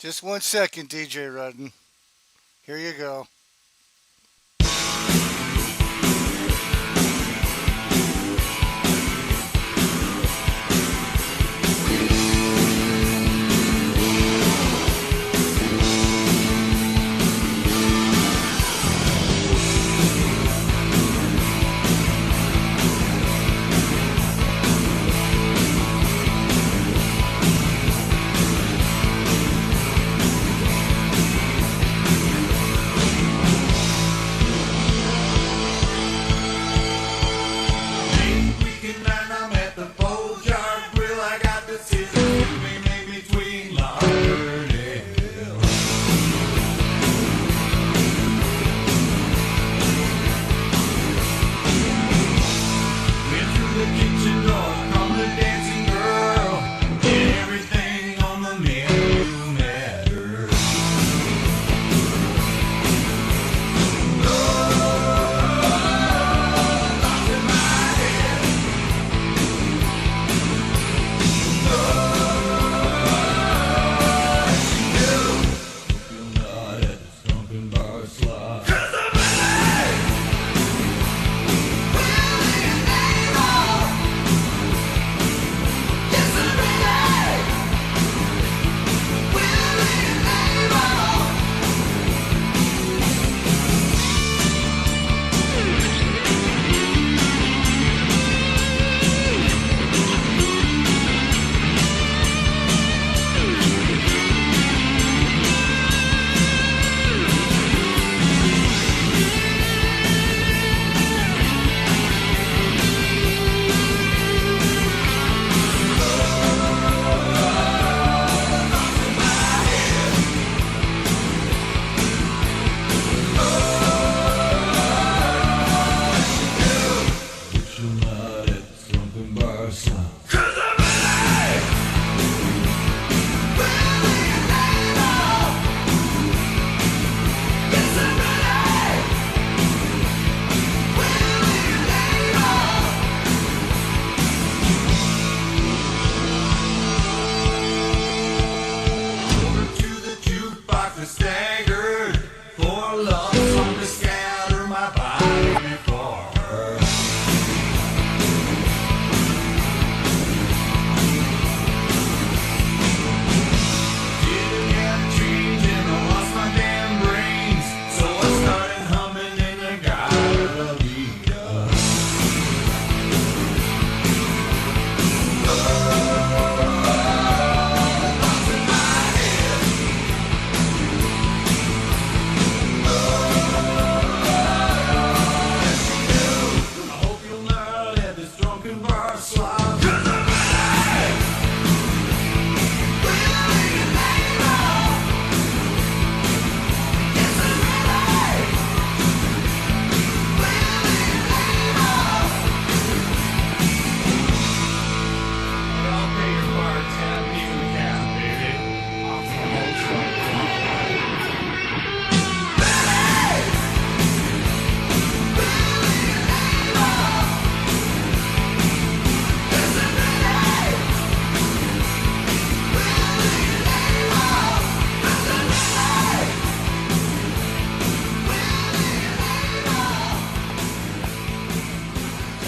Just 1 second, DJ Rudden. Here you go.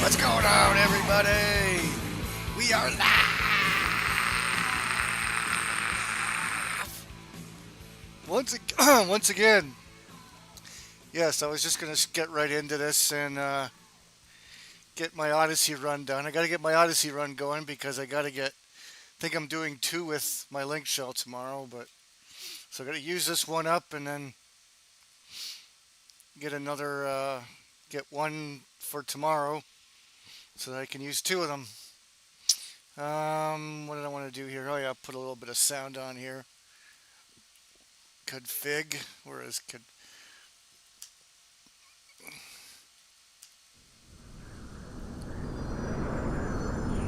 What's going on, everybody? We are live once again. Yes, I was just gonna get right into this and get my Odyssey run done. I got to get my Odyssey run going because I got to get. I think I'm doing two with my link shell tomorrow, but so I got to use this one up and then get another. Get one for tomorrow so that I can use two of them. What did I want to do here? Oh yeah, put a little bit of sound on here. Config. Where is could?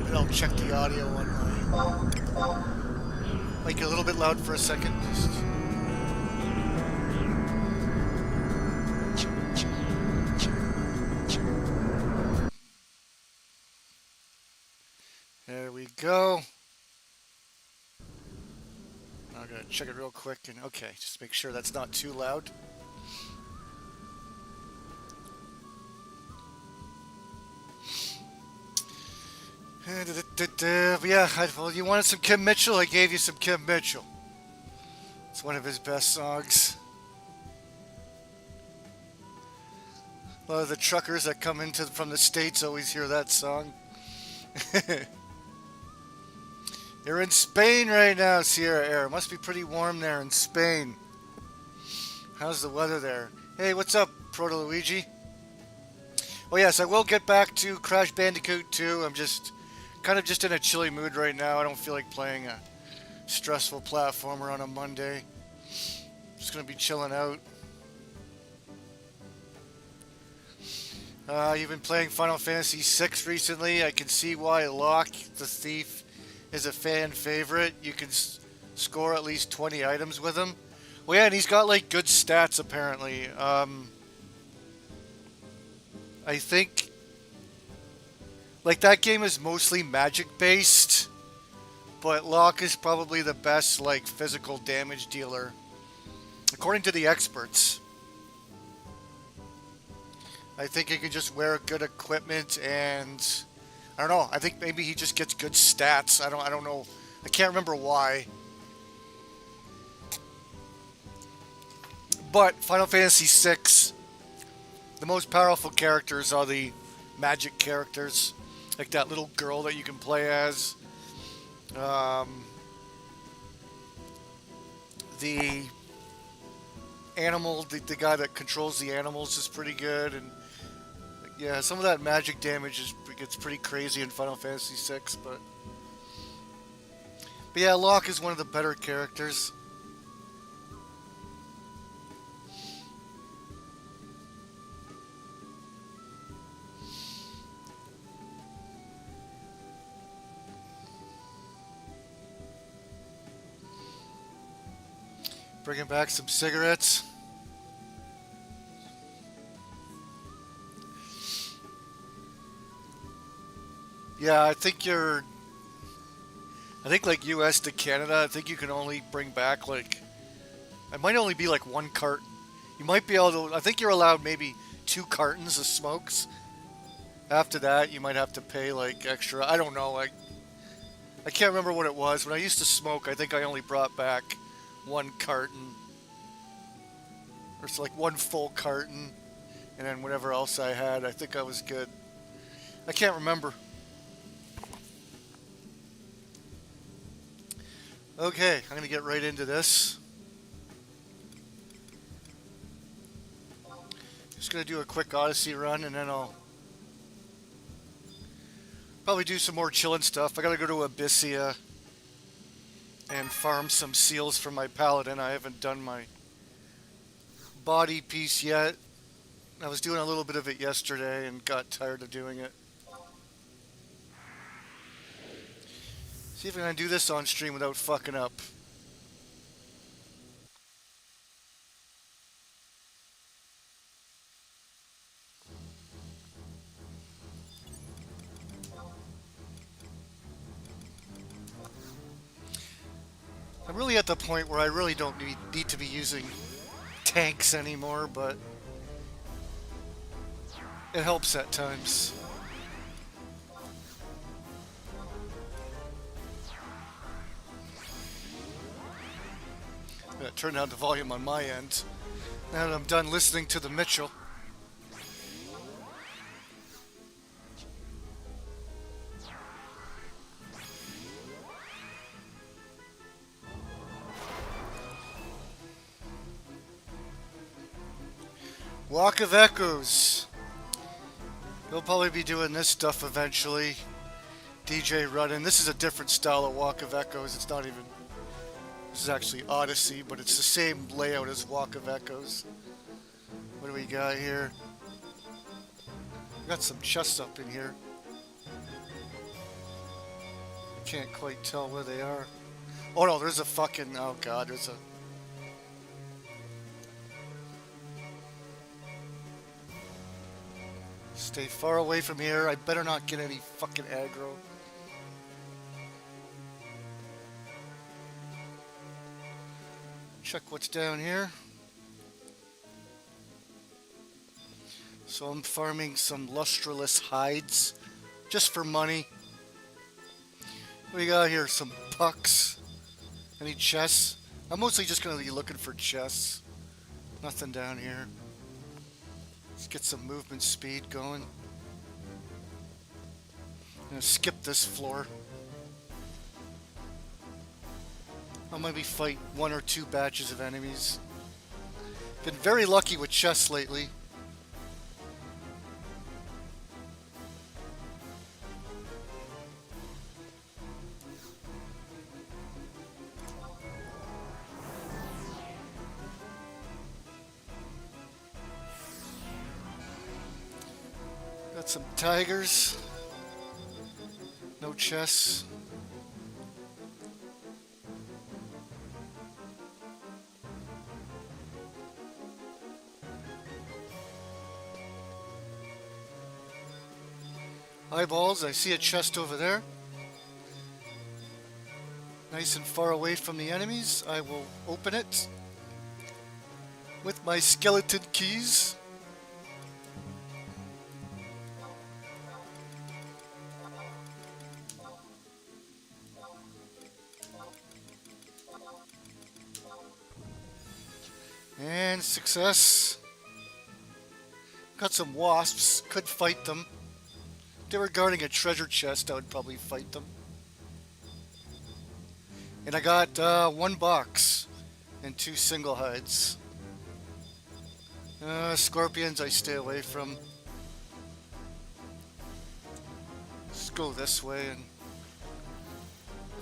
And I'll check the audio on my. Make it a little bit loud for a second. Just. There we go. Gonna check it real quick and okay, just make sure that's not too loud. Yeah, well, you wanted some Kim Mitchell. I gave you some Kim Mitchell. It's one of his best songs. A lot of the truckers that come into from the States always hear that song. You're in Spain right now, Sierra Air. Must be pretty warm there in Spain. How's the weather there? Hey, what's up, Proto Luigi? Oh yes, I will get back to Crash Bandicoot 2. I'm just kind of just in a chilly mood right now. I don't feel like playing a stressful platformer on a Monday. Just gonna be chilling out. You've been playing Final Fantasy VI recently. I can see why Locke the Thief is a fan favorite. You can score at least 20 items with him. Well, yeah, and he's got like good stats apparently. I think like that game is mostly magic based, but Locke is probably the best like physical damage dealer, according to the experts. I think he can just wear good equipment and I don't know. I think maybe he just gets good stats. I don't know. I can't remember why. But Final Fantasy VI, the most powerful characters are the magic characters, like that little girl that you can play as. The animal, the guy that controls the animals is pretty good, and yeah, some of that magic damage gets pretty crazy in Final Fantasy VI, but yeah, Locke is one of the better characters. Bringing back some cigarettes. Yeah, I think like US to Canada, I think you can only bring back like, it might only be like one carton. You might be able to, I think you're allowed maybe 2 cartons of smokes. After that, you might have to pay like extra. I don't know. I can't remember what it was. When I used to smoke, I think I only brought back 1 carton. Or it's like 1 full carton. And then whatever else I had, I think I was good. I can't remember. Okay, I'm going to get right into this. Just going to do a quick Odyssey run and then I'll probably do some more chillin' stuff. I got to go to Abyssia and farm some seals for my paladin. I haven't done my body piece yet. I was doing a little bit of it yesterday and got tired of doing it. See if I can do this on stream without fucking up. I'm really at the point where I really don't need to be using tanks anymore, but it helps at times. I'm gonna turn down the volume on my end now that I'm done listening to the Mitchell. Walk of Echoes. He'll probably be doing this stuff eventually. DJ Rudden. This is a different style of Walk of Echoes. It's not even... This is actually Odyssey, but it's the same layout as Walk of Echoes. What do we got here? We got some chests up in here. Can't quite tell where they are. Oh no, there's a fucking... Oh god, there's a... Stay far away from here. I better not get any fucking aggro. Check what's down here. So I'm farming some lustreless hides just for money. What do you got here? Some pucks. Any chests? I'm mostly just going to be looking for chests. Nothing down here. Let's get some movement speed going. I'm going to skip this floor. I'll maybe fight one or two batches of enemies. Been very lucky with chests lately. Got some tigers. No chests. Eyeballs, I see a chest over there. Nice and far away from the enemies. I will open it with my skeleton keys. And success. Got some wasps. Could fight them. If they were guarding a treasure chest, I would probably fight them. And I got one box and two single hides. Scorpions I stay away from. Let's go this way, and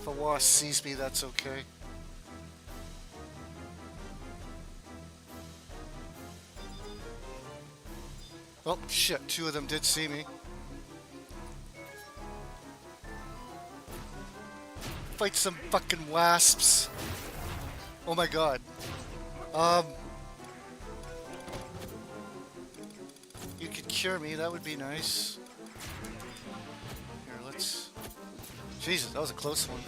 if a wasp sees me, that's okay. Oh shit, two of them did see me. Fight some fucking wasps. Oh my god. You could cure me, that would be nice. Here, let's... Jesus, that was a close one.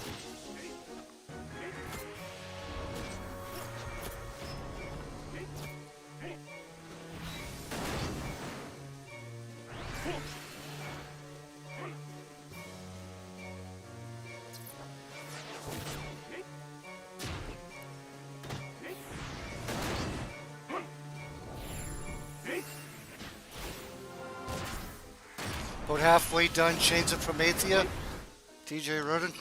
About halfway done, Chains of Prometheus. TJ Roden.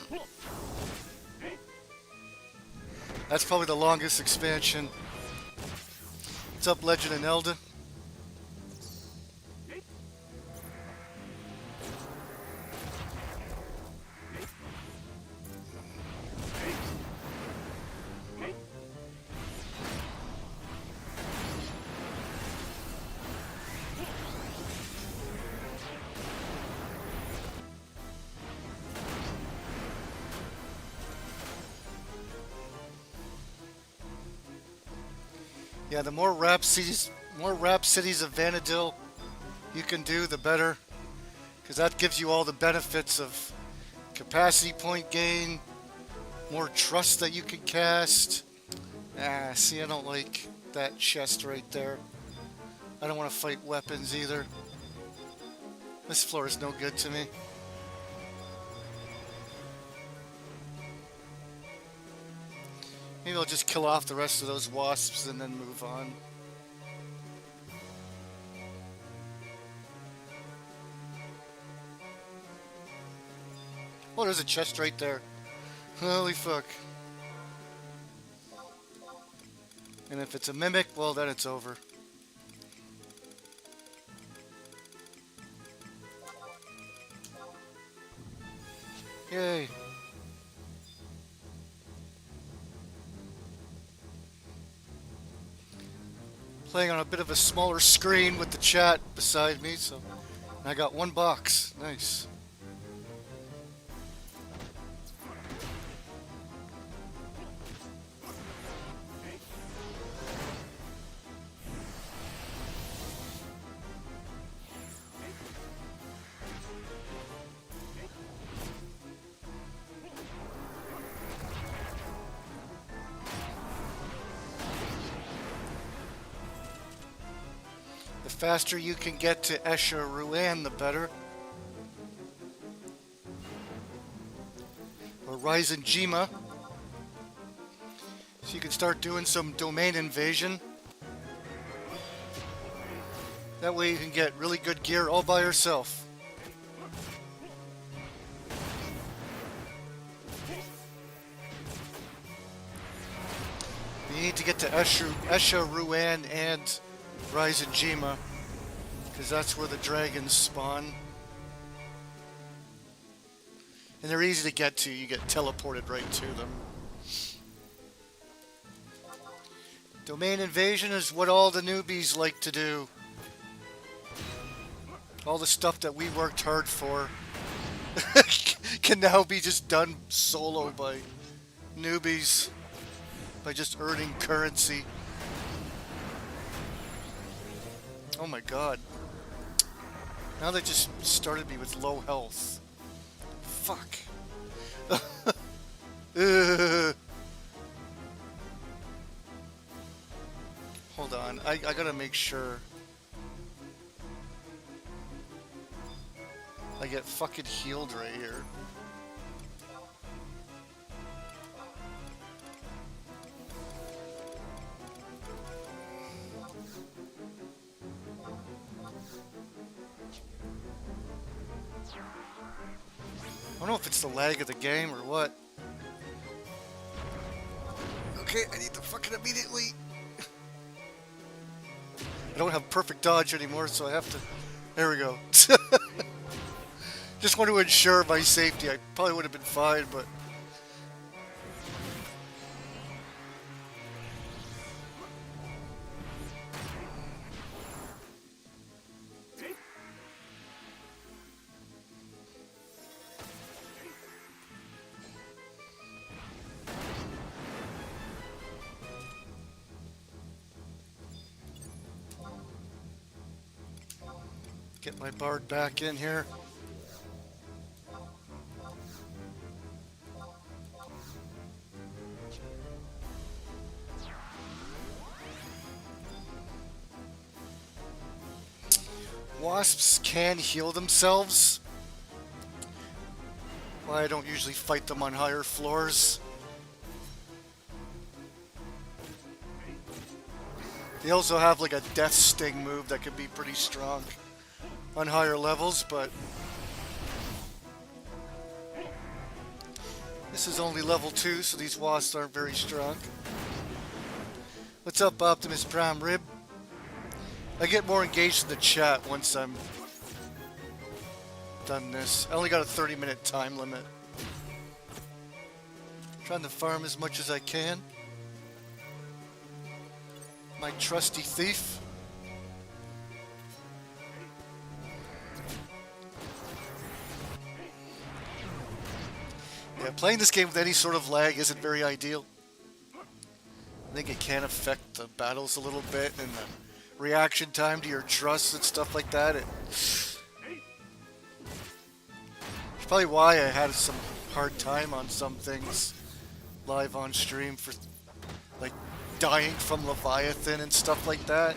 That's probably the longest expansion. What's up, Legend and Elder? Yeah, the more Rhapsodies of Vanadil you can do, the better. Because that gives you all the benefits of capacity point gain, more trust that you can cast. See, I don't like that chest right there. I don't want to fight weapons either. This floor is no good to me. Maybe I'll just kill off the rest of those wasps and then move on. Oh, there's a chest right there. Holy fuck. And if it's a mimic, well, then it's over. Yay. Playing on a bit of a smaller screen with the chat beside me, so I got one box. Nice. faster you can get to Esha Ruan, the better. Or Ryzen Jima. So you can start doing some domain invasion. That way you can get really good gear all by yourself. You need to get to Esha Ruan and Ryzen Jima, because that's where the dragons spawn. And they're easy to get to. You get teleported right to them. Domain invasion is what all the newbies like to do. All the stuff that we worked hard for can now be just done solo by newbies, by just earning currency. Oh my god. Now they just started me with low health. Fuck. Hold on, I gotta make sure I get fucking healed right here. I don't know if it's the lag of the game or what. Okay, I need to fucking immediately. I don't have perfect dodge anymore, so I have to. There we go. Just want to ensure my safety. I probably would have been fine, but. Get my bard back in here. Wasps can heal themselves. Well, I don't usually fight them on higher floors. They also have like a death sting move that can be pretty strong on higher levels, but this is only level 2, so these wasps aren't very strong. What's up, Optimus Prime Rib? I get more engaged in the chat once I'm done this. I only got a 30-minute time limit. Trying to farm as much as I can. My trusty thief. Yeah, playing this game with any sort of lag isn't very ideal. I think it can affect the battles a little bit and the reaction time to your trusts and stuff like that. It's probably why I had some hard time on some things live on stream, for like dying from Leviathan and stuff like that.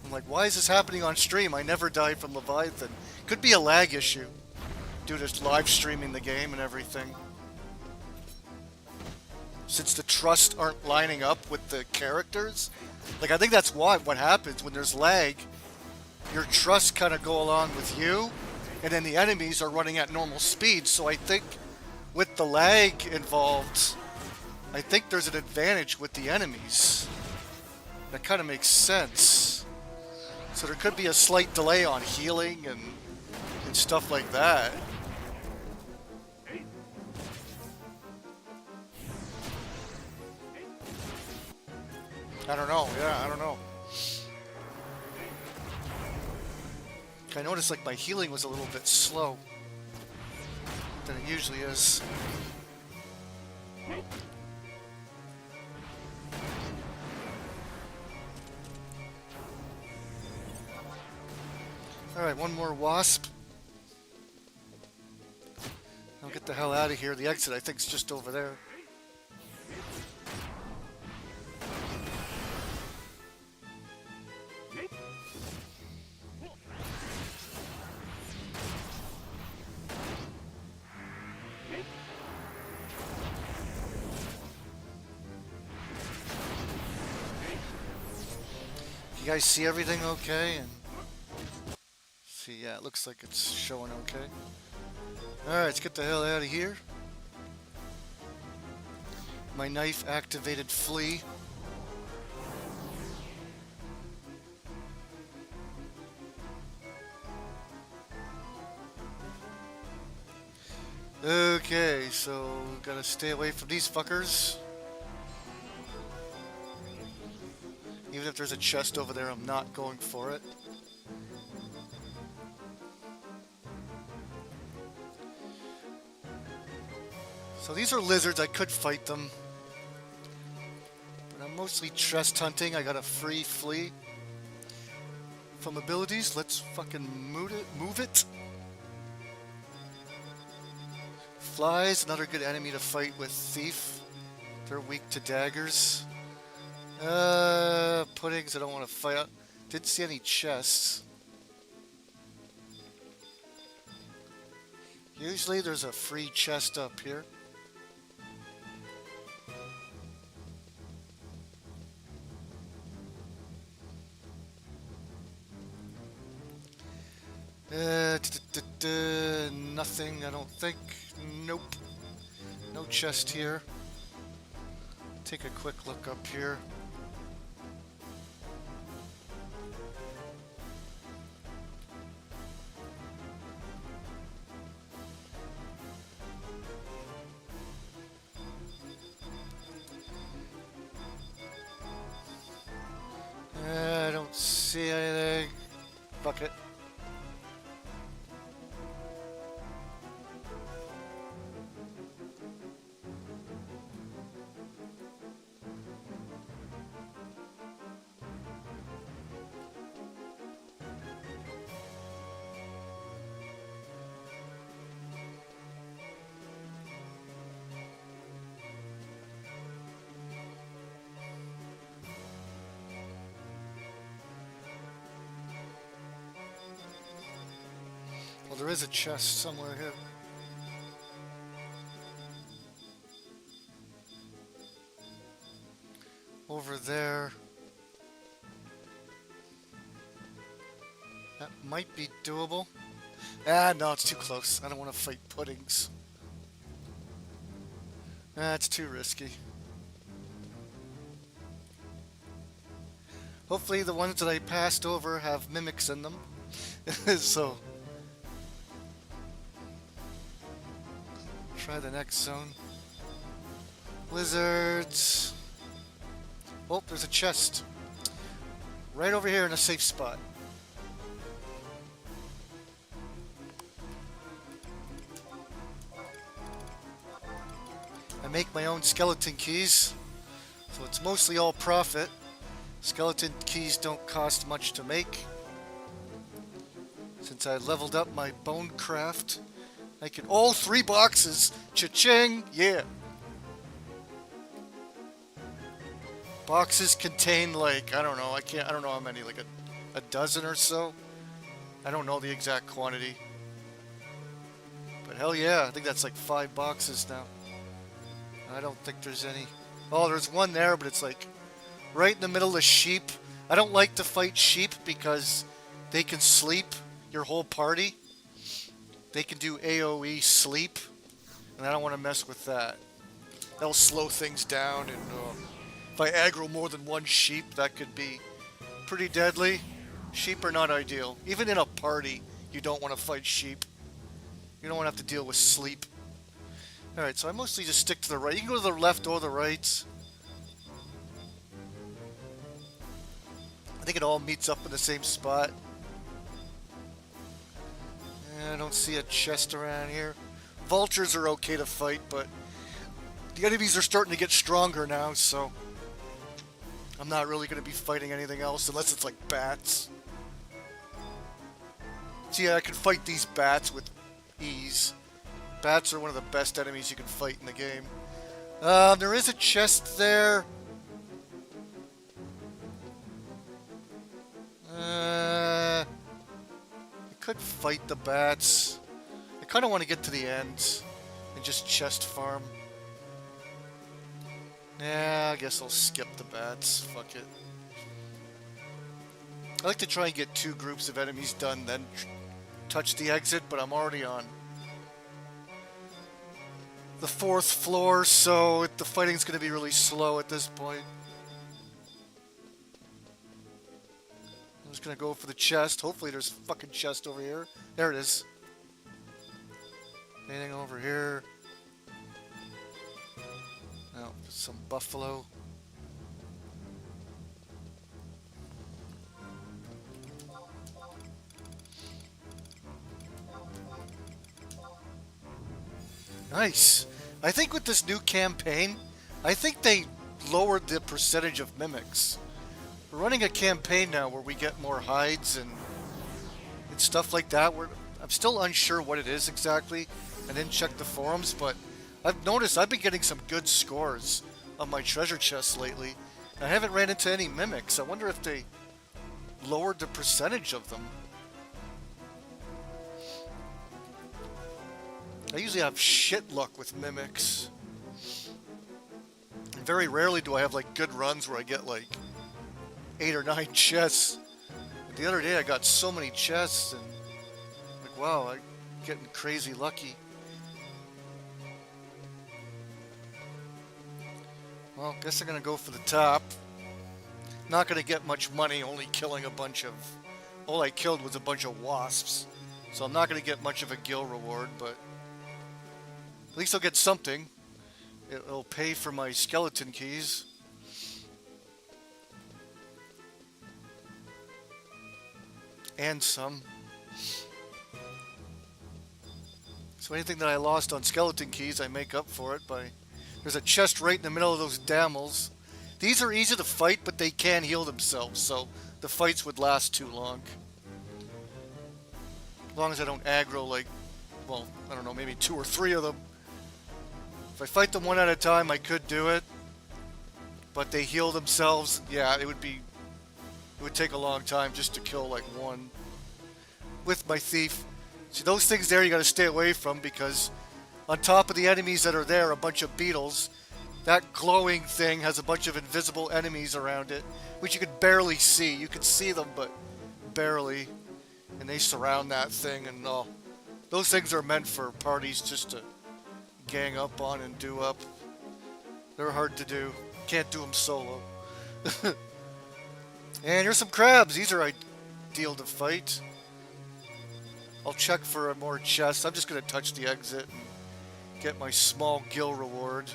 I'm like, why is this happening on stream? I never died from Leviathan. Could be a lag issue due to live streaming the game and everything. Since the trusts aren't lining up with the characters. Like, I think that's why what happens when there's lag. Your trusts kind of go along with you, and then the enemies are running at normal speed. So I think with the lag involved, I think there's an advantage with the enemies. That kind of makes sense. So there could be a slight delay on healing and stuff like that. I don't know. Yeah, I don't know. I noticed like my healing was a little bit slow than it usually is. Alright, one more wasp. I'll get the hell out of here. The exit, I think, is just over there. guys see everything okay? And see, yeah, it looks like it's showing okay. Alright, let's get the hell out of here. My knife activated flea. Okay, so gotta stay away from these fuckers. Even if there's a chest over there, I'm not going for it. So these are lizards, I could fight them. But I'm mostly chest hunting, I got a free flea. From abilities, let's fucking move it. Flies, another good enemy to fight with thief. They're weak to daggers. Puddings, I don't want to fight. Didn't see any chests. Usually there's a free chest up here. Nothing, I don't think. Nope. No chest here. Take a quick look up here. I don't see anything. Bucket. Well, there is a chest somewhere here. Over there. That might be doable. Ah, no, it's too close. I don't want to fight puddings. Ah, it's too risky. Hopefully the ones that I passed over have mimics in them. So... try the next zone. Lizards. Oh, there's a chest. Right over here in a safe spot. I make my own skeleton keys, so it's mostly all profit. Skeleton keys don't cost much to make. Since I leveled up my bone craft, I can all 3 boxes. Cha-ching! Yeah. Boxes contain like, I don't know, I don't know how many, like a dozen or so. I don't know the exact quantity. But hell yeah, I think that's like 5 boxes now. I don't think there's any. Oh, there's one there, but it's like right in the middle of sheep. I don't like to fight sheep because they can sleep your whole party. They can do AoE sleep, and I don't want to mess with that. That'll slow things down, and if I aggro more than one sheep, that could be pretty deadly. Sheep are not ideal. Even in a party, you don't want to fight sheep. You don't want to have to deal with sleep. Alright, so I mostly just stick to the right. You can go to the left or the right. I think it all meets up in the same spot. I don't see a chest around here. Vultures are okay to fight, but the enemies are starting to get stronger now, so I'm not really going to be fighting anything else unless it's like bats. So yeah, I can fight these bats with ease. Bats are one of the best enemies you can fight in the game. There is a chest there. I could fight the bats. I kind of want to get to the end and just chest farm. Yeah, I guess I'll skip the bats. Fuck it. I like to try and get 2 groups of enemies done, then touch the exit, but I'm already on the 4th floor, so the fighting's going to be really slow at this point. I'm just going to go for the chest. Hopefully there's a fucking chest over here. There it is. Anything over here? No, some buffalo. Nice. I think with this new campaign, I think they lowered the percentage of mimics. We're running a campaign now where we get more hides and stuff like that. I'm still unsure what it is exactly. I didn't check the forums, but I've noticed I've been getting some good scores on my treasure chests lately. I haven't ran into any mimics. I wonder if they lowered the percentage of them. I usually have shit luck with mimics. And very rarely do I have like good runs where I get like 8 or 9 chests. But the other day I got so many chests and like wow, I'm getting crazy lucky. Well, guess I'm gonna go for the top. Not gonna get much money, only killing a bunch of... All I killed was a bunch of wasps. So I'm not gonna get much of a gil reward, but... At least I'll get something. It'll pay for my skeleton keys. And some. So anything that I lost on skeleton keys, I make up for it by... There's a chest right in the middle of those damels. These are easy to fight, but they can heal themselves, so the fights would last too long. As long as I don't aggro like, well, I don't know, maybe 2 or 3 of them. If I fight them one at a time, I could do it. But they heal themselves. Yeah, it would take a long time just to kill like one with my thief. See, those things there you gotta stay away from because on top of the enemies that are there, a bunch of beetles. That glowing thing has a bunch of invisible enemies around it, which you could barely see. You could see them, but barely. And they surround that thing, and those things are meant for parties just to gang up on and do up. They're hard to do. Can't do them solo. And here's some crabs. These are ideal to fight. I'll check for more chests. I'm just going to touch the exit and get my small gil reward.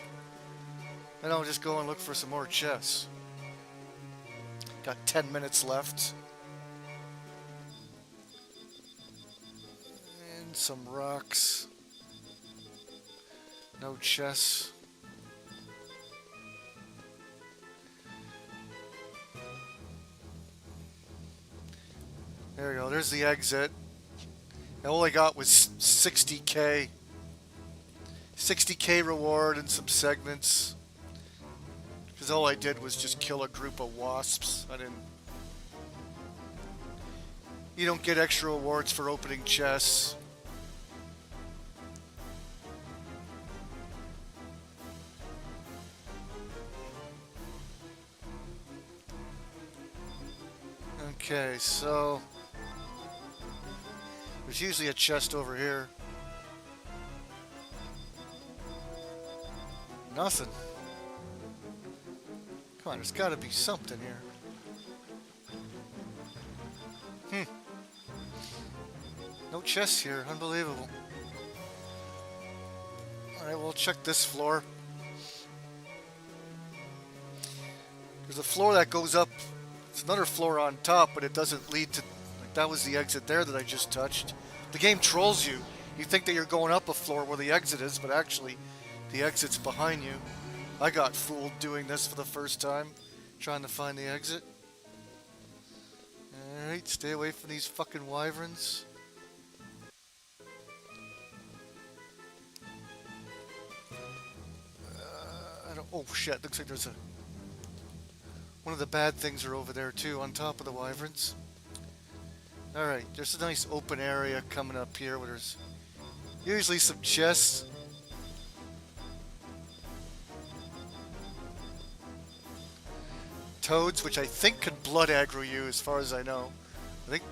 And I'll just go and look for some more chests. Got 10 minutes left. And some rocks. No chests. There we go. There's the exit. And all I got was 60k. 60k reward and some segments. Because all I did was just kill a group of wasps. I didn't... You don't get extra rewards for opening chests. Okay, so... There's usually a chest over here. Nothing. Come on, there's got to be something here. No chests here. Unbelievable. Alright, we'll check this floor. There's a floor that goes up. There's another floor on top, but it doesn't lead to... Like, that was the exit there that I just touched. The game trolls you. You think that you're going up a floor where the exit is, but actually, the exit's behind you. I got fooled doing this for the first time, trying to find the exit. Alright, stay away from these fucking wyverns. Oh shit, looks like there's a... One of the bad things are over there too, on top of the wyverns. Alright, there's a nice open area coming up here where there's usually some chests. toads, which I think could blood aggro you as far as I know. I think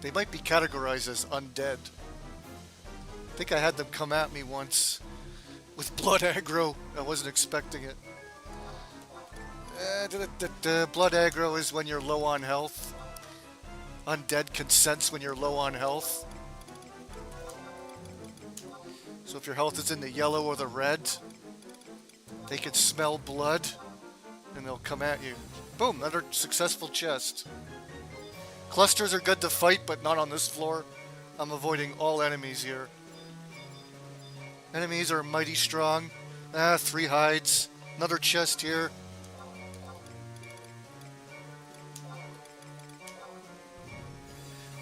they might be categorized as undead. I think I had them come at me once with blood aggro. I wasn't expecting it. Blood aggro is when you're low on health. Undead can sense when you're low on health. So if your health is in the yellow or the red, they can smell blood and they'll come at you. Boom, another successful chest. Clusters are good to fight, but not on this floor. I'm avoiding all enemies here. Enemies are mighty strong. 3 hides. Another chest here.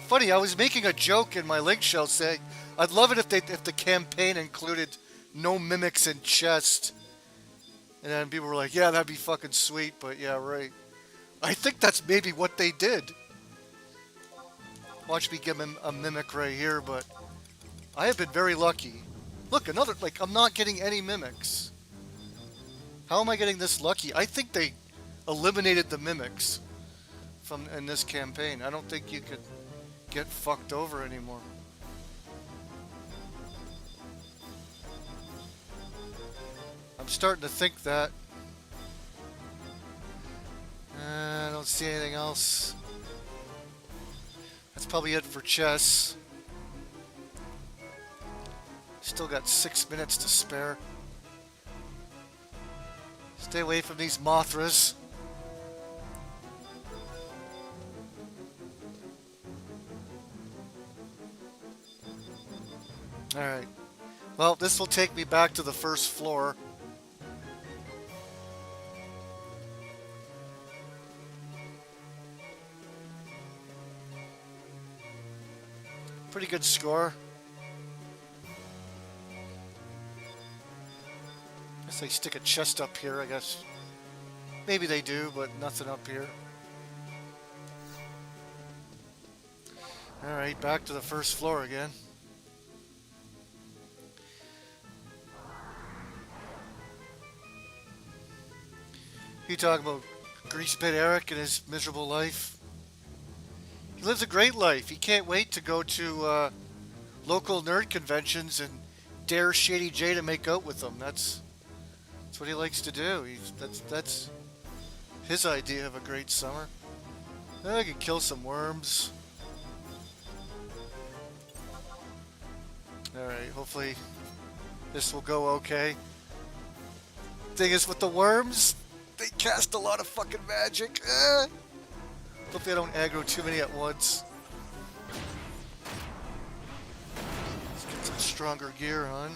Funny, I was making a joke in my link shell saying I'd love it if the campaign included no mimics in chest. And then people were like, yeah, that'd be fucking sweet, but yeah, right. I think that's maybe what they did. Watch me give him a mimic right here, but I have been very lucky. Look, another, like, I'm not getting any mimics. How am I getting this lucky? I think they eliminated the mimics in this campaign. I don't think you could get fucked over anymore. I'm starting to think that. I don't see anything else. That's probably it for chess. Still got 6 minutes to spare. Stay away from these Mothras. Alright. Well, this will take me back to the first floor. Pretty good score. Guess they stick a chest up here, I guess. Maybe they do, but nothing up here. Alright, back to the first floor again. You talk about Greasepit Eric and his miserable life. He lives a great life. He can't wait to go to local nerd conventions and dare Shady J to make out with them. That's what he likes to do. That's his idea of a great summer. I can kill some worms. Alright, hopefully this will go okay. Thing is, with the worms, they cast a lot of fucking magic. Hopefully I don't aggro too many at once. Let's get some stronger gear on.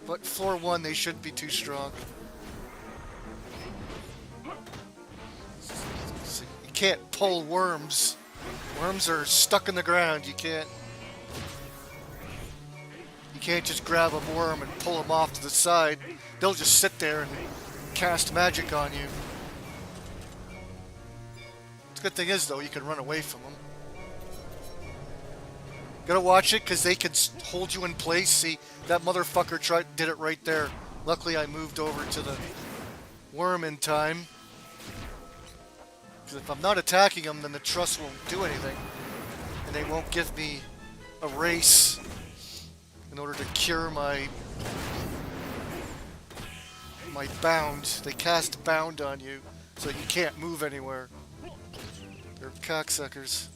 But floor 1, they shouldn't be too strong. You can't pull worms. Worms are stuck in the ground. You can't just grab a worm and pull them off to the side. They'll just sit there and cast magic on you. The good thing is, though, you can run away from them. Gotta watch it, because they can hold you in place. See, that motherfucker did it right there. Luckily, I moved over to the worm in time. Because if I'm not attacking them, then the truss won't do anything. And they won't give me a race in order to cure my bound. They cast bound on you, so you can't move anywhere. They're cocksuckers.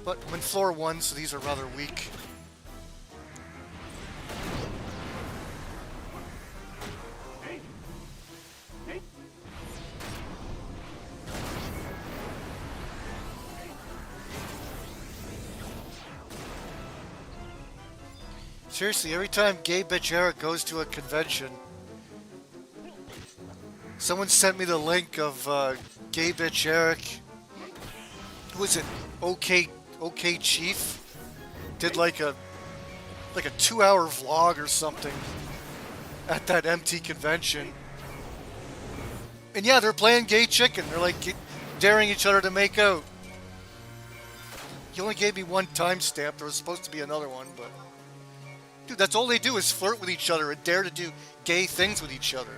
But I'm in floor 1, so these are rather weak. Seriously, every time Gay Bitch Eric goes to a convention, someone sent me the link of Gay Bitch Eric. Who was it? OK Chief did like a 2-hour vlog or something at that empty convention. And yeah, they're playing gay chicken. They're like daring each other to make out. You only gave me one timestamp. There was supposed to be another one, but... Dude, that's all they do is flirt with each other and dare to do gay things with each other.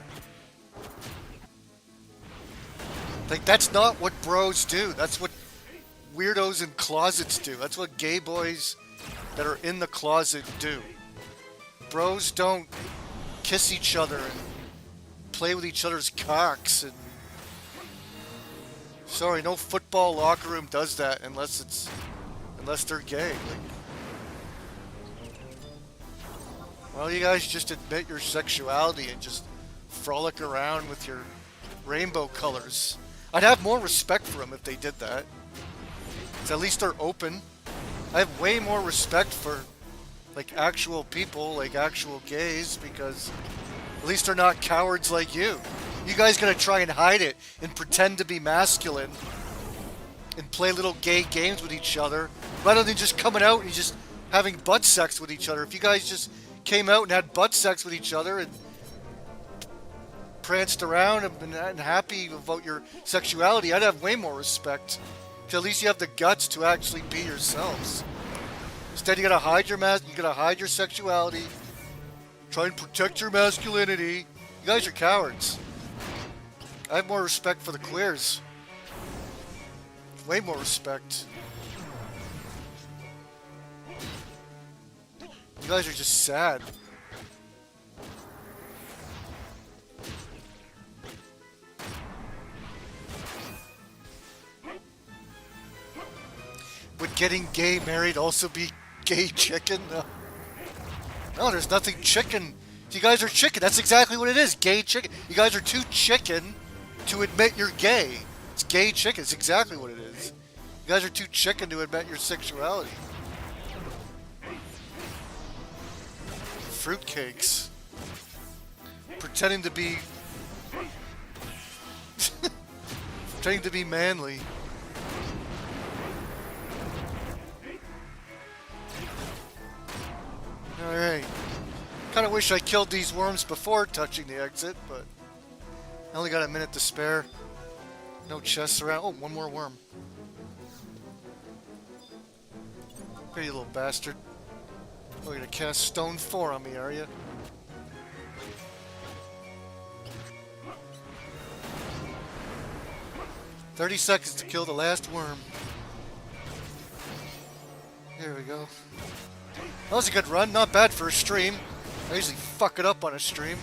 Like, that's not what bros do. That's what weirdos in closets do. That's what gay boys that are in the closet do. Bros don't kiss each other and play with each other's cocks and... Sorry, no football locker room does that unless they're gay. Like, well, you guys just admit your sexuality and just frolic around with your rainbow colors. I'd have more respect for them if they did that. 'Cause at least they're open. I have way more respect for like actual people, like actual gays, because at least they're not cowards like you. You guys gonna try and hide it and pretend to be masculine and play little gay games with each other rather than just coming out and just having butt sex with each other. If you guys just came out and had butt sex with each other and pranced around and happy about your sexuality, I'd have way more respect. At least you have the guts to actually be yourselves. Instead, you gotta hide your sexuality, try and protect your masculinity. You guys are cowards. I have more respect for the queers. Way more respect. You guys are just sad. Would getting gay married also be gay chicken? No, there's nothing chicken. You guys are chicken. That's exactly what it is. Gay chicken. You guys are too chicken to admit you're gay. It's gay chicken. It's exactly what it is. You guys are too chicken to admit your sexuality. Fruitcakes. Pretending to be... pretending to be manly. Alright. Kinda wish I killed these worms before touching the exit, but I only got a minute to spare. No chests around. Oh, one more worm. Here, you little bastard. Oh, you're gonna cast Stone 4 on me, are you? "30 seconds to kill the last worm." There we go. That was a good run. Not bad for a stream. I usually fuck it up on a stream.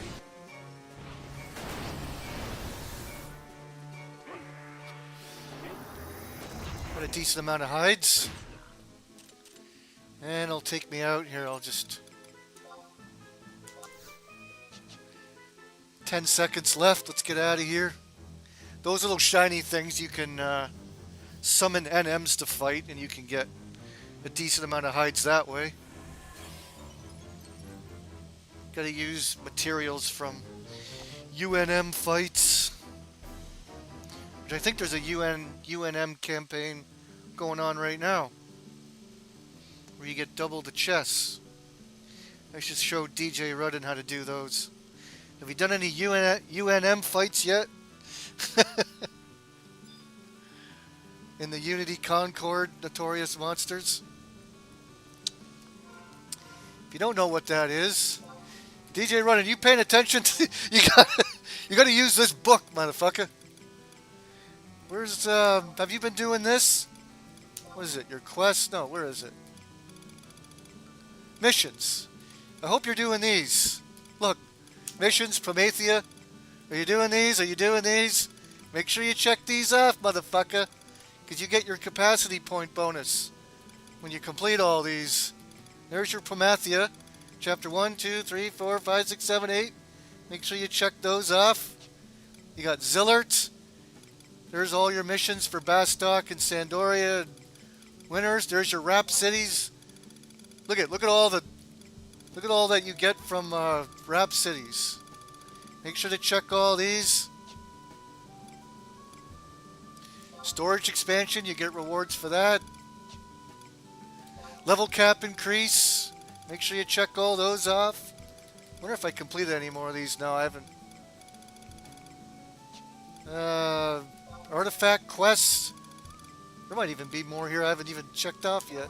Got a decent amount of hides. And it'll take me out here. I'll just... 10 seconds left. Let's get out of here. Those little shiny things, you can summon NMs to fight, and you can get a decent amount of hides that way. Gotta use materials from UNM fights. Which I think there's a UNM campaign going on right now, where you get double the chests. I should show DJ Rudden how to do those. Have you done any UNM fights yet? In the Unity Concord Notorious Monsters? If you don't know what that is, DJ Rudden, you paying attention to... you gotta use this book, motherfucker. Where's, have you been doing this? What is it, your quest? No, where is it? Missions. I hope you're doing these. Look, missions, Promethea. Are you doing these? Are you doing these? Make sure you check these off, motherfucker. Because you get your capacity point bonus when you complete all these. There's your Promethea. Chapter 1, 2, 3, 4, 5, 6, 7, 8. Make sure you check those off. You got Zillert. There's all your missions for Bastock and Sandoria and Winners. There's your Rap Cities. Look at all that you get from Rap Cities. Make sure to check all these. Storage expansion, you get rewards for that. Level cap increase. Make sure you check all those off. Wonder if I completed any more of these. No, I haven't. Artifact quests. There might even be more here I haven't even checked off yet.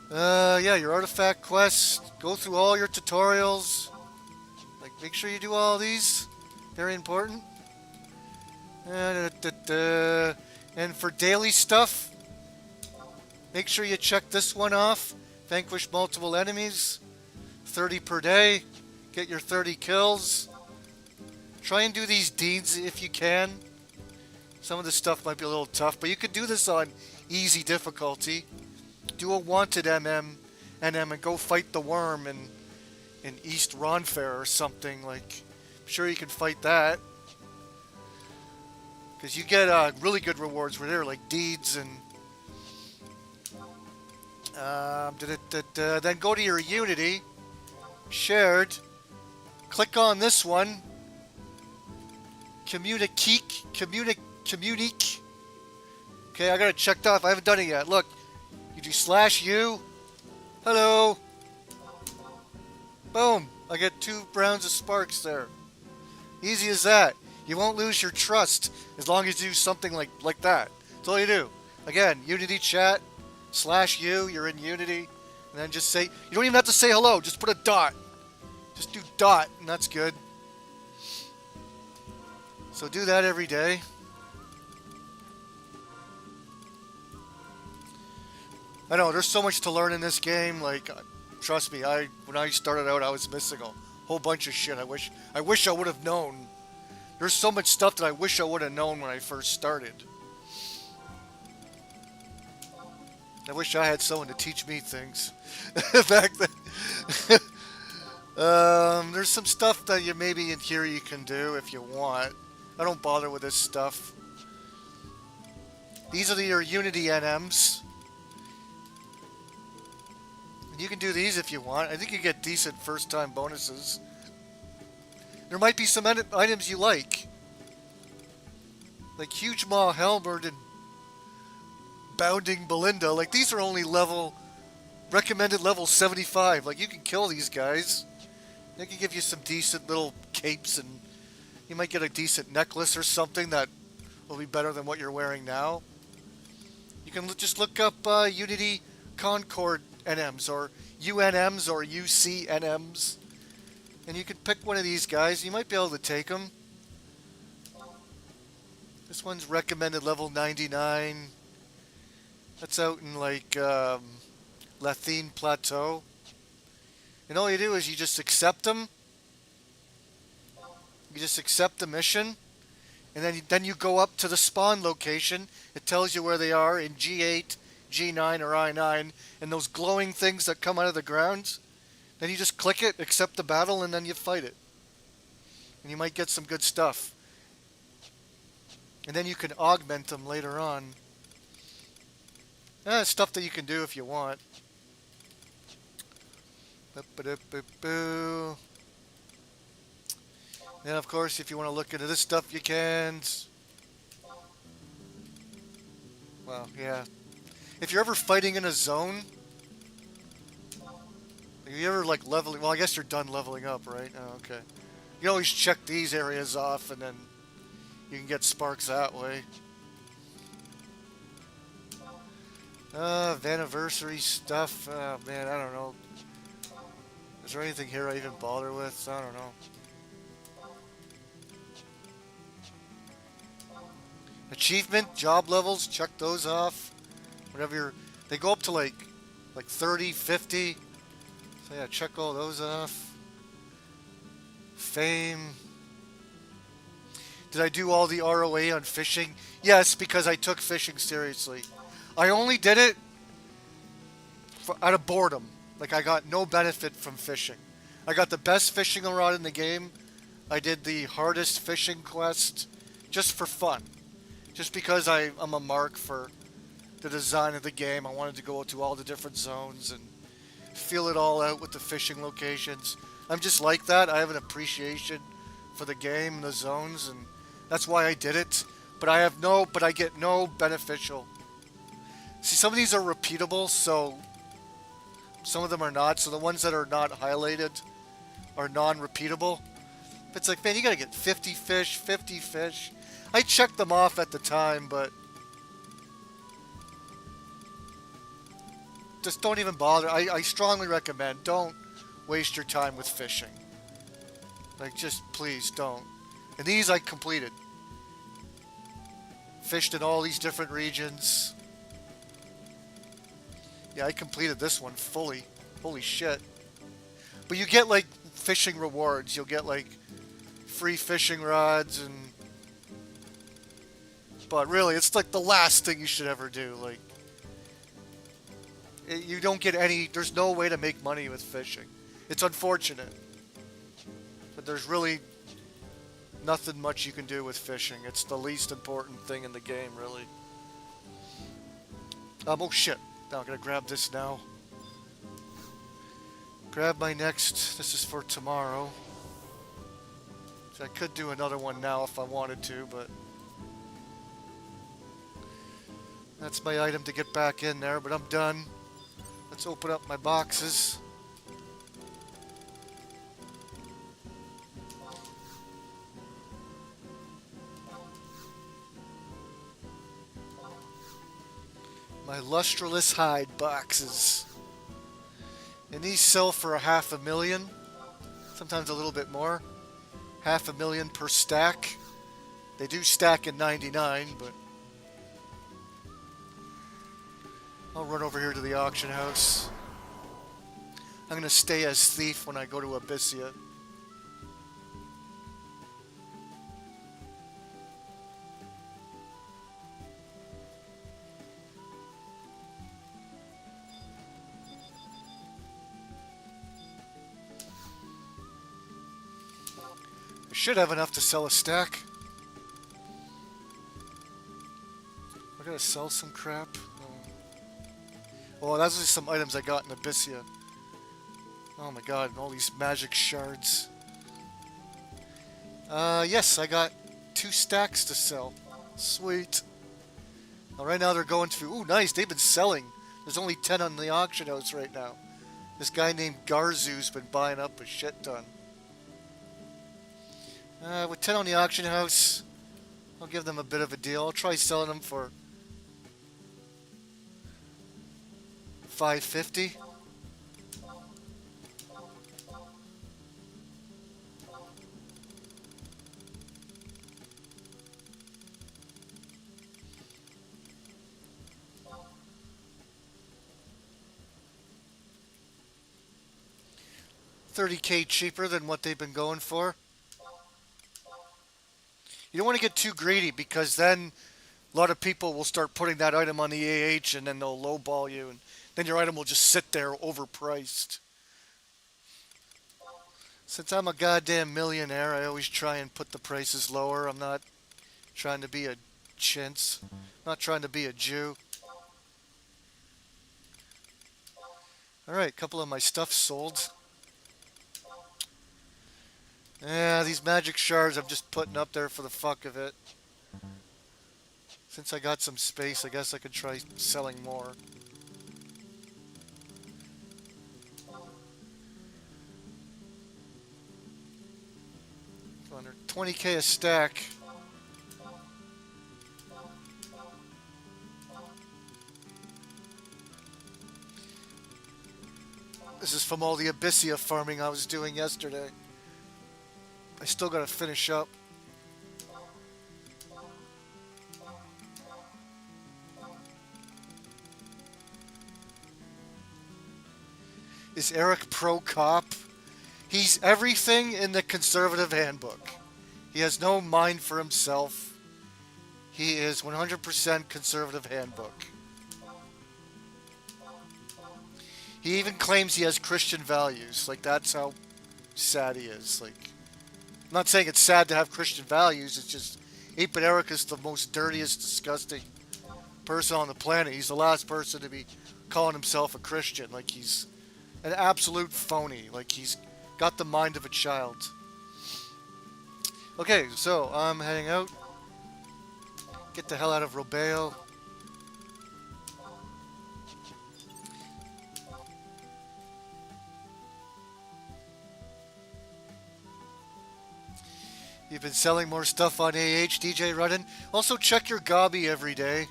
Yeah, your artifact quests. Go through all your tutorials. Like, make sure you do all these. Very important. And for daily stuff, make sure you check this one off. Vanquish multiple enemies. 30 per day. Get your 30 kills. Try and do these deeds if you can. Some of this stuff might be a little tough, but you could do this on easy difficulty. Do a wanted NM and go fight the worm in East Ronfair or something. Like, I'm sure you can fight that. Because you get really good rewards with there, like deeds and... then go to your Unity. Shared. Click on this one. Communique. Okay, I got it checked off. I haven't done it yet. Look. You do /U. Hello. Boom. I get 2 rounds of sparks there. Easy as that. You won't lose your trust as long as you do something like that. That's all you do. Again, Unity chat /U. You're in Unity. And then just say... You don't even have to say hello. Just put a dot. Just do dot. And that's good. So do that every day. I know, there's so much to learn in this game. Like, trust me, when I started out, I was missing a whole bunch of shit. I wish I would have known. There's so much stuff that I wish I would have known when I first started. I wish I had someone to teach me things back then. There's some stuff that you maybe in here you can do if you want. I don't bother with this stuff. These are your Unity NMs. You can do these if you want. I think you get decent first-time bonuses. There might be some items you like. Like Huge Maw Helmerd and Bounding Belinda. Like, these are only recommended level 75. Like, you can kill these guys. They can give you some decent little capes, and you might get a decent necklace or something that will be better than what you're wearing now. You can just look up Unity Concord NMs or UNMs or UCNMs, and you can pick one of these guys. You might be able to take them. This one's recommended level 99. That's out in like Lathine Plateau. And all you do is you just accept them. You just accept the mission, and then you go up to the spawn location. It tells you where they are in G8, G9, or I9, and those glowing things that come out of the ground. Then you just click it, accept the battle, and then you fight it. And you might get some good stuff. And then you can augment them later on. Stuff that you can do if you want. Boo. And of course, if you want to look into this stuff, you can. Well, yeah. If you're ever fighting in a zone, are you ever like leveling? Well, I guess you're done leveling up, right? Oh, okay. You can always check these areas off, and then you can get sparks that way. Vaniversary stuff. Oh, man, I don't know. Is there anything here I even bother with? I don't know. Achievement, job levels, check those off. Whatever you're... They go up to like 30, 50. So yeah, check all those off. Fame. Did I do all the ROA on fishing? Yes, because I took fishing seriously. I only did it out of boredom. Like, I got no benefit from fishing. I got the best fishing rod in the game. I did the hardest fishing quest just for fun. Just because I'm a mark for the design of the game. I wanted to go to all the different zones and feel it all out with the fishing locations. I'm just like that. I have an appreciation for the game and the zones, and that's why I did it. But I get no beneficial. See, some of these are repeatable, so some of them are not. So the ones that are not highlighted are non-repeatable. It's like, man, you gotta get 50 fish, 50 fish. I checked them off at the time, but just don't even bother. I strongly recommend don't waste your time with fishing. Like, just please don't. And these I completed. Fished in all these different regions. Yeah, I completed this one fully. Holy shit. But you get, like, fishing rewards. You'll get, like, free fishing rods and... But really, it's, like, the last thing you should ever do. Like, you don't get any... There's no way to make money with fishing. It's unfortunate. But there's really nothing much you can do with fishing. It's the least important thing in the game, really. Oh shit. Now I'm gonna grab this now. Grab my next. This is for tomorrow. So I could do another one now if I wanted to, but... That's my item to get back in there, but I'm done. Let's open up my boxes. My lustreless hide boxes. And these sell for $500,000. Sometimes a little bit more. $500,000 per stack. They do stack in 99, but... I'll run over here to the auction house. I'm going to stay as thief when I go to Abyssia. Should have enough to sell a stack. I gotta sell some crap. Oh, those are some items I got in Abyssia. Oh my god, and all these magic shards. Yes, I got 2 stacks to sell. Sweet. Well, right now they're going through... Ooh, nice, they've been selling. There's only 10 on the auction house right now. This guy named Garzu's been buying up a shit ton. With 10 on the auction house, I'll give them a bit of a deal. I'll try selling them for $550. $30K cheaper than what they've been going for. You don't want to get too greedy because then a lot of people will start putting that item on the AH and then they'll lowball you and then your item will just sit there overpriced. Since I'm a goddamn millionaire, I always try and put the prices lower. I'm not trying to be a chintz. I'm not trying to be a Jew. Alright, a couple of my stuff sold. Yeah, these magic shards I'm just putting up there for the fuck of it. Since I got some space, I guess I could try selling more. 20K a stack. This is from all the Abyssia farming I was doing yesterday. I still gotta finish up. Is Eric pro cop? He's everything in the conservative handbook. He has no mind for himself. He is 100% conservative handbook. He even claims he has Christian values. Like, that's how sad he is. Like, I'm not saying it's sad to have Christian values. It's just 8-Bit Eric is the most dirtiest, disgusting person on the planet. He's the last person to be calling himself a Christian. Like, he's an absolute phony. Like, he's got the mind of a child. Okay, so I'm heading out. Get the hell out of Robeo. You've been selling more stuff on DJ Rudden. Also, check your gobby every day,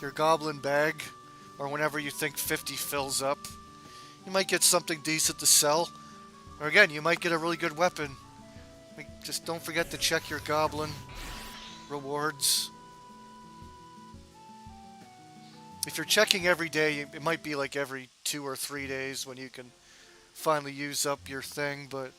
your goblin bag, or whenever you think 50 fills up. You might get something decent to sell. Or again, you might get a really good weapon. Just don't forget to check your goblin rewards. If you're checking every day, it might be like every 2 or 3 days when you can finally use up your thing, but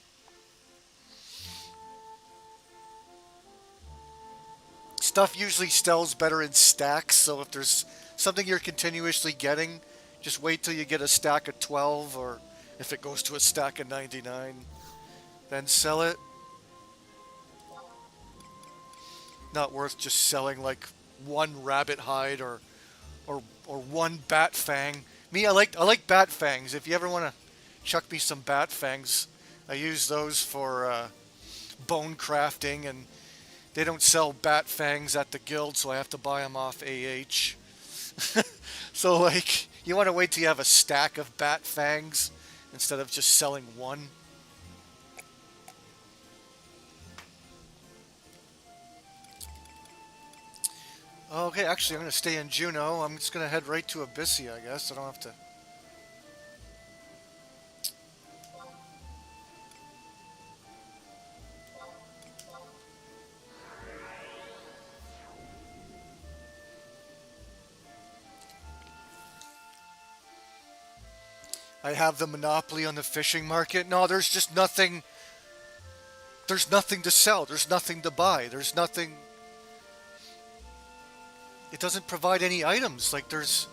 stuff usually sells better in stacks, so if there's something you're continuously getting, just wait till you get a stack of 12, or if it goes to a stack of 99, then sell it. Not worth just selling like one rabbit hide or one bat fang. Me, I like bat fangs. If you ever want to chuck me some bat fangs, I use those for bone crafting, and they don't sell bat fangs at the guild, so I have to buy them off AH. So like, you want to wait till you have a stack of bat fangs instead of just selling one. Okay, actually, I'm going to stay in Juneau. I'm just going to head right to Abyssia, I guess. I don't have to. I have the monopoly on the fishing market. No, there's just nothing. There's nothing to sell. There's nothing to buy. There's nothing. It doesn't provide any items. Like there's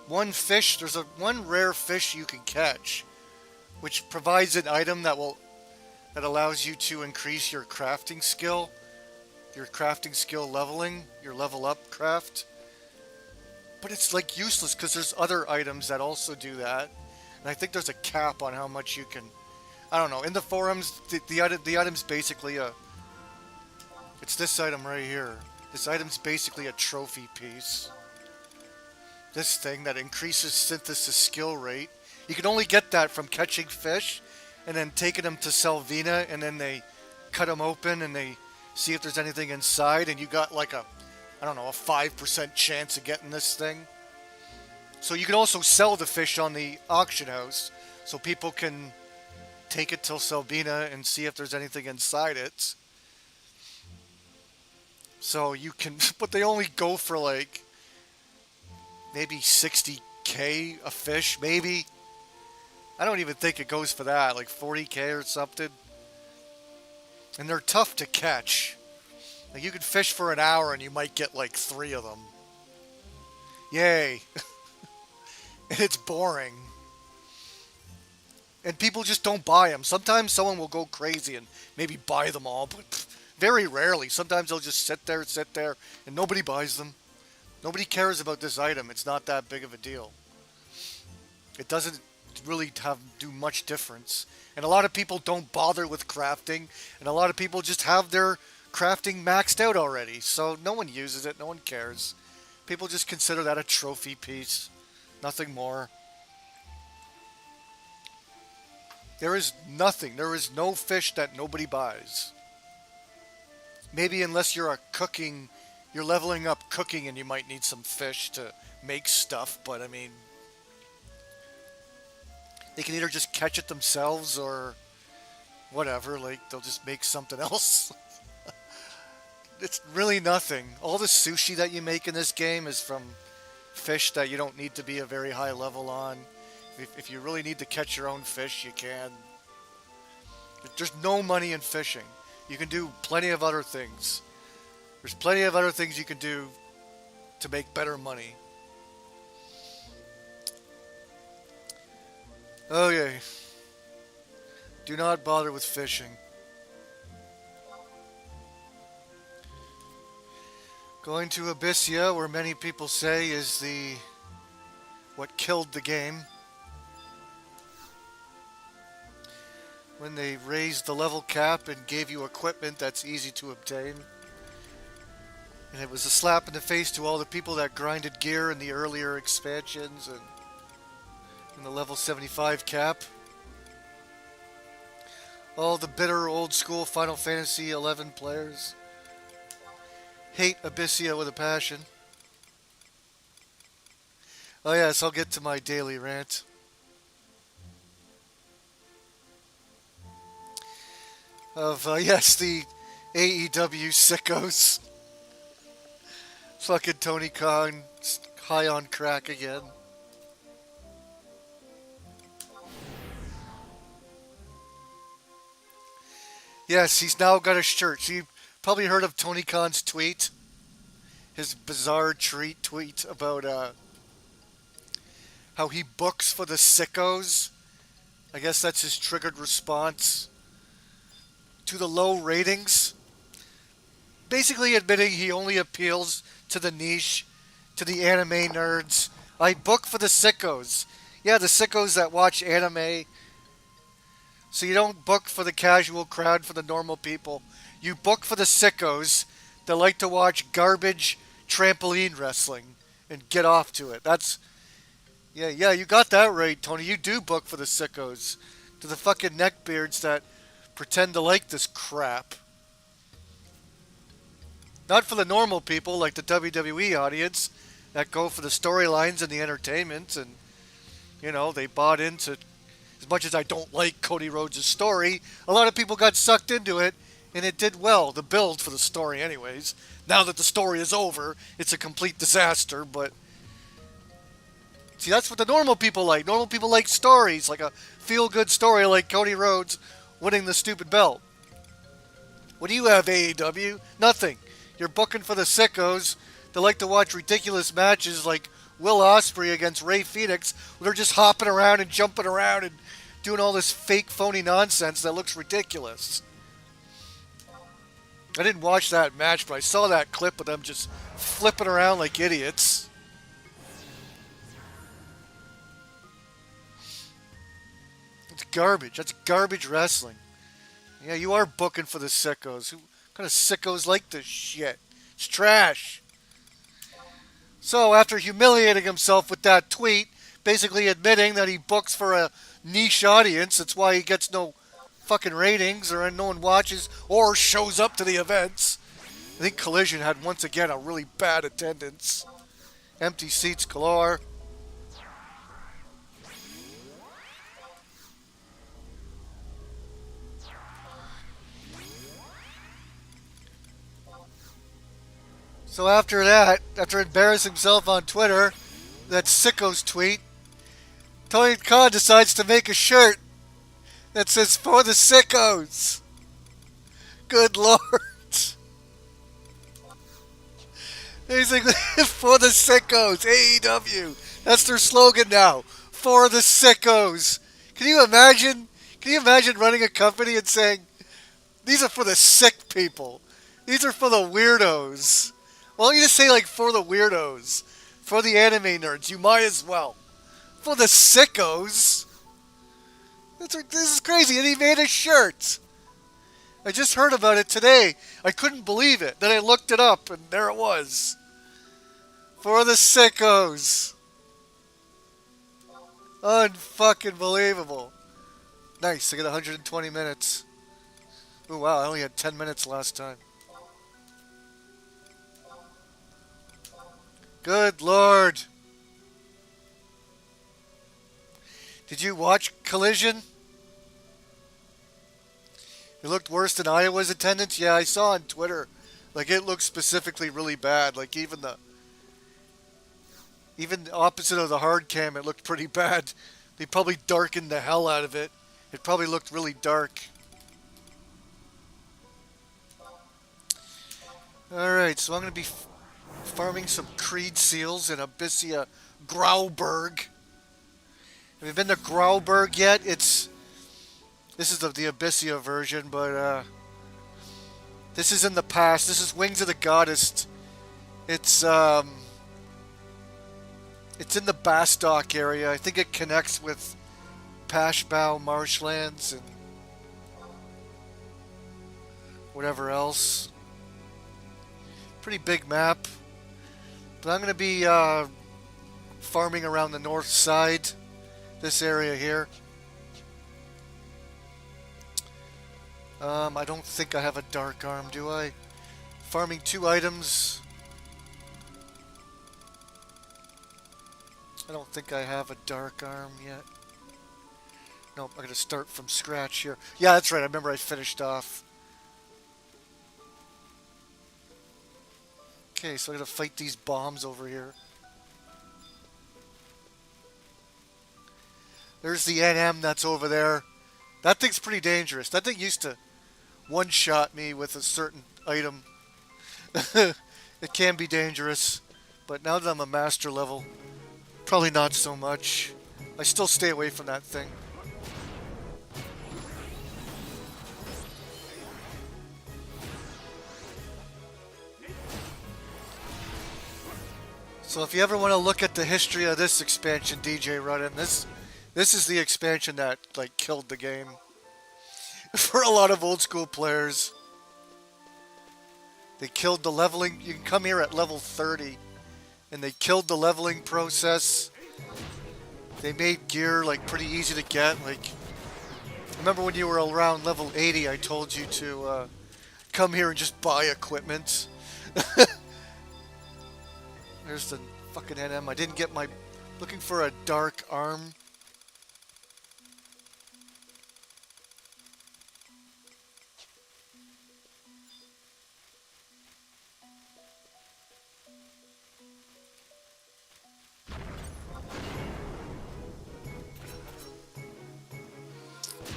one fish. There's one rare fish you can catch, which provides an item that allows you to increase your crafting skill, leveling, your level up craft. But it's like useless because there's other items that also do that, and I think there's a cap on how much you can. I don't know. In the forums, the item's basically a. It's this item right here. This item's basically a trophy piece. This thing that increases synthesis skill rate. You can only get that from catching fish and then taking them to Selvina, and then they cut them open and they see if there's anything inside, and you got like a 5% chance of getting this thing. So you can also sell the fish on the auction house so people can take it till Selvina and see if there's anything inside it. So you can, but they only go for like maybe 60k a fish, maybe. I don't even think it goes for that, like 40k or something. And they're tough to catch. Like you could fish for an hour and you might get like 3 of them. Yay. And it's boring. And people just don't buy them. Sometimes someone will go crazy and maybe buy them all, but very rarely. Sometimes they'll just sit there, and nobody buys them. Nobody cares about this item. It's not that big of a deal. It doesn't really do much difference. And a lot of people don't bother with crafting, and a lot of people just have their crafting maxed out already. So no one uses it. No one cares. People just consider that a trophy piece. Nothing more. There is nothing. There is no fish that nobody buys. Maybe unless you're leveling up cooking and you might need some fish to make stuff, but I mean, they can either just catch it themselves or whatever, like they'll just make something else. It's really nothing. All the sushi that you make in this game is from fish that you don't need to be a very high level on. If you really need to catch your own fish, you can. There's no money in fishing. You can do plenty of other things. There's plenty of other things you can do to make better money. Okay. Do not bother with fishing. Going to Abyssia, where many people say is what killed the game. When they raised the level cap and gave you equipment that's easy to obtain. And it was a slap in the face to all the people that grinded gear in the earlier expansions and in the level 75 cap. All the bitter old school Final Fantasy 11 players hate Abyssia with a passion. Oh yes, I'll get to my daily rant. Of, yes, the AEW sickos. Fucking Tony Khan high on crack again. Yes, he's now got a shirt. So you probably heard of Tony Khan's tweet, his bizarre tweet about how he books for the sickos. I guess that's his triggered response to the low ratings. Basically admitting he only appeals to the niche, to the anime nerds. I book for the sickos. Yeah, the sickos that watch anime. So you don't book for the casual crowd, for the normal people. You book for the sickos that like to watch garbage trampoline wrestling and get off to it. Yeah, you got that right, Tony. You do book for the sickos. To the fucking neckbeards that pretend to like this crap. Not for the normal people like the WWE audience that go for the storylines and the entertainment and, they bought into. As much as I don't like Cody Rhodes' story, a lot of people got sucked into it, and it did well, the build for the story anyways. Now that the story is over, it's a complete disaster, but... See, that's what the normal people like. Normal people like stories, like a feel-good story like Cody Rhodes winning the stupid belt. What do you have, AEW? Nothing. You're booking for the sickos that like to watch ridiculous matches like Will Ospreay against Ray Phoenix, where they're just hopping around and jumping around and doing all this fake, phony nonsense that looks ridiculous. I didn't watch that match, but I saw that clip of them just flipping around like idiots. It's garbage. That's garbage wrestling. Yeah, you are booking for the sickos. What kind of sickos like this shit? It's trash. So, after humiliating himself with that tweet, basically admitting that he books for a niche audience, that's why he gets no fucking ratings or no one watches or shows up to the events. I think Collision had once again a really bad attendance. Empty seats galore. So after that, after embarrassing himself on Twitter, that sicko's tweet, Tony Khan decides to make a shirt that says, "For the sickos." Good lord. Basically, for the sickos, AEW. That's their slogan now. For the sickos. Can you imagine? Can you imagine running a company and saying, "These are for the sick people. These are for the weirdos." Why don't you just say, like, for the weirdos? For the anime nerds. You might as well. For the sickos? This is crazy. And he made a shirt. I just heard about it today. I couldn't believe it. Then I looked it up, and there it was. For the sickos. Unfucking believable. Nice. I got 120 minutes. Oh, wow. I only had 10 minutes last time. Good lord. Did you watch Collision? It looked worse than Iowa's attendance? Yeah, I saw on Twitter. Like, it looked specifically really bad. Like, even the opposite of the hard cam, it looked pretty bad. They probably darkened the hell out of it. It probably looked really dark. Alright, so I'm going to be farming some Creed seals in Abyssia Grauberg. Have you been to Grauberg yet? This is the Abyssia version, but this is in the past. This is Wings of the Goddess. It's in the Bastock area. I think it connects with Pashbow marshlands and whatever else. Pretty big map. But I'm going to be farming around the north side, this area here. I don't think I have a dark arm, do I? Farming 2 items. I don't think I have a dark arm yet. Nope, I gotta start from scratch here. Yeah, that's right. I remember I finished off. Okay, so I gotta fight these bombs over here. There's the NM that's over there. That thing's pretty dangerous. That thing used to one-shot me with a certain item. It can be dangerous, but now that I'm a master level, probably not so much. I still stay away from that thing. So if you ever want to look at the history of this expansion, DJ Rudden, this is the expansion that like killed the game for a lot of old school players. They killed the leveling. You can come here at level 30, and they killed the leveling process. They made gear like pretty easy to get. Like, remember when you were around level 80, I told you to come here and just buy equipment. There's the fucking NM. I didn't get my... Looking for a dark arm.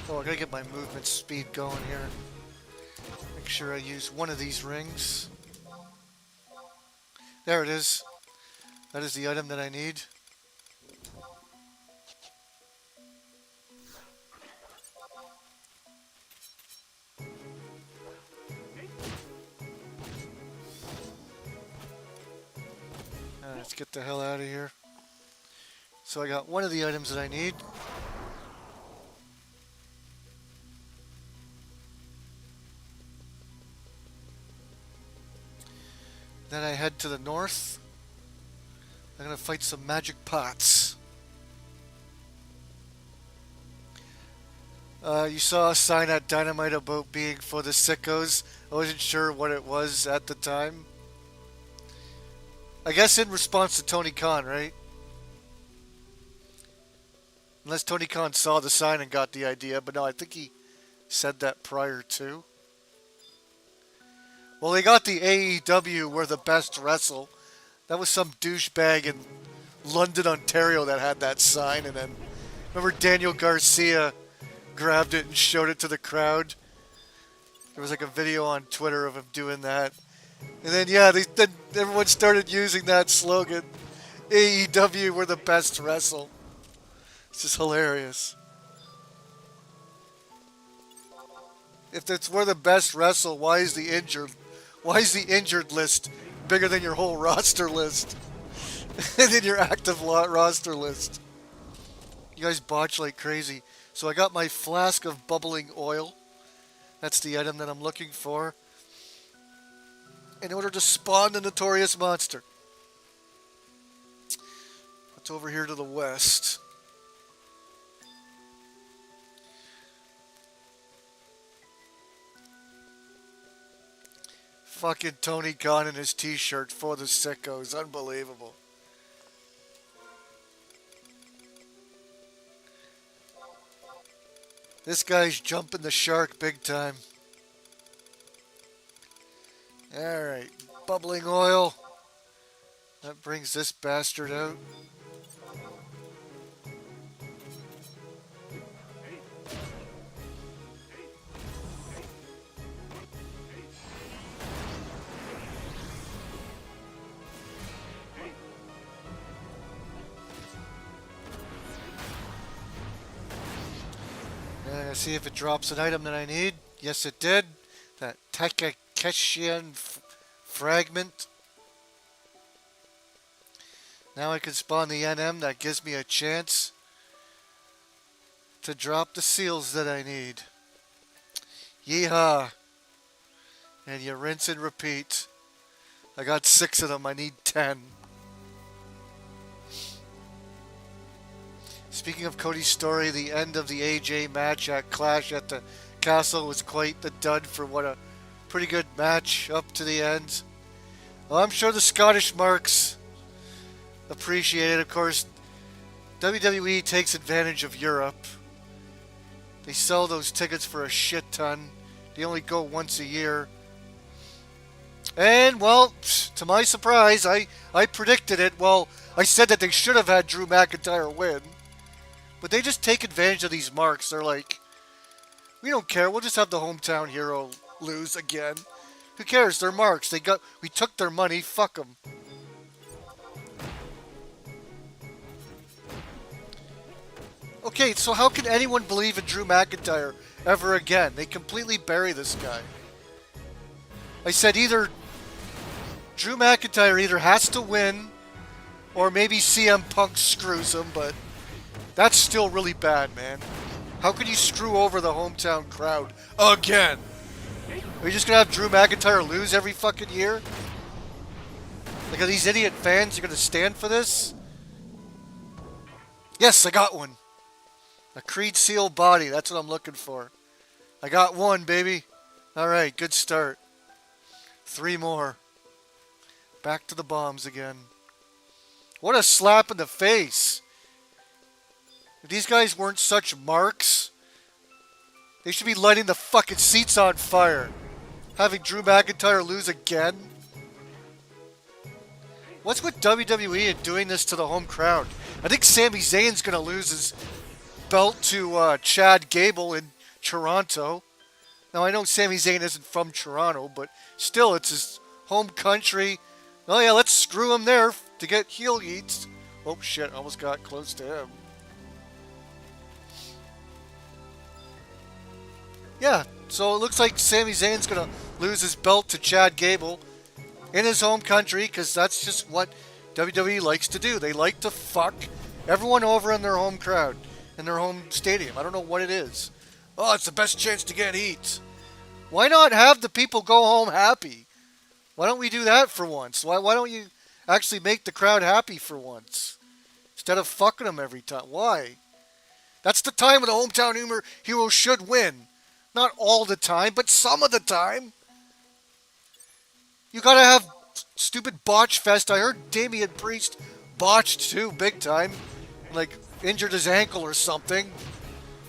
Oh, I gotta get my movement speed going here. Make sure I use one of these rings. There it is. That is the item that I need. Let's get the hell out of here. So I got one of the items that I need. Then I head to the north. I'm gonna fight some magic pots. You saw a sign at Dynamite about being for the sickos. I wasn't sure what it was at the time. I guess in response to Tony Khan, right? Unless Tony Khan saw the sign and got the idea, but no, I think he said that prior to. Well, they got the AEW were the best wrestle. That was some douchebag in London, Ontario that had that sign. And then, remember Daniel Garcia grabbed it and showed it to the crowd? There was like a video on Twitter of him doing that. And then, yeah, then everyone started using that slogan. AEW were the best wrestle. It's just hilarious. If it's we're the best wrestle, why is the injured list bigger than your whole roster list? And then your active roster list. You guys botch like crazy. So I got my flask of bubbling oil. That's the item that I'm looking for. In order to spawn the notorious monster. What's over here to the west? Fucking Tony Khan in his t-shirt for the sickos. Unbelievable. This guy's jumping the shark big time. Alright. Bubbling oil. That brings this bastard out. See if it drops an item that I need. Yes, it did. That Takakeshian fragment. Now I can spawn the NM. That gives me a chance to drop the seals that I need. Yeehaw. And you rinse and repeat. I got 6 of them. I need 10. Speaking of Cody's story, the end of the AJ match at Clash at the Castle was quite the dud for what a pretty good match up to the end. Well, I'm sure the Scottish marks appreciate it. Of course, WWE takes advantage of Europe. They sell those tickets for a shit ton. They only go once a year. And, well, to my surprise, I predicted it. Well, I said that they should have had Drew McIntyre win. But they just take advantage of these marks. They're like, we don't care. We'll just have the hometown hero lose again. Who cares? They're marks. We took their money. Fuck them. Okay, so how can anyone believe in Drew McIntyre ever again? They completely bury this guy. I said either Drew McIntyre either has to win or maybe CM Punk screws him, but that's still really bad, man. How can you screw over the hometown crowd again? Are you just going to have Drew McIntyre lose every fucking year? Like, are these idiot fans going to stand for this? Yes, I got one. A Creed Seal body. That's what I'm looking for. I got one, baby. Alright, good start. 3 more. Back to the bombs again. What a slap in the face. If these guys weren't such marks, they should be lighting the fucking seats on fire. Having Drew McIntyre lose again? What's with WWE and doing this to the home crowd? I think Sami Zayn's going to lose his belt to Chad Gable in Toronto. Now, I know Sami Zayn isn't from Toronto, but still, it's his home country. Oh, yeah, let's screw him there to get heel yeets. Oh, shit, almost got close to him. Yeah, so it looks like Sami Zayn's going to lose his belt to Chad Gable in his home country, because that's just what WWE likes to do. They like to fuck everyone over in their home crowd, in their home stadium. I don't know what it is. Oh, it's the best chance to get heat. Why not have the people go home happy? Why don't we do that for once? Why don't you actually make the crowd happy for once? Instead of fucking them every time. Why? That's the time when the hometown hero should win. Not all the time, but some of the time. You gotta have stupid botch fest. I heard Damian Priest botched too, big time. Like, injured his ankle or something.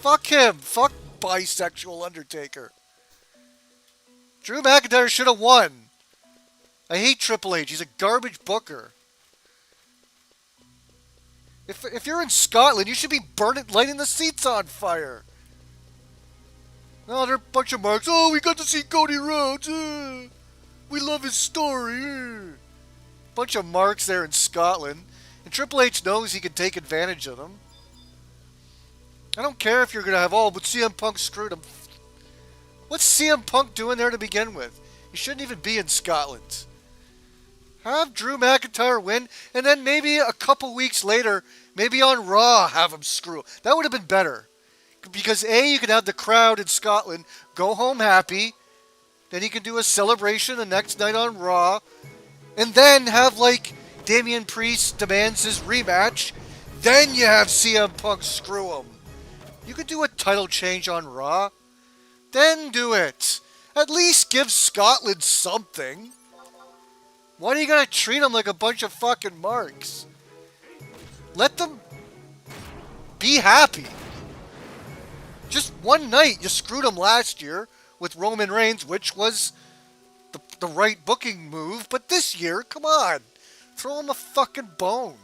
Fuck him. Fuck bisexual Undertaker. Drew McIntyre should have won. I hate Triple H. He's a garbage booker. If you're in Scotland, you should be lighting the seats on fire. No, they're a bunch of marks. Oh, we got to see Cody Rhodes. We love his story. Bunch of marks there in Scotland. And Triple H knows he can take advantage of them. I don't care if you're going to have, but CM Punk screwed him. What's CM Punk doing there to begin with? He shouldn't even be in Scotland. Have Drew McIntyre win, and then maybe a couple weeks later, maybe on Raw, have him screw. That would have been better. Because A, you can have the crowd in Scotland go home happy. Then you can do a celebration the next night on Raw. And then have, like, Damian Priest demands his rematch. Then you have CM Punk screw him. You could do a title change on Raw. Then do it. At least give Scotland something. Why are you going to treat them like a bunch of fucking marks? Let them be happy. Just one night, you screwed them last year with Roman Reigns, which was the right booking move. But this year, come on. Throw him a fucking bone.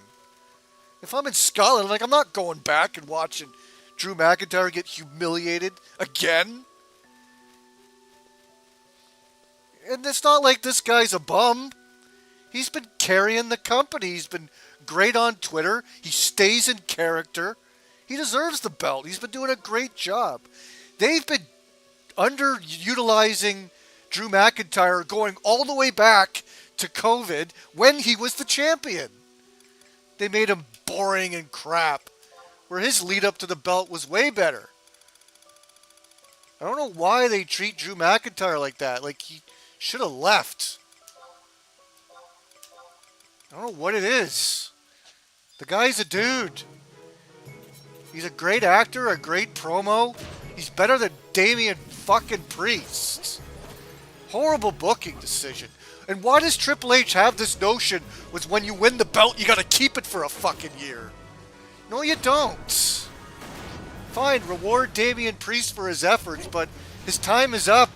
If I'm in Scotland, I'm not going back and watching Drew McIntyre get humiliated again. And it's not like this guy's a bum. He's been carrying the company. He's been great on Twitter. He stays in character. He deserves the belt. He's been doing a great job. They've been underutilizing Drew McIntyre going all the way back to COVID when he was the champion. They made him boring and crap, where his lead up to the belt was way better. I don't know why they treat Drew McIntyre like that. Like, he should have left. I don't know what it is. The guy's a dude. He's a great actor, a great promo. He's better than Damian fucking Priest. Horrible booking decision. And why does Triple H have this notion was when you win the belt, you gotta keep it for a fucking year? No, you don't. Fine, reward Damian Priest for his efforts, but his time is up.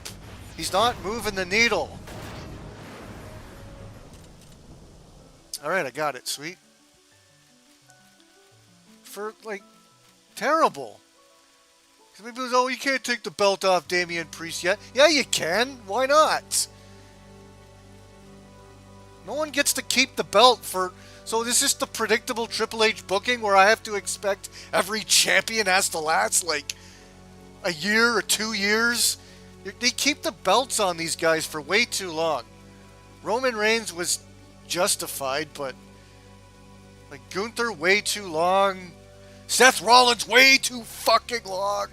He's not moving the needle. Alright, I got it. Sweet. For, like, terrible. Because people say, oh, you can't take the belt off Damian Priest yet. Yeah, you can. Why not? No one gets to keep the belt for... So this is the predictable Triple H booking where I have to expect every champion has to last, like, a year or 2 years? They keep the belts on these guys for way too long. Roman Reigns was justified, but... Like, Gunther, way too long. Seth Rollins, way too fucking long.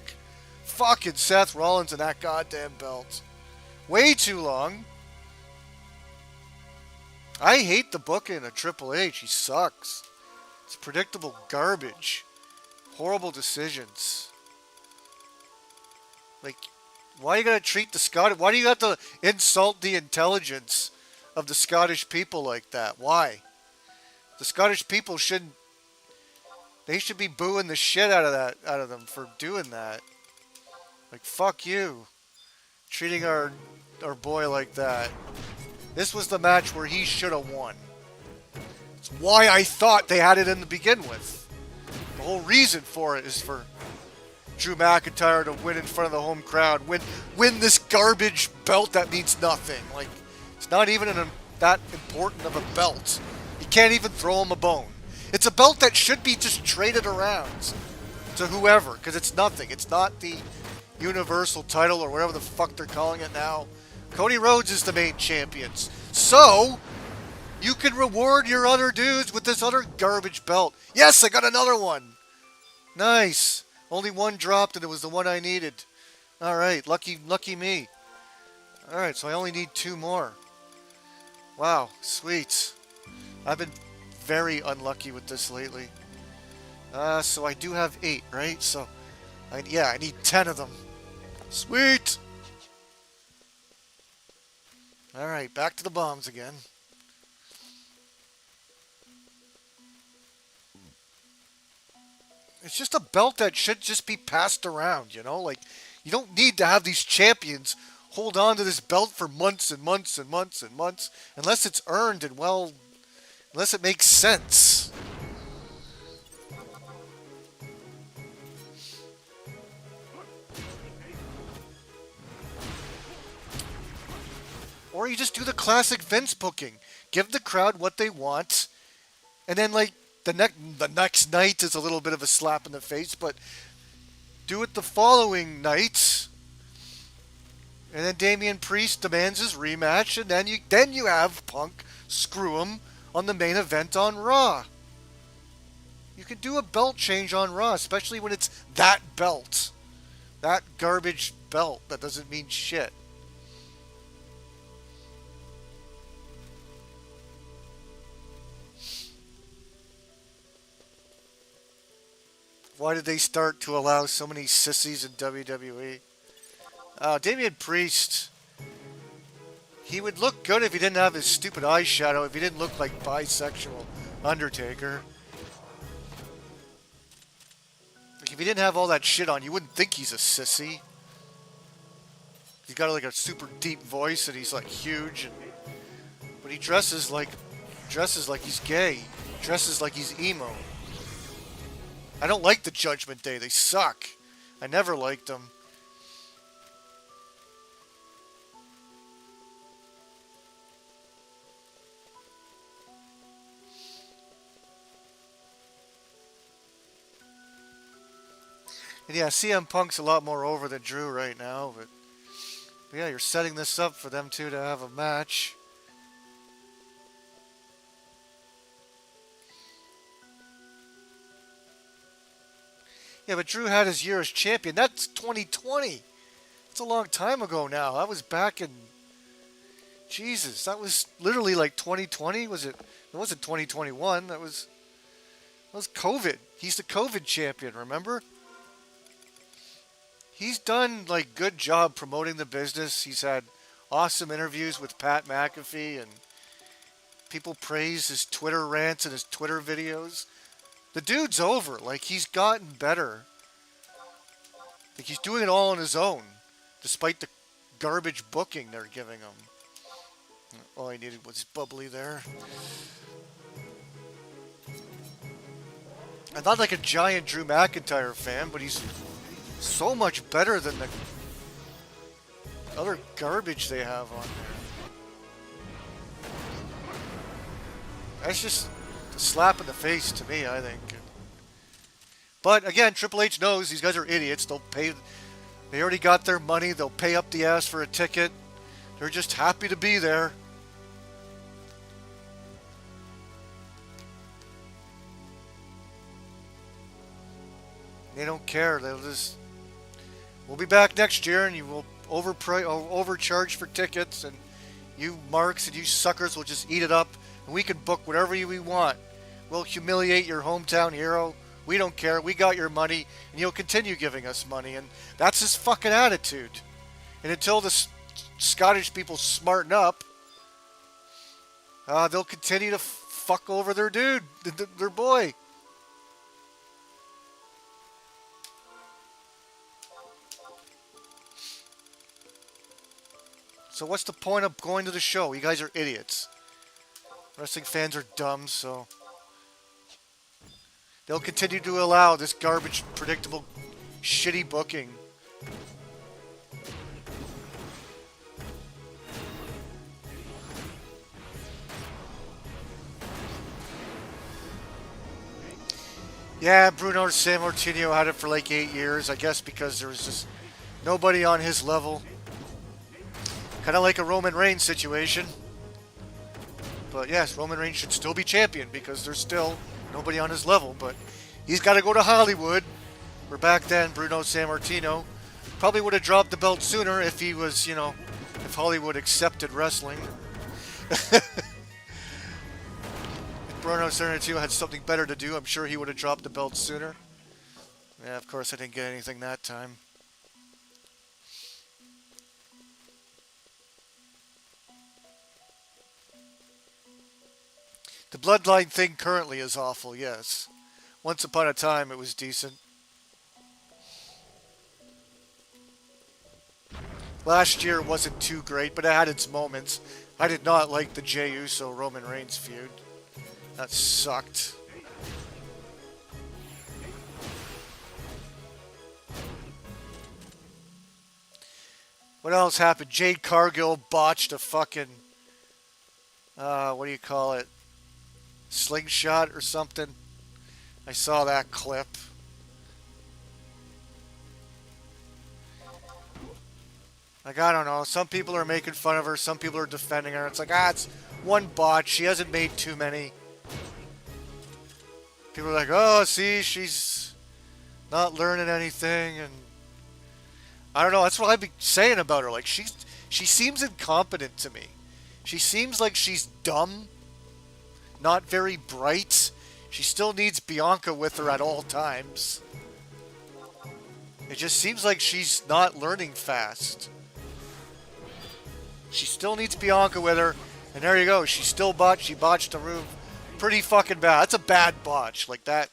Fucking Seth Rollins and that goddamn belt. Way too long. I hate the booking of Triple H. He sucks. It's predictable garbage. Horrible decisions. Like, why you gotta treat the Scottish... Why do you have to insult the intelligence of the Scottish people like that? Why? The Scottish people shouldn't... They should be booing the shit out of them for doing that. Like, fuck you. Treating our boy like that. This was the match where he should have won. It's why I thought they had it in the begin with. The whole reason for it is for Drew McIntyre to win in front of the home crowd. Win this garbage belt that means nothing. Like, it's not even that important of a belt. You can't even throw him a bone. It's a belt that should be just traded around to whoever, because it's nothing. It's not the Universal title or whatever the fuck they're calling it now. Cody Rhodes is the main champion. So, you can reward your other dudes with this other garbage belt. Yes, I got another one. Nice. Only one dropped and it was the one I needed. Alright, lucky me. Alright, so I only need 2 more. Wow, sweet. I've been very unlucky with this lately. So I do have 8, right? So, I need 10 of them. Sweet! Alright, back to the bombs again. It's just a belt that should just be passed around, you know? Like, you don't need to have these champions hold on to this belt for months and months and months and months, unless it's earned and, well, unless it makes sense. Or you just do the classic Vince booking. Give the crowd what they want. And then, like, the next night is a little bit of a slap in the face, but do it the following night. And then Damian Priest demands his rematch, and then you have Punk screw him on the main event on Raw. You can do a belt change on Raw, especially when it's that belt. That garbage belt that doesn't mean shit. Why did they start to allow so many sissies in WWE? Damian Priest, he would look good if he didn't have his stupid eyeshadow, if he didn't look like bisexual Undertaker. Like, if he didn't have all that shit on, you wouldn't think he's a sissy. He's got like a super deep voice and he's like huge, but he dresses like he's gay. Dresses like he's emo. I don't like the Judgment Day. They suck. I never liked them. And yeah, CM Punk's a lot more over than Drew right now, but yeah, you're setting this up for them two to have a match. Yeah, but Drew had his year as champion. That's 2020. That's a long time ago now. That was back in... Jesus, that was literally like 2020. Was it? It wasn't 2021. That was COVID. He's the COVID champion, remember? he's done like good job promoting the business. He's had awesome interviews with Pat McAfee, and people praise his Twitter rants and his Twitter videos. The dude's over. Like, he's gotten better. Like, he's doing it all on his own, despite the garbage booking they're giving him. All I needed was bubbly there. I'm not like a giant Drew McIntyre fan, but he's so much better than the other garbage they have on there. That's just a slap in the face to me, I think. But again, Triple H knows these guys are idiots. They'll pay. They already got their money. They'll pay up the ass for a ticket. They're just happy to be there. They don't care. They'll just. We'll be back next year, and you will overcharge for tickets, and you marks and you suckers will just eat it up, and we can book whatever we want. We'll humiliate your hometown hero. We don't care. We got your money, and you'll continue giving us money, and that's his fucking attitude. And until the Scottish people smarten up, they'll continue to fuck over their dude, their boy. So what's the point of going to the show? You guys are idiots. Wrestling fans are dumb, so they'll continue to allow this garbage, predictable, shitty booking. Yeah, Bruno Sammartino had it for like 8 years, I guess because there was just nobody on his level. Kind of like a Roman Reigns situation. But yes, Roman Reigns should still be champion because there's still nobody on his level. But he's got to go to Hollywood. Where back then, Bruno Sammartino probably would have dropped the belt sooner if he was, if Hollywood accepted wrestling. If Bruno Sammartino had something better to do, I'm sure he would have dropped the belt sooner. Yeah, of course I didn't get anything that time. The bloodline thing currently is awful, yes. Once upon a time, it was decent. Last year, it wasn't too great, but it had its moments. I did not like the Jey Uso-Roman Reigns feud. That sucked. What else happened? Jade Cargill botched a fucking... what do you call it? Slingshot or something. I saw that clip. Like, I don't know. Some people are making fun of her. Some people are defending her. It's like, it's one botch. She hasn't made too many. People are like, oh, see, she's not learning anything. And I don't know. That's what I've been saying about her. Like, she seems incompetent to me. She seems like she's dumb. Not very bright. She still needs Bianca with her at all times. It just seems like she's not learning fast. She still needs Bianca with her. And there you go. She botched the move pretty fucking bad. That's a bad botch. Like, that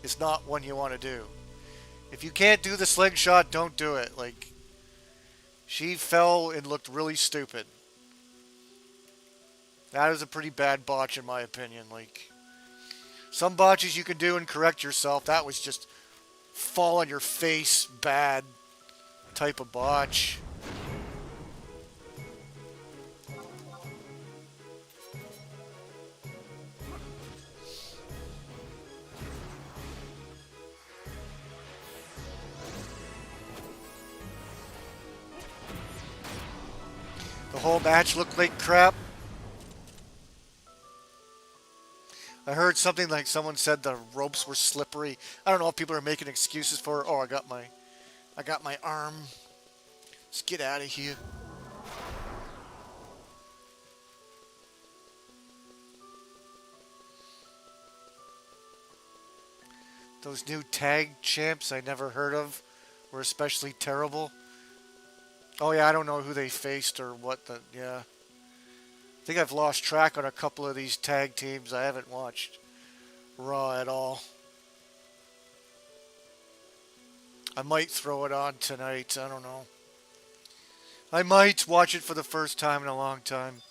is not one you want to do. If you can't do the slingshot, don't do it. Like, she fell and looked really stupid. That is a pretty bad botch in my opinion. Like, some botches you can do and correct yourself. That was just fall on your face, bad type of botch. The whole match looked like crap. I heard something like someone said the ropes were slippery. I don't know if people are making excuses for it. Oh, I got my arm. Let's get out of here. Those new tag champs I never heard of. were especially terrible. Oh yeah, I don't know who they faced or what the yeah. I think I've lost track on a couple of these tag teams. I haven't watched Raw at all. I might throw it on tonight. I don't know. I might watch it for the first time in a long time.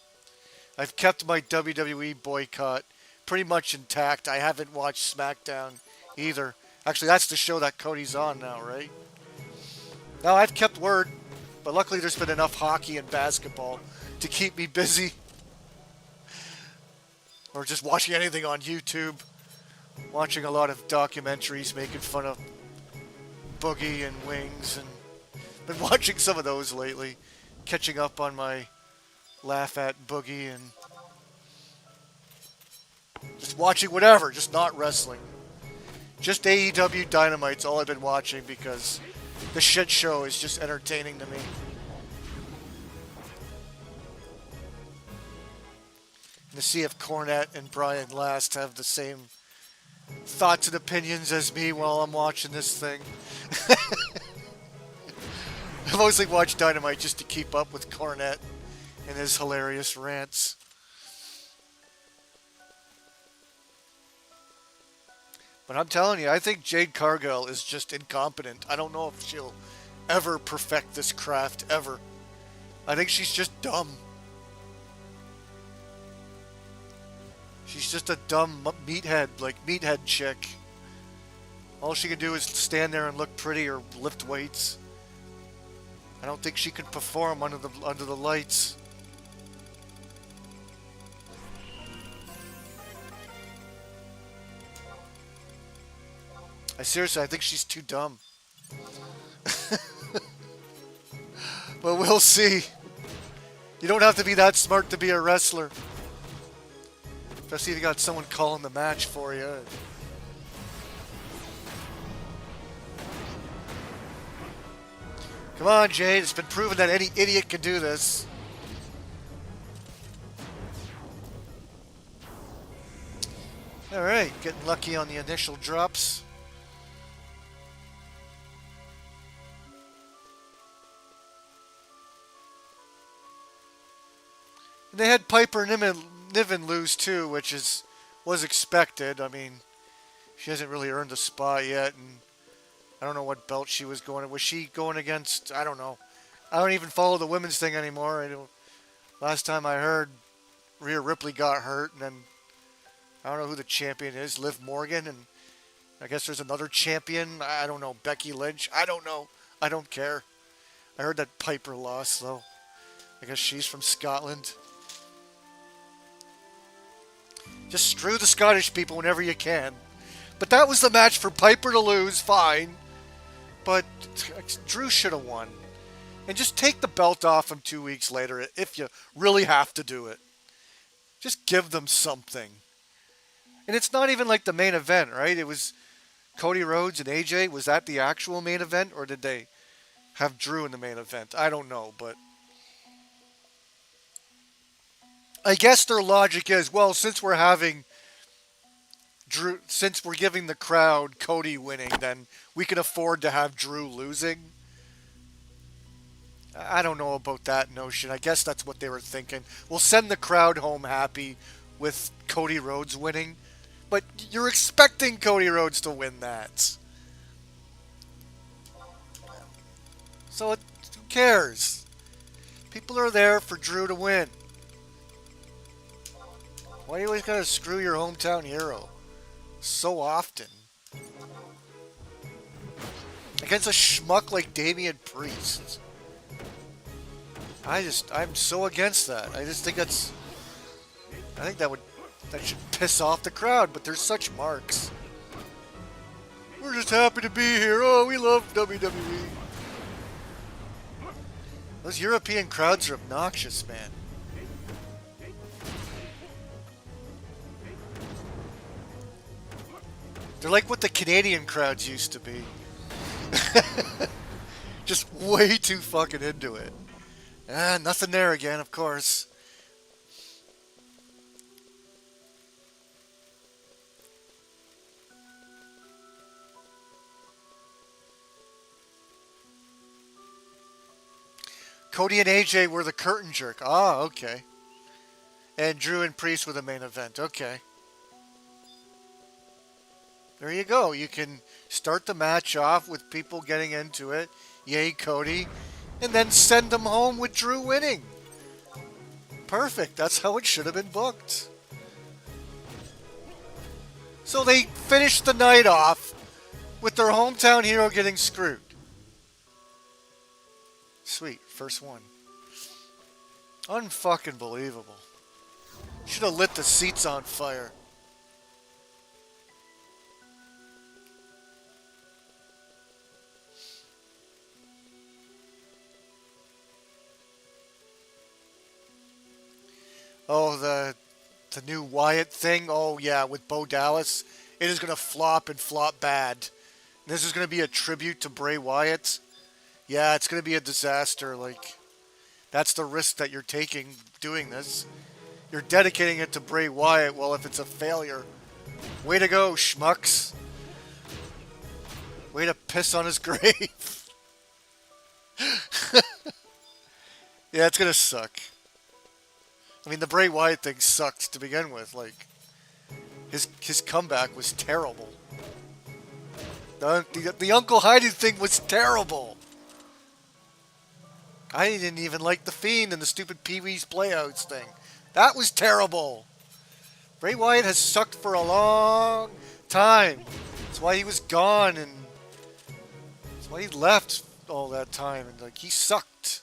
I've kept my WWE boycott pretty much intact. I haven't watched SmackDown either. Actually, that's the show that Cody's on now, right? No, I've kept word, but luckily there's been enough hockey and basketball to keep me busy. Or just watching anything on YouTube. Watching a lot of documentaries making fun of Boogie and Wings, and been watching some of those lately. Catching up on my laugh at Boogie and just watching whatever, just not wrestling. Just AEW Dynamite's all I've been watching because the shit show is just entertaining to me. And to see if Cornette and Brian Last have the same thoughts and opinions as me while I'm watching this thing. I mostly watch Dynamite just to keep up with Cornette and his hilarious rants. But I'm telling you, I think Jade Cargill is just incompetent. I don't know if she'll ever perfect this craft, ever. I think she's just dumb. She's just a dumb meathead, like meathead chick. All she can do is stand there and look pretty or lift weights. I don't think she can perform under the lights. I think she's too dumb. But we'll see. You don't have to be that smart to be a wrestler. Especially if you got someone calling the match for you. Come on, Jade. It's been proven that any idiot can do this. Alright, getting lucky on the initial drops. And they had Piper Niven lose too, which was expected. I mean, she hasn't really earned a spot yet, and I don't know what belt she was going. Was she going against? I don't know. I don't even follow the women's thing anymore. Last time I heard, Rhea Ripley got hurt, and then I don't know who the champion is. Liv Morgan, and I guess there's another champion. I don't know. Becky Lynch. I don't know. I don't care. I heard that Piper lost, though. I guess she's from Scotland. Just screw the Scottish people whenever you can. But that was the match for Piper to lose, fine. But Drew should have won. And just take the belt off him 2 weeks later if you really have to do it. Just give them something. And it's not even like the main event, right? It was Cody Rhodes and AJ. Was that the actual main event? Or did they have Drew in the main event? I don't know, but I guess their logic is, well, since we're giving the crowd Cody winning, then we can afford to have Drew losing. I don't know about that notion. I guess that's what they were thinking. We'll send the crowd home happy with Cody Rhodes winning, but you're expecting Cody Rhodes to win that. So who cares? People are there for Drew to win. Why do you always gotta screw your hometown hero so often? Against a schmuck like Damian Priest. I'm so against that. I just think that should piss off the crowd, but they're such marks. We're just happy to be here. Oh, we love WWE. Those European crowds are obnoxious, man. They're like what the Canadian crowds used to be. Just way too fucking into it. Nothing there again, of course. Cody and AJ were the curtain jerk. Ah, okay. And Drew and Priest were the main event. Okay. There you go. You can start the match off with people getting into it. Yay, Cody. And then send them home with Drew winning. Perfect. That's how it should have been booked. So they finished the night off with their hometown hero getting screwed. Sweet. First one. Unfucking believable. Should have lit the seats on fire. Oh, the new Wyatt thing. Oh, yeah, with Bo Dallas. It is going to flop and flop bad. This is going to be a tribute to Bray Wyatt. Yeah, it's going to be a disaster. Like, that's the risk that you're taking doing this. You're dedicating it to Bray Wyatt. Well, if it's a failure, way to go, schmucks. Way to piss on his grave. Yeah, it's going to suck. I mean, the Bray Wyatt thing sucked to begin with. Like, his comeback was terrible. The Uncle Heidi thing was terrible. I didn't even like the Fiend and the stupid Pee Wee's Playouts thing. That was terrible. Bray Wyatt has sucked for a long time. That's why he was gone, and that's why he left all that time. And like, he sucked.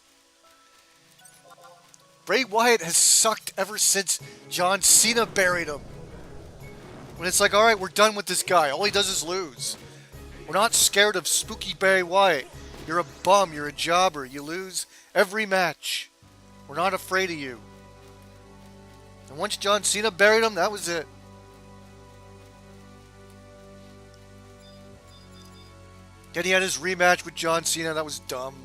Bray Wyatt has sucked ever since John Cena buried him. When it's like, all right, we're done with this guy. All he does is lose. We're not scared of spooky Bray Wyatt. You're a bum. You're a jobber. You lose every match. We're not afraid of you. And once John Cena buried him, that was it. Then he had his rematch with John Cena. That was dumb.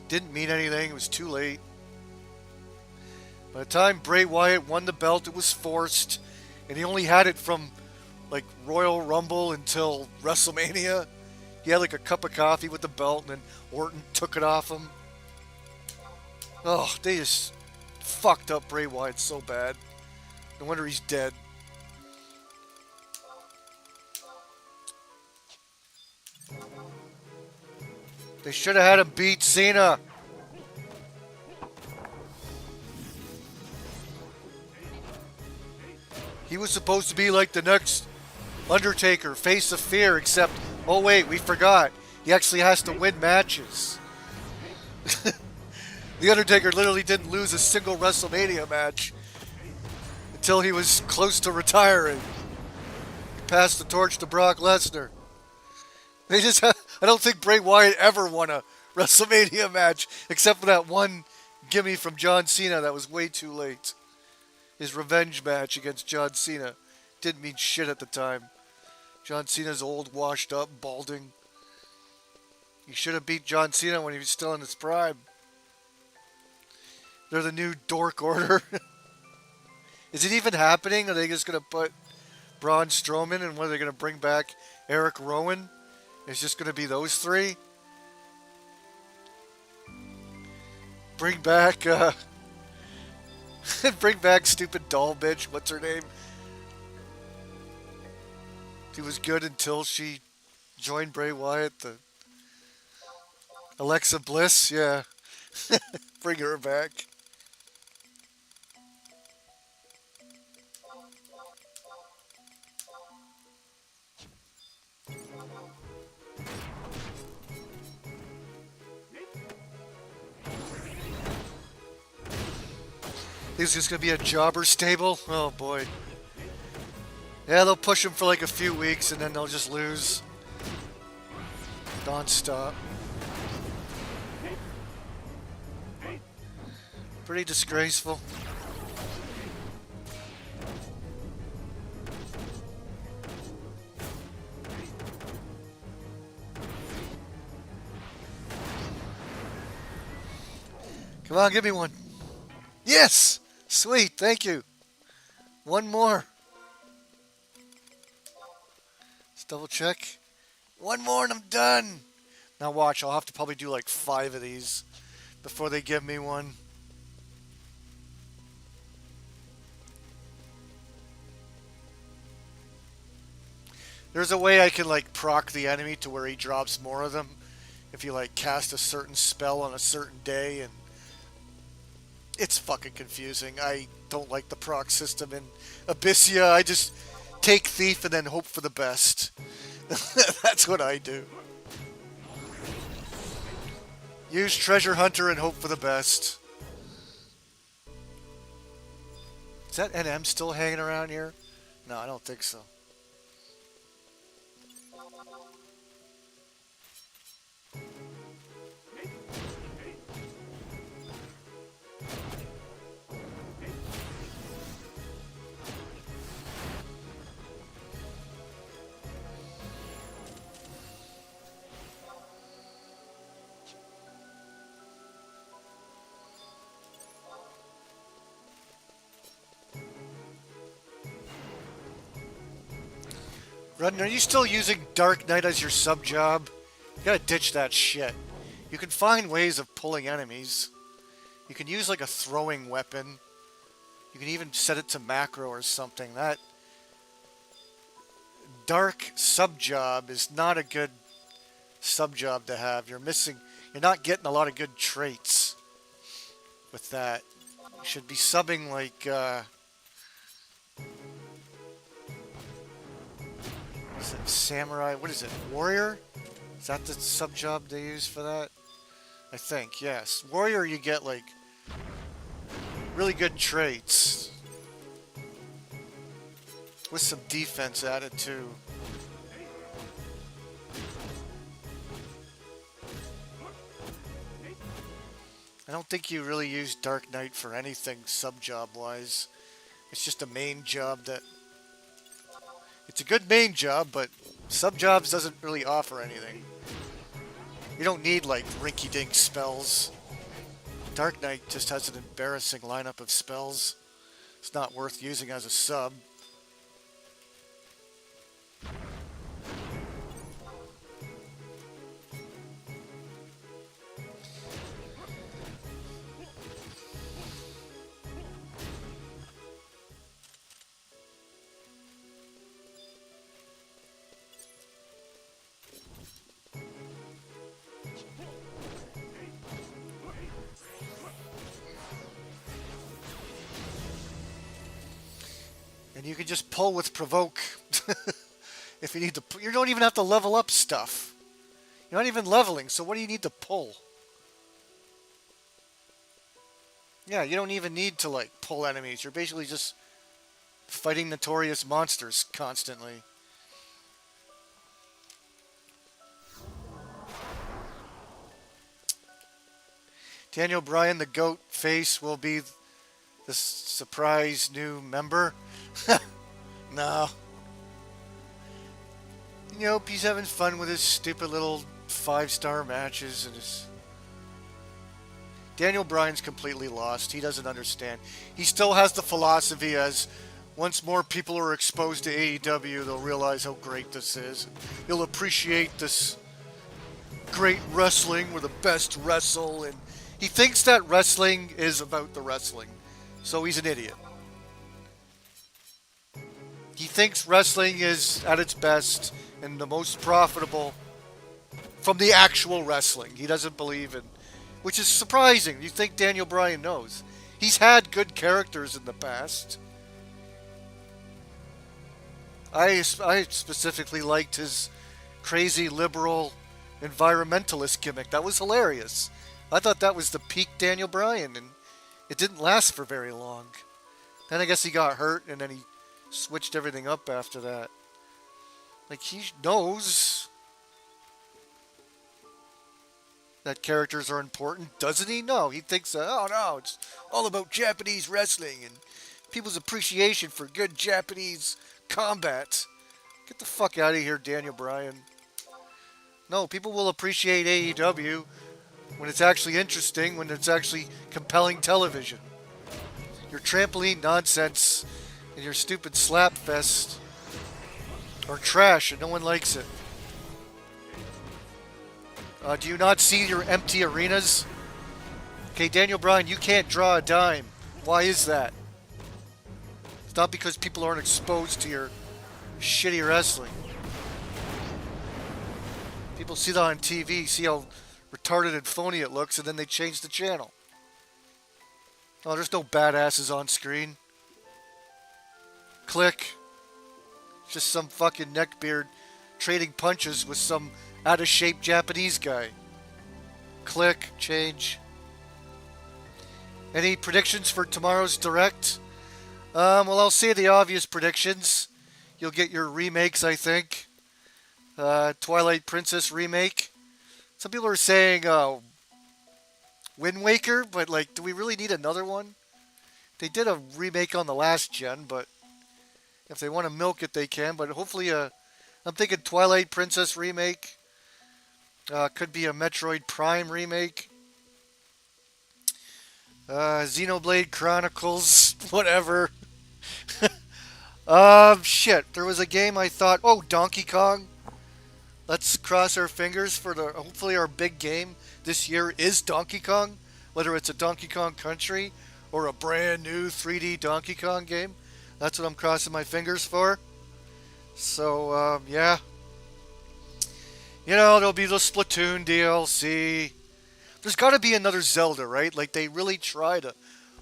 Didn't mean anything. It was too late. By the time Bray Wyatt won the belt, it was forced. And he only had it from, like, Royal Rumble until WrestleMania. He had, like, a cup of coffee with the belt, and then Orton took it off him. Oh, they just fucked up Bray Wyatt so bad. No wonder he's dead. They should have had him beat Cena. He was supposed to be like the next Undertaker, face of fear, except, oh wait, we forgot. He actually has to win matches. The Undertaker literally didn't lose a single WrestleMania match until he was close to retiring. He passed the torch to Brock Lesnar. I don't think Bray Wyatt ever won a WrestleMania match, except for that one gimme from John Cena that was way too late. His revenge match against John Cena didn't mean shit at the time. John Cena's old, washed up, balding. He should have beat John Cena when he was still in his prime. They're the new Dork Order. Is it even happening? Are they just going to put Braun Strowman, and what are they going to bring back? Eric Rowan? It's just going to be those three? Bring back bring back stupid doll bitch. What's her name? She was good until she joined Bray Wyatt. The Alexa Bliss, yeah. Bring her back. This is going to be a jobber stable? Oh boy. Yeah, they'll push him for like a few weeks and then they'll just lose. Non-stop. Pretty disgraceful. Come on, give me one. Yes! Sweet, thank you. One more. Let's double check. One more and I'm done. Now watch, I'll have to probably do like 5 of these before they give me one. There's a way I can like proc the enemy to where he drops more of them if you like cast a certain spell on a certain day, and it's fucking confusing. I don't like the proc system in Abyssia. I just take Thief and then hope for the best. That's what I do. Use Treasure Hunter and hope for the best. Is that NM still hanging around here? No, I don't think so. Rudden, are you still using Dark Knight as your sub job? You gotta ditch that shit. You can find ways of pulling enemies. You can use like a throwing weapon. You can even set it to macro or something. That dark sub job is not a good sub job to have. You're not getting a lot of good traits with that. You should be subbing like is it samurai? What is it? Warrior? Is that the sub job they use for that? I think, yes. Warrior, you get like really good traits with some defense added too. I don't think you really use Dark Knight for anything sub job wise. It's just a main job that it's a good main job, but sub jobs doesn't really offer anything. You don't need like rinky-dink spells. Dark Knight just has an embarrassing lineup of spells. It's not worth using as a sub. And you can just pull with provoke if you need to. You don't even have to level up stuff. You're not even leveling, so what do you need to pull? Yeah, you don't even need to like pull enemies. You're basically just fighting notorious monsters constantly. Daniel Bryan, the GOAT face, will be the surprise new member. No. You know, he's having fun with his stupid little 5-star matches and his... Daniel Bryan's completely lost. He doesn't understand. He still has the philosophy as once more people are exposed to AEW, they'll realize how great this is. You'll appreciate this great wrestling where the best wrestle, and he thinks that wrestling is about the wrestling. So he's an idiot. He thinks wrestling is at its best and the most profitable from the actual wrestling. He doesn't believe in, which is surprising. You think Daniel Bryan knows. He's had good characters in the past. I specifically liked his crazy liberal environmentalist gimmick. That was hilarious. I thought that was the peak Daniel Bryan, and it didn't last for very long. Then I guess he got hurt, and then he switched everything up after that. Like, he knows that characters are important, doesn't he? No, he thinks, oh no, it's all about Japanese wrestling and people's appreciation for good Japanese combat. Get the fuck out of here, Daniel Bryan. No, people will appreciate AEW when it's actually interesting, when it's actually compelling television. Your trampoline nonsense and your stupid slap fest are trash and no one likes it. Do you not see your empty arenas? Okay, Daniel Bryan, you can't draw a dime. Why is that? It's not because people aren't exposed to your shitty wrestling. People see that on TV, see how retarded and phony it looks, and then they change the channel. Oh, there's no badasses on screen. Click. Just some fucking neckbeard trading punches with some out-of-shape Japanese guy. Click. Change. Any predictions for tomorrow's Direct? Well, I'll say the obvious predictions. You'll get your remakes, I think. Twilight Princess remake. Some people are saying Wind Waker, but like, do we really need another one? They did a remake on the last gen, but if they want to milk it, they can. But hopefully, I'm thinking Twilight Princess remake. Could be a Metroid Prime remake. Xenoblade Chronicles, whatever. Shit. There was a game I thought, oh, Donkey Kong. Let's cross our fingers for hopefully our big game this year is Donkey Kong. Whether it's a Donkey Kong Country or a brand new 3D Donkey Kong game. That's what I'm crossing my fingers for. So, yeah. You know, there'll be the Splatoon DLC. There's got to be another Zelda, right? Like, they really try to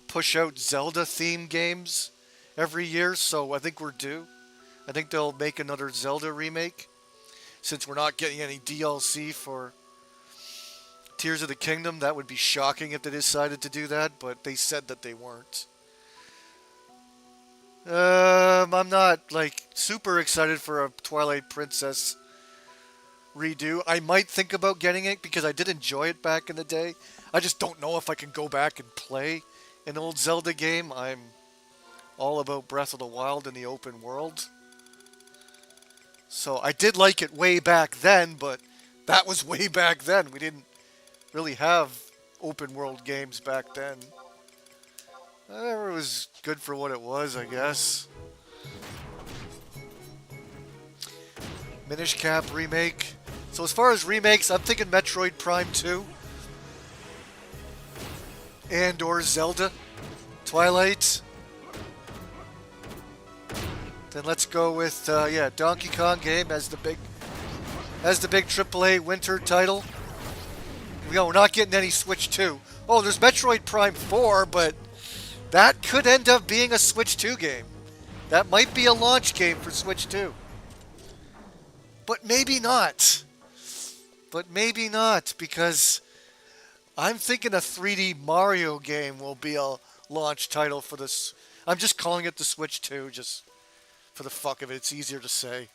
push out Zelda-themed games every year, so I think we're due. I think they'll make another Zelda remake, since we're not getting any DLC for Tears of the Kingdom. That would be shocking if they decided to do that, but they said that they weren't. I'm not, like, super excited for a Twilight Princess redo. I might think about getting it because I did enjoy it back in the day. I just don't know if I can go back and play an old Zelda game. I'm all about Breath of the Wild in the open world. So I did like it way back then, but that was way back then. We didn't really have open world games back then. It was good for what it was, I guess. Minish Cap remake. So as far as remakes, I'm thinking Metroid Prime 2. And or Zelda. Twilight. Then let's go with Donkey Kong game as the big AAA winter title. We're not getting any Switch 2. Oh, there's Metroid Prime 4, but that could end up being a Switch 2 game. That might be a launch game for Switch 2. But maybe not. Because I'm thinking a 3D Mario game will be a launch title for this. I'm just calling it the Switch 2, just for the fuck of it. It's easier to say.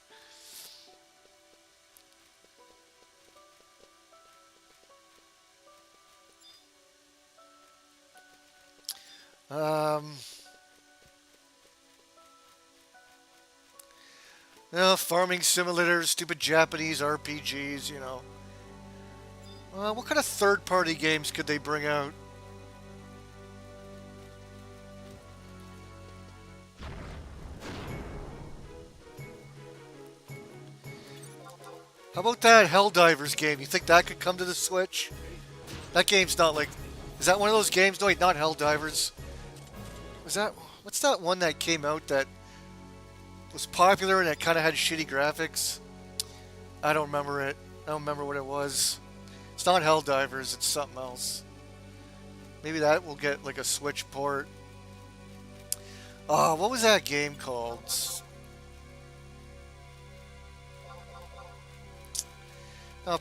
Farming simulators, stupid Japanese RPGs, you know. What kind of third-party games could they bring out? How about that Helldivers game? You think that could come to the Switch? That game's not like... Is that one of those games? No, wait, not Helldivers. What's that one that came out that was popular and it kind of had shitty graphics? I don't remember it. I don't remember what it was. It's not Helldivers, it's something else. Maybe that will get like a Switch port. Oh, what was that game called?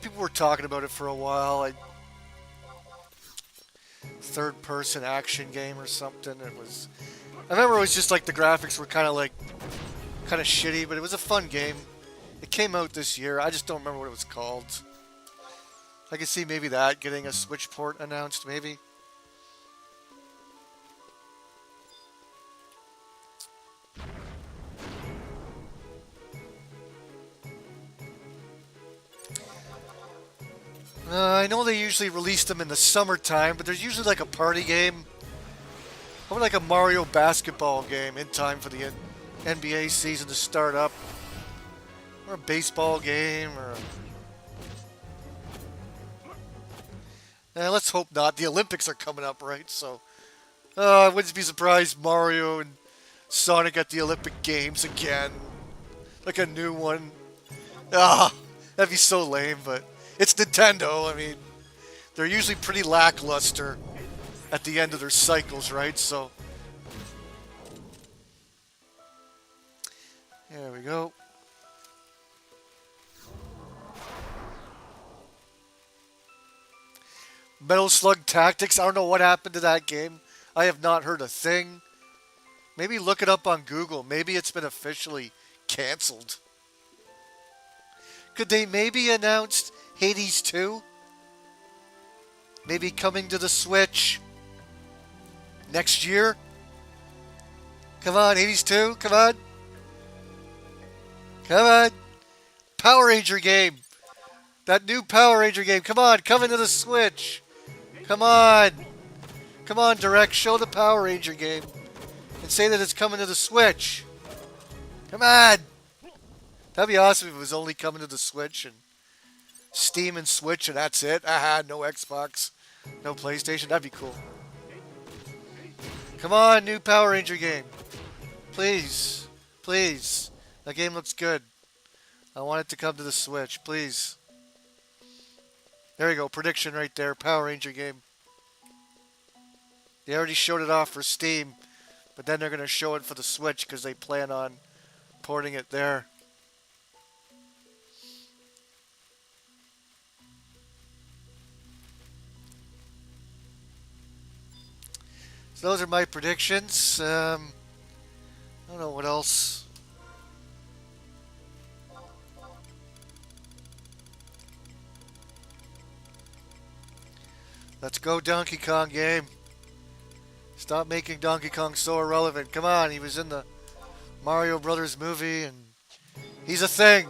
People were talking about it for a while. Third-person action game or something. I remember it was just like the graphics were kind of shitty, but it was a fun game. It came out this year. I just don't remember what it was called. I could see maybe that getting a Switch port announced, maybe. I know they usually release them in the summertime, but there's usually like a party game. How about like a Mario basketball game in time for the NBA season to start up? Or a baseball game, or Let's hope not. The Olympics are coming up, right? So I wouldn't be surprised Mario and Sonic at the Olympic Games again. Like a new one. Ah, that'd be so lame, but it's Nintendo. I mean, they're usually pretty lackluster at the end of their cycles, right? So, there we go. Metal Slug Tactics. I don't know what happened to that game. I have not heard a thing. Maybe look it up on Google. Maybe it's been officially canceled. Could they maybe announce Hades 2? Maybe coming to the Switch next year? Come on, Hades 2, come on. Come on. Power Ranger game. That new Power Ranger game. Come on, coming to the Switch. Come on. Come on, Direct, show the Power Ranger game. And say that it's coming to the Switch. Come on. That'd be awesome if it was only coming to the Switch and Steam and Switch and that's it. Aha, no Xbox, no PlayStation. That'd be cool. Come on, new Power Ranger game. Please. Please. That game looks good. I want it to come to the Switch. Please. There you go. Prediction right there. Power Ranger game. They already showed it off for Steam, but then they're going to show it for the Switch because they plan on porting it there. So those are my predictions. I don't know what else. Let's go Donkey Kong game. Stop making Donkey Kong so irrelevant. Come on, he was in the Mario Brothers movie and he's a thing.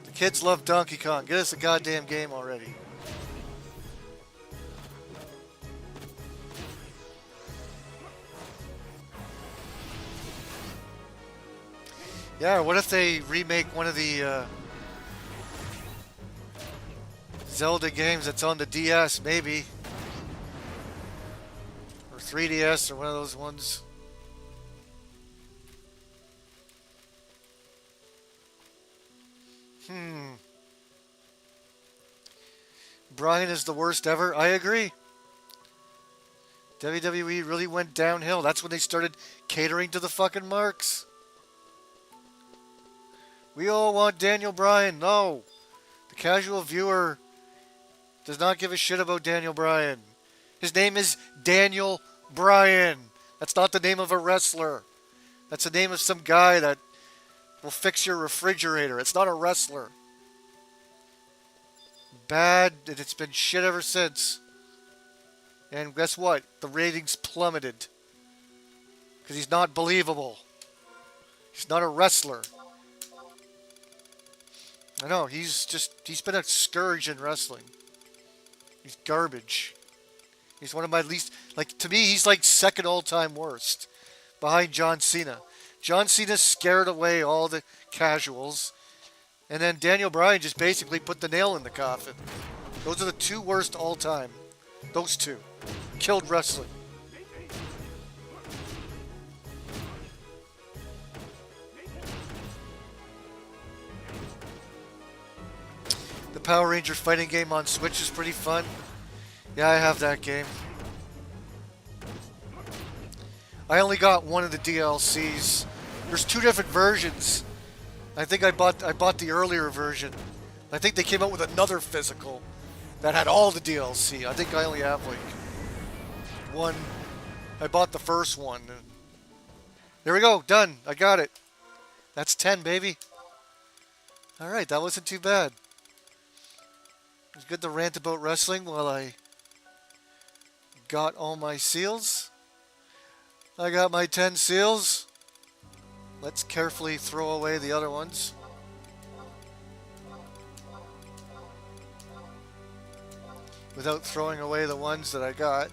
The kids love Donkey Kong. Get us a goddamn game already. Yeah, or what if they remake one of the Zelda games that's on the DS, maybe. Or 3DS, or one of those ones. Brian is the worst ever. I agree. WWE really went downhill. That's when they started catering to the fucking marks. We all want Daniel Bryan. No. The casual viewer does not give a shit about Daniel Bryan. His name is Daniel Bryan. That's not the name of a wrestler. That's the name of some guy that will fix your refrigerator. It's not a wrestler. Bad, and it's been shit ever since. And guess what? The ratings plummeted. Because he's not believable. He's not a wrestler. I know, he's been a scourge in wrestling. He's garbage. He's one of my least, to me, he's like second all-time worst. Behind John Cena. John Cena scared away all the casuals. And then Daniel Bryan just basically put the nail in the coffin. Those are the two worst all-time. Those two. Killed wrestling. The Power Ranger fighting game on Switch is pretty fun. Yeah, I have that game. I only got one of the DLCs. There's two different versions. I think I bought the earlier version. I think they came out with another physical that had all the DLC. I think I only have one. I bought the first one. There we go. Done. I got it. That's 10, baby. Alright, that wasn't too bad. It was good to rant about wrestling while I got all my seals. I got my 10 seals. Let's carefully throw away the other ones. Without throwing away the ones that I got.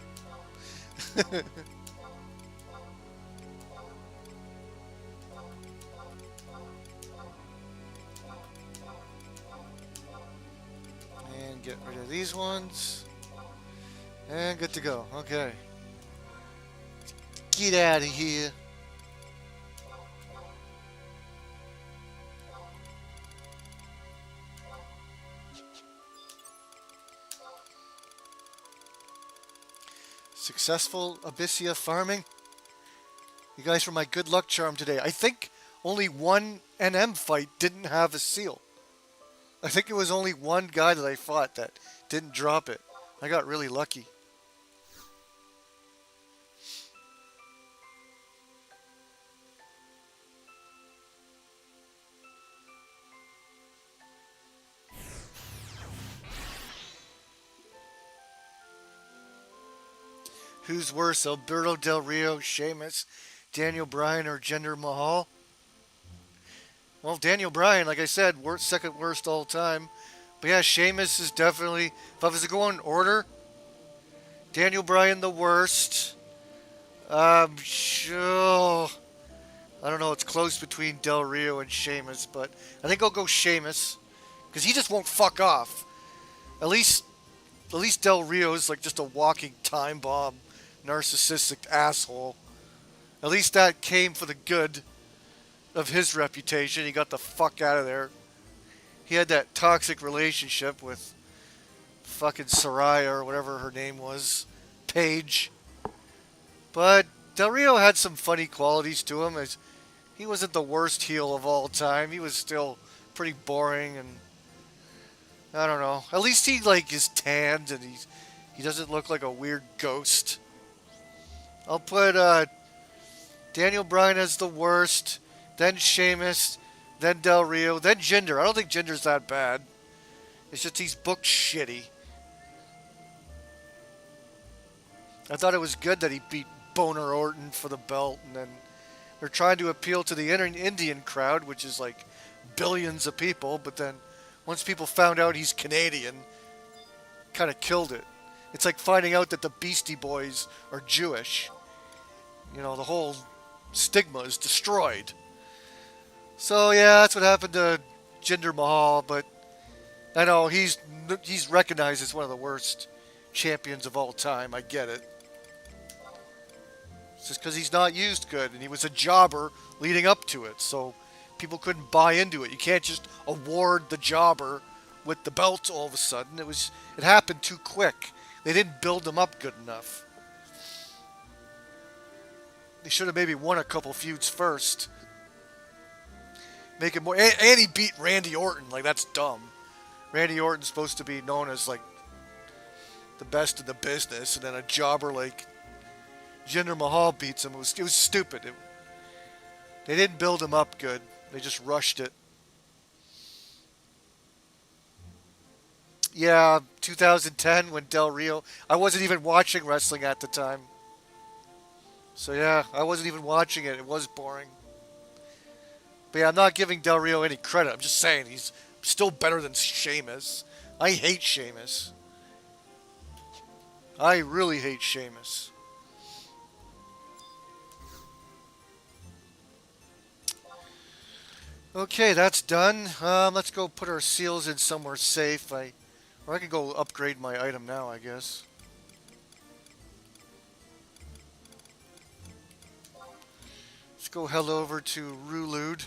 And get Get rid of these ones. And good to go. Okay. Get out of here. Successful Abyssia farming. You guys were my good luck charm today. I think only one NM fight didn't have a seal. I think it was only one guy that I fought that didn't drop it. I got really lucky. Who's worse, Alberto Del Rio, Sheamus, Daniel Bryan, or Jinder Mahal? Well, Daniel Bryan, like I said, second worst all time. But yeah, Sheamus is definitely, if I was to go in order, Daniel Bryan the worst. Sure. I don't know, it's close between Del Rio and Sheamus, but I think I'll go Sheamus. Because he just won't fuck off. At least Del Rio's like just a walking time bomb, narcissistic asshole. At least that came for the good of his reputation. He got the fuck out of there. He had that toxic relationship with fucking Saraya or whatever her name was, Paige. But Del Rio had some funny qualities to him. As he wasn't the worst heel of all time. He was still pretty boring, and I don't know. At least he like is tanned and he doesn't look like a weird ghost. I'll put Daniel Bryan as the worst, then Sheamus, then Del Rio, then Jinder. I don't think Jinder's that bad. It's just he's booked shitty. I thought it was good that he beat Boner Orton for the belt, and then they're trying to appeal to the Indian crowd, which is like billions of people, but then once people found out he's Canadian, kind of killed it. It's like finding out that the Beastie Boys are Jewish. You know, the whole stigma is destroyed. So yeah, that's what happened to Jinder Mahal, but I know he's recognized as one of the worst champions of all time. I get it. It's just because he's not used good, and he was a jobber leading up to it, so people couldn't buy into it. You can't just award the jobber with the belt all of a sudden. It happened too quick. They didn't build him up good enough. They should have maybe won a couple feuds first. Make it more. And he beat Randy Orton. Like, that's dumb. Randy Orton's supposed to be known as like the best in the business, and then a jobber like Jinder Mahal beats him. It was stupid. They didn't build him up good. They just rushed it. Yeah, 2010 when Del Rio. I wasn't even watching wrestling at the time. So yeah, I wasn't even watching it. It was boring. But yeah, I'm not giving Del Rio any credit. I'm just saying he's still better than Sheamus. I hate Sheamus. I really hate Sheamus. Okay, that's done. Let's go put our seals in somewhere safe. Or I can go upgrade my item now, I guess. Let's go head over to Rulude.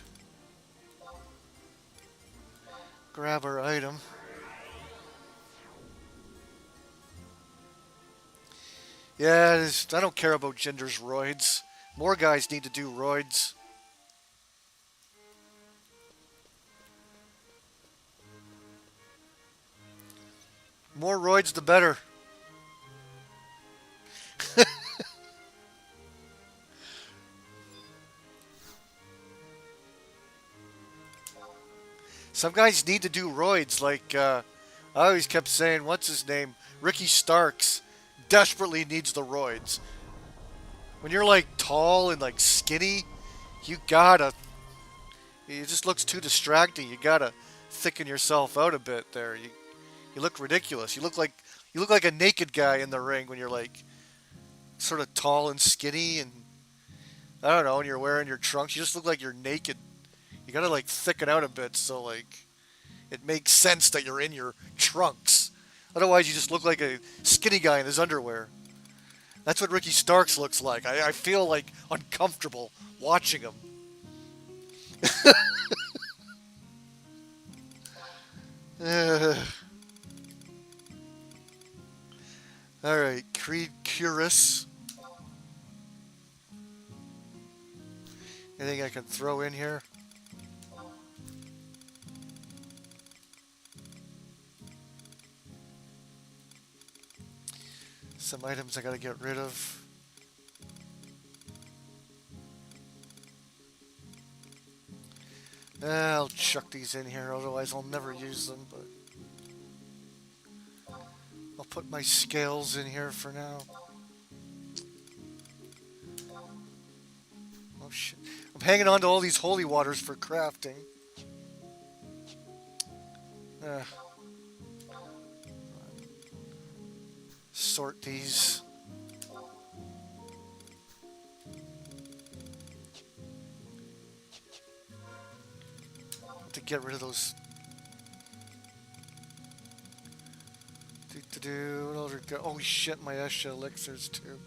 Grab our item. Yeah, I don't care about Jinder's roids. More guys need to do roids. More roids, the better. Some guys need to do roids. Like, I always kept saying, what's his name? Ricky Starks desperately needs the roids. When you're like tall and like skinny, it just looks too distracting. You gotta thicken yourself out a bit there. You look ridiculous. You look like a naked guy in the ring when you're like sort of tall and skinny, and I don't know, and you're wearing your trunks. You just look like you're naked. You gotta like thicken out a bit so like it makes sense that you're in your trunks. Otherwise, you just look like a skinny guy in his underwear. That's what Ricky Starks looks like. I feel like uncomfortable watching him. Uh, all right, Creed Curus. Anything I can throw in here? Some items I gotta get rid of. I'll chuck these in here, otherwise I'll never use them, but I'll put my scales in here for now. Oh shit. I'm hanging on to all these holy waters for crafting. Sort these. To get rid of those. What other go? Oh shit, my Esha elixirs too.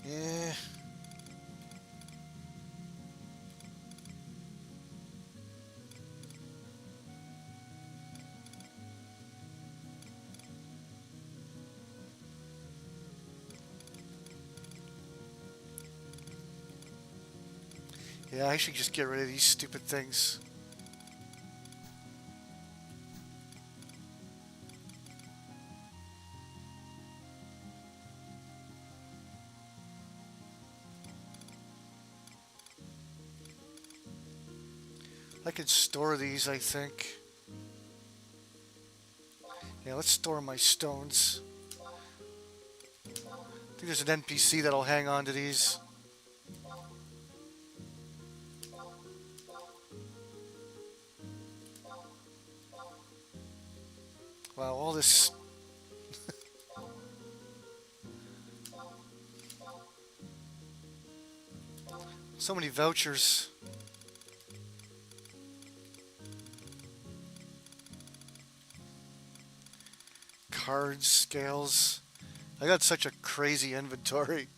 Yeah. Yeah, I should just get rid of these stupid things. I could store these, I think. Yeah, let's store my stones. I think there's an NPC that'll hang on to these. Wow, all this... so many vouchers. Cards, scales. I got such a crazy inventory.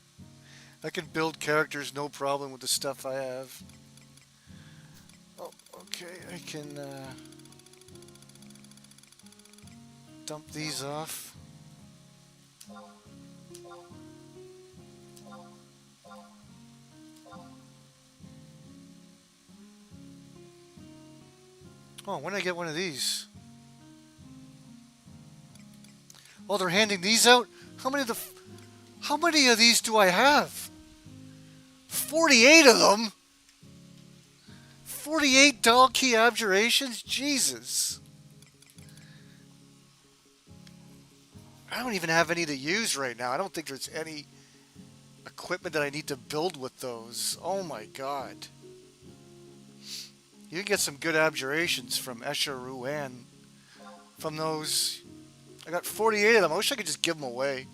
I can build characters no problem with the stuff I have. Oh, okay, I can dump these off. Oh, when did I get one of these? Oh, they're handing these out? How many of these do I have? 48 of them? 48 doll key abjurations? Jesus. I don't even have any to use right now. I don't think there's any equipment that I need to build with those. Oh my god. You can get some good abjurations from Esha Ruan. From those... I got 48 of them. I wish I could just give them away.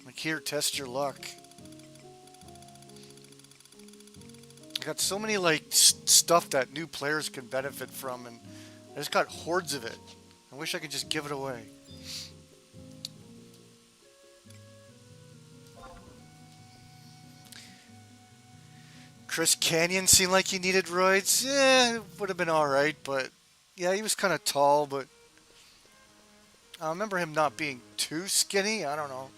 Like, here, test your luck. I got so many, like, stuff that new players can benefit from, and I just got hordes of it. I wish I could just give it away. Chris Canyon seemed like he needed roids. Yeah, it would have been alright, but... Yeah, he was kind of tall, but... I remember him not being too skinny. I don't know.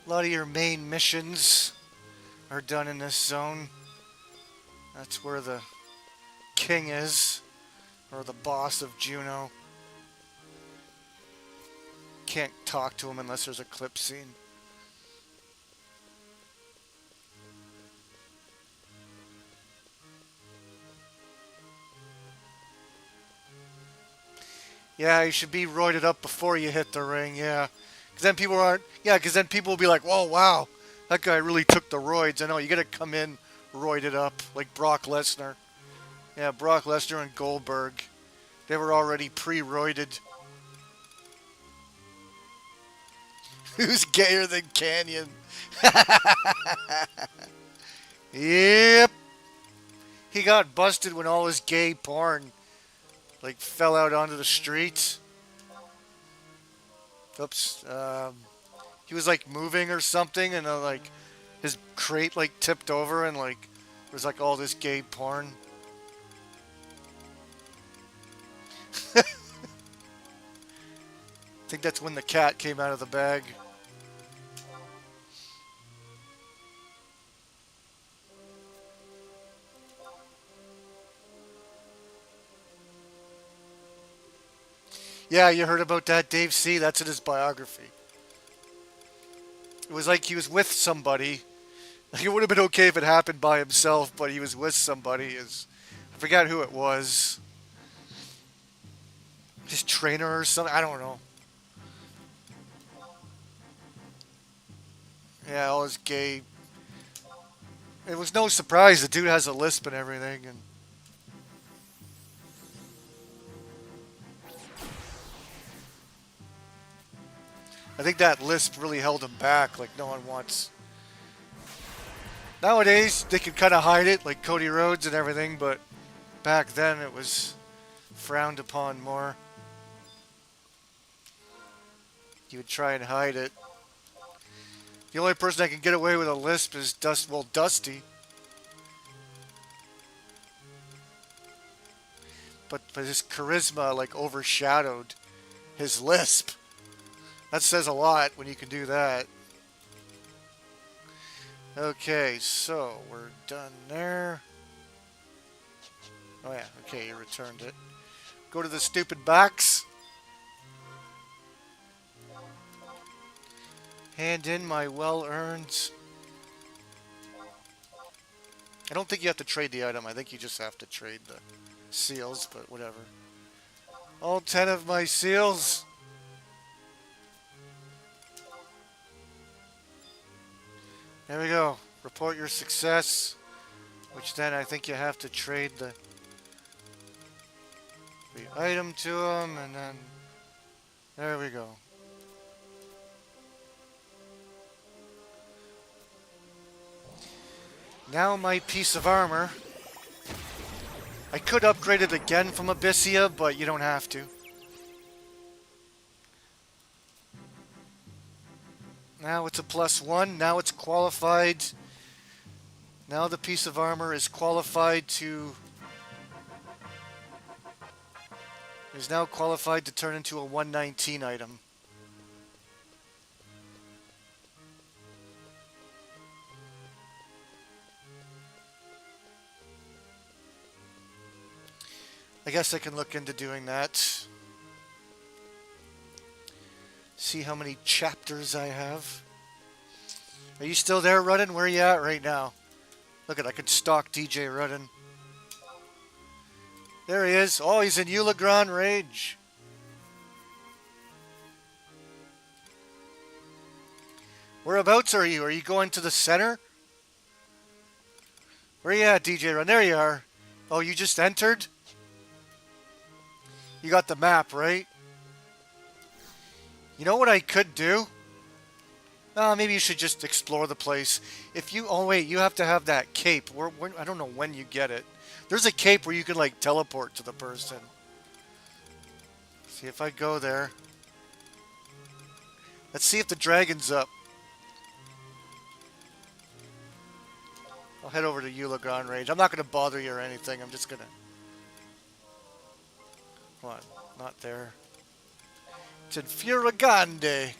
A lot of your main missions are done in this zone. That's where the king is, or the boss of Juno. Can't talk to him unless there's a clip scene. Yeah, you should be roided up before you hit the ring, yeah. Because then people aren't... Yeah, because then people will be like, whoa, wow, that guy really took the roids. I know, you gotta come in roided up, like Brock Lesnar. Yeah, Brock Lesnar and Goldberg. They were already pre-roided. Who's gayer than Canyon? Yep. He got busted when all his gay porn, like, fell out onto the streets. Oops. He was, like, moving or something, and, like, his crate, like, tipped over, and, like, there was, like, all this gay porn. I think that's when the cat came out of the bag. Yeah, you heard about that, Dave C. That's in his biography. It was like he was with somebody. Like, it would have been okay if it happened by himself, but he was with somebody. I forgot who it was. His trainer or something. I don't know. Yeah, all his gay. It was no surprise. The dude has a lisp and everything, and I think that lisp really held him back. Like, no one wants. Nowadays, they can kind of hide it, like Cody Rhodes and everything, but back then it was frowned upon more. You would try and hide it. The only person that can get away with a lisp is Dusty. But his charisma, like, overshadowed his lisp. That says a lot when you can do that. Okay, so we're done there. Oh yeah, okay, you returned it. Go to the stupid box. Hand in my well-earned... I don't think you have to trade the item. I think you just have to trade the seals, but whatever. All 10 of my seals. There we go. Report your success. Which then I think you have to trade the item to them, and then... There we go. Now my piece of armor. I could upgrade it again from Abyssia, but you don't have to. Now it's a +1. Now it's qualified. Now the piece of armor is qualified to... is now qualified to turn into a 119 item. I guess I can look into doing that. See how many chapters I have. Are you still there, Rudden? Where are you at right now? Look at, I could stalk DJ Rudden. There he is. Oh, he's in Eula Grand Rage. Whereabouts are you? Are you going to the center? Where are you at, DJ Rudden? There you are. Oh, you just entered? You got the map, right? You know what I could do? Maybe you should just explore the place. If you... Oh, wait. You have to have that cape. I don't know when you get it. There's a cape where you can, like, teleport to the person. See if I go there. Let's see if the dragon's up. I'll head over to Eula Grand Rage. I'm not going to bother you or anything. I'm just going to... Come on. Not there. It's in Furagande.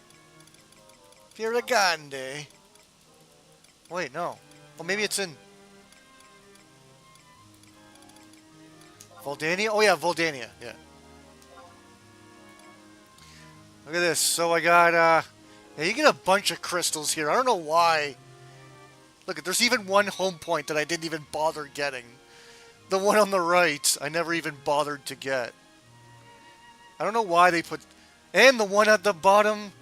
Furagande. Wait, no. Well, maybe it's in... Voldania? Oh, yeah, Voldania. Yeah. Look at this. So I got, yeah, you get a bunch of crystals here. I don't know why. Look, there's even one home point that I didn't even bother getting. The one on the right, I never even bothered to get. I don't know why they put... And the one at the bottom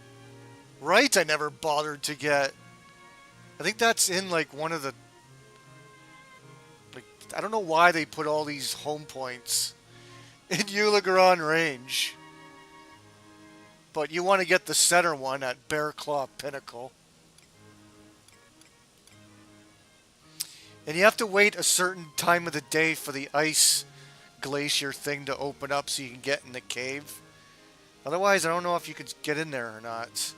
right I never bothered to get. I think that's in like one of the... Like, I don't know why they put all these home points in Eulagaron range. But you want to get the center one at Bear Claw Pinnacle. And you have to wait a certain time of the day for the ice glacier thing to open up so you can get in the cave. Otherwise, I don't know if you could get in there or not.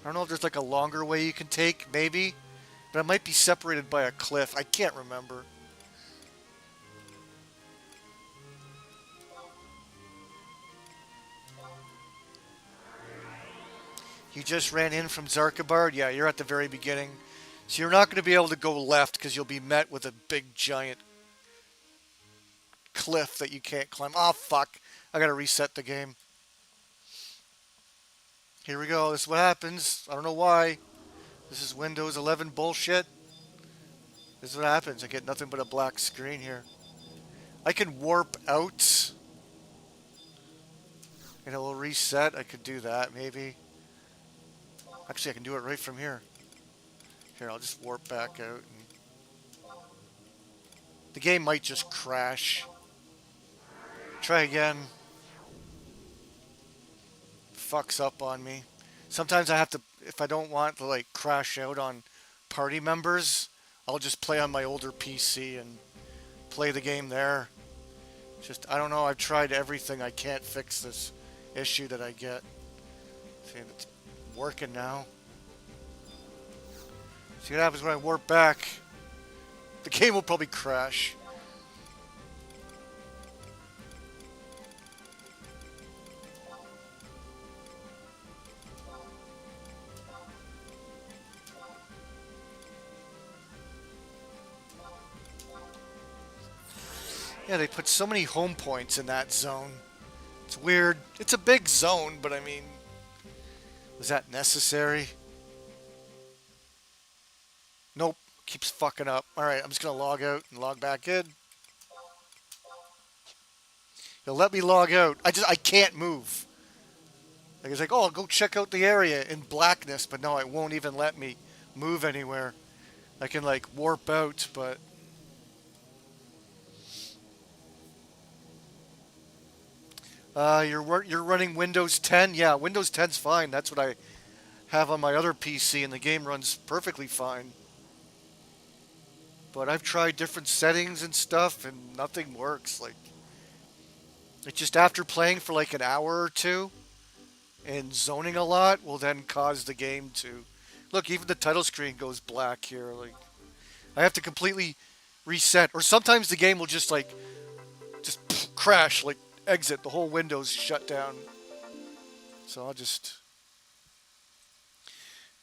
I don't know if there's like a longer way you can take, maybe. But it might be separated by a cliff. I can't remember. You just ran in from Zarkabard? Yeah, you're at the very beginning. So you're not going to be able to go left because you'll be met with a big giant cliff that you can't climb. Oh, fuck. I got to reset the game. Here we go. This is what happens. I don't know why. This is Windows 11 bullshit. This is what happens. I get nothing but a black screen here. I can warp out. And it will reset. I could do that, maybe. Actually, I can do it right from here. Here, I'll just warp back out. The game might just crash. Try again. Fucks up on me. Sometimes I have to, if I don't want to like crash out on party members, I'll just play on my older PC and play the game there. Just, I don't know, I've tried everything. I can't fix this issue that I get. See if it's working now. See what happens when I warp back. The game will probably crash. Yeah, they put so many home points in that zone. It's weird. It's a big zone, but I mean, was that necessary? Nope. Keeps fucking up. Alright, I'm just going to log out and log back in. He'll let me log out. I can't move. Like, it's like, oh, I'll go check out the area in blackness, but no, it won't even let me move anywhere. I can, like, warp out, but... You're running Windows 10? Yeah, Windows 10's fine. That's what I have on my other PC, and the game runs perfectly fine. But I've tried different settings and stuff, and nothing works. Like, it's just after playing for like an hour or two and zoning a lot will then cause the game to... Look, even the title screen goes black here. Like, I have to completely reset. Or sometimes the game will just like, just crash, like exit. The whole window's shut down. So I'll just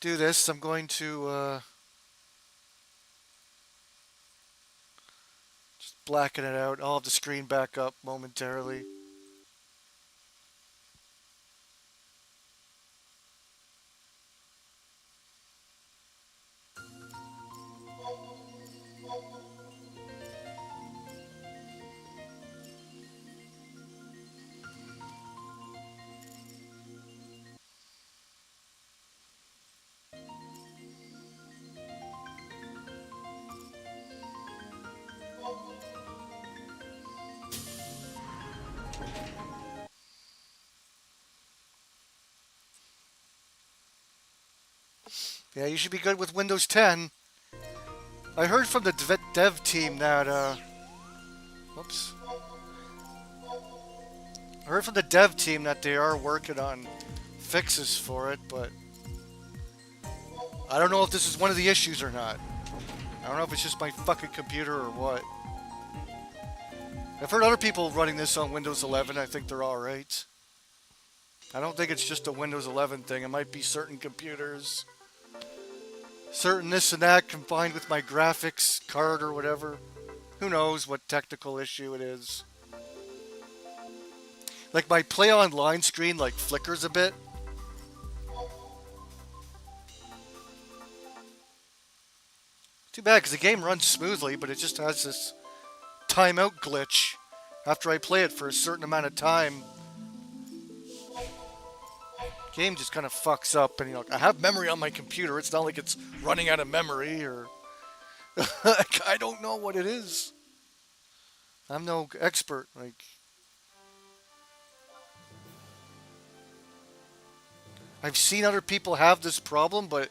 do this. I'm going to just blacken it out. I'll have the screen back up momentarily. Yeah, you should be good with Windows 10. I heard from the dev team that, whoops. I heard from the dev team that they are working on fixes for it, but I don't know if this is one of the issues or not. I don't know if it's just my fucking computer or what. I've heard other people running this on Windows 11. I think they're alright. I don't think it's just a Windows 11 thing. It might be certain computers. Certain this and that combined with my graphics card or whatever. Who knows what technical issue it is. Like my play online screen like flickers a bit. Too bad because the game runs smoothly, but it just has this timeout glitch After I play it for a certain amount of time, game just kind of fucks up. And I have memory on my computer. It's not like it's running out of memory or I don't know what it is. I'm no expert. I've seen other people have this problem, but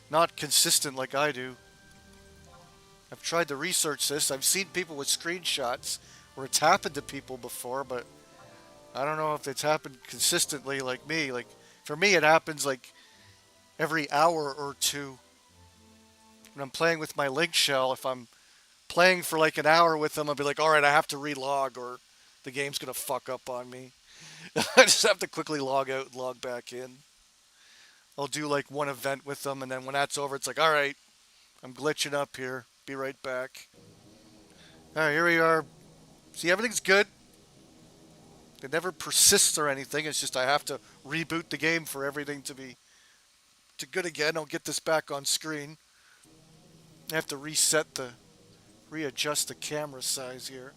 not consistent like I do. I've tried to research this. I've seen people with screenshots where it's happened to people before, but I don't know if it's happened consistently like me. Like for me, it happens like every hour or two when I'm playing with my link shell. If I'm playing for like an hour with them, I'll be like, all right, I have to relog or the game's gonna fuck up on me. I just have to quickly log out and log back in. I'll do like one event with them, and then when that's over, it's like, all right, I'm glitching up here. Be right back. All right, here we are. See, everything's good. It never persists or anything. It's just I have to reboot the game for everything to be to good again. I'll get this back on screen. I have to readjust the camera size here.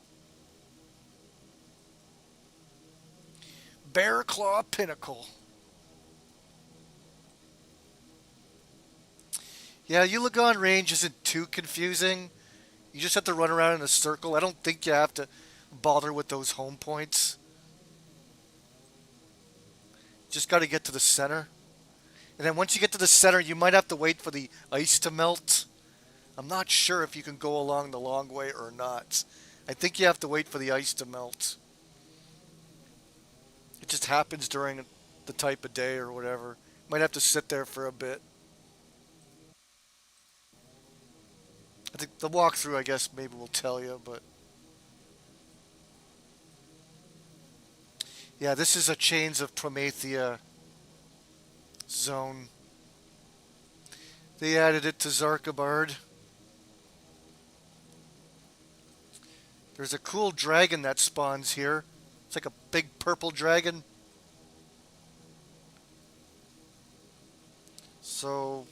Bear Claw Pinnacle. Yeah, Ulagon Range isn't too confusing. You just have to run around in a circle. I don't think you have to bother with those home points. Just got to get to the center. And then once you get to the center, you might have to wait for the ice to melt. I'm not sure if you can go along the long way or not. I think you have to wait for the ice to melt. It just happens during the type of day or whatever. Might have to sit there for a bit. I think the walkthrough, I guess, maybe will tell you, but... Yeah, this is a Chains of Promethea zone. They added it to Zarkabard. There's a cool dragon that spawns here. It's like a big purple dragon. So,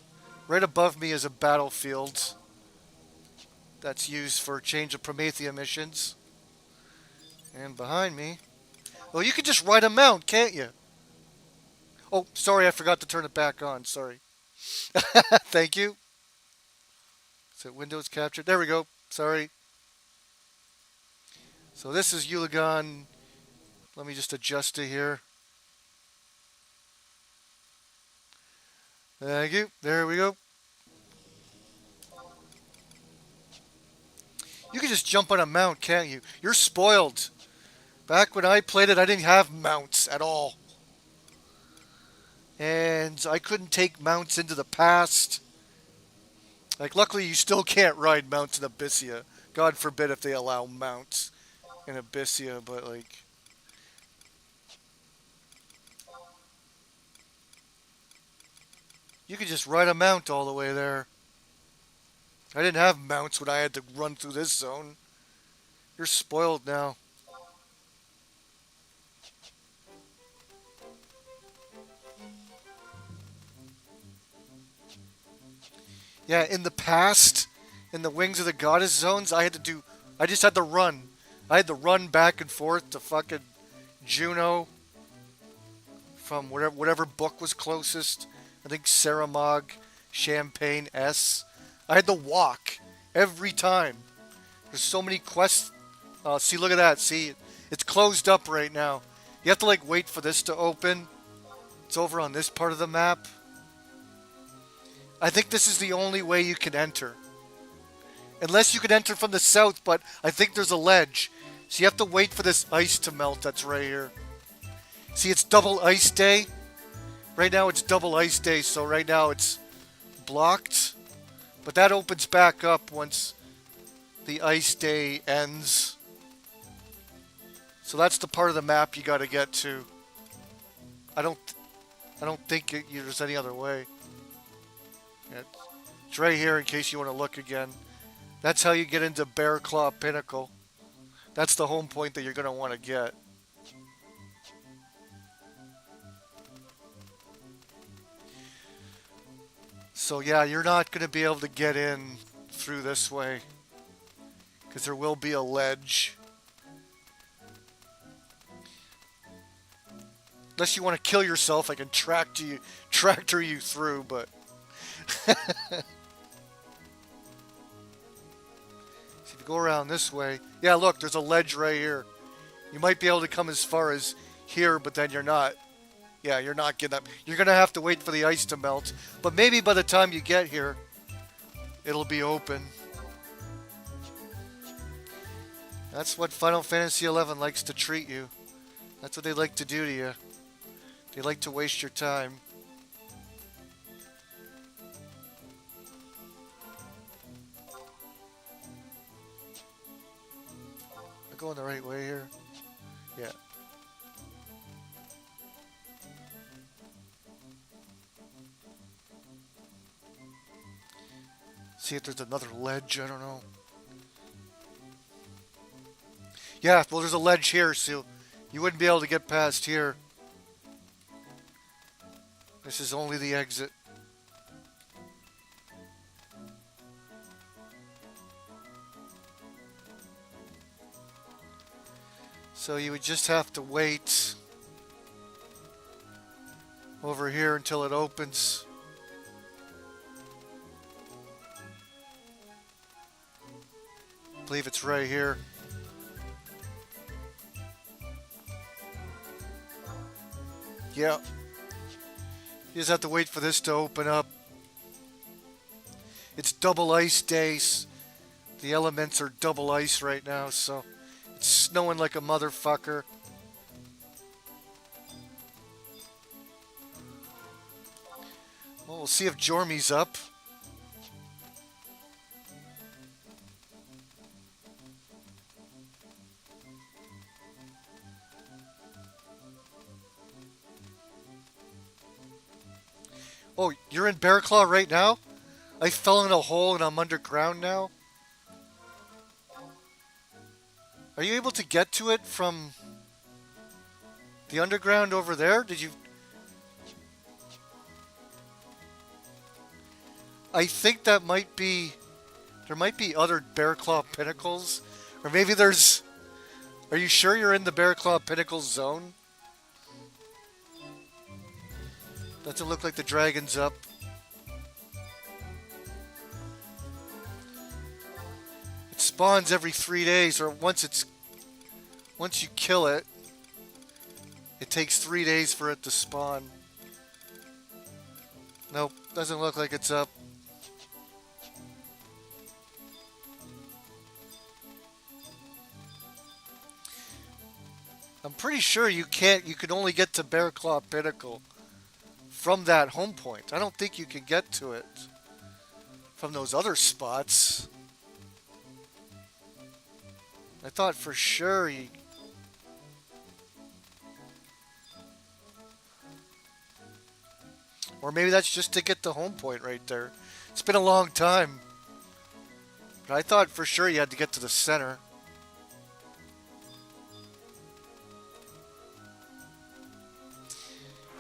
right above me is a battlefield that's used for Change of Promethea missions. And behind me... Oh, you can just ride a mount, can't you? Oh, sorry, I forgot to turn it back on. Sorry. Thank you. So Windows captured. There we go. Sorry. So this is Ulagon. Let me just adjust it here. Thank you. There we go. You can just jump on a mount, can't you? You're spoiled. Back when I played it, I didn't have mounts at all. And I couldn't take mounts into the past. Like, luckily you still can't ride mounts in Abyssia. God forbid if they allow mounts in Abyssia, but like... You could just ride a mount all the way there. I didn't have mounts when I had to run through this zone. You're spoiled now. Yeah, in the past, in the Wings of the Goddess zones, I just had to run. I had to run back and forth to fucking Juno from whatever book was closest. I think Saramog, Champagne, S. I had to walk every time. There's so many quests. See, look at that. See, it's closed up right now. You have to like wait for this to open. It's over on this part of the map. I think this is the only way you can enter. Unless you can enter from the south, but I think there's a ledge. So you have to wait for this ice to melt that's right here. See, it's double ice day. Right now it's double ice day, so right now it's blocked. But that opens back up once the ice day ends. So that's the part of the map you got to get to. I don't think there's any other way. It's right here in case you want to look again. That's how you get into Bear Claw Pinnacle. That's the home point that you're going to want to get. So yeah, you're not going to be able to get in through this way. Because there will be a ledge. Unless you want to kill yourself, I can tractor you through, but if you go around this way, yeah, look, there's a ledge right here. You might be able to come as far as here, but then you're not. Yeah, you're not getting up. You're going to have to wait for the ice to melt. But maybe by the time you get here, it'll be open. That's what Final Fantasy XI likes to treat you. That's what they like to do to you. They like to waste your time. Am I going the right way here? Yeah. See if there's another ledge, I don't know. Yeah, well there's a ledge here, so you wouldn't be able to get past here. This is only the exit. So you would just have to wait over here until it opens. I believe it's right here. Yeah. You just have to wait for this to open up. It's double ice days. The elements are double ice right now, so it's snowing like a motherfucker. Well, we'll see if Jormy's up. Oh, you're in Bear Claw right now? I fell in a hole and I'm underground now? Are you able to get to it from the underground over there? Did you... I think that might be... There might be other Bear Claw pinnacles. Or maybe there's... Are you sure you're in the Bear Claw Pinnacles zone? Doesn't look like the dragon's up. It spawns every 3 days, or once you kill it, it takes 3 days for it to spawn. Nope, doesn't look like it's up. I'm pretty sure you can only get to Bear Claw Pinnacle from that home point. I don't think you can get to it from those other spots. I thought for sure you... Or maybe that's just to get the home point right there. It's been a long time. But I thought for sure you had to get to the center.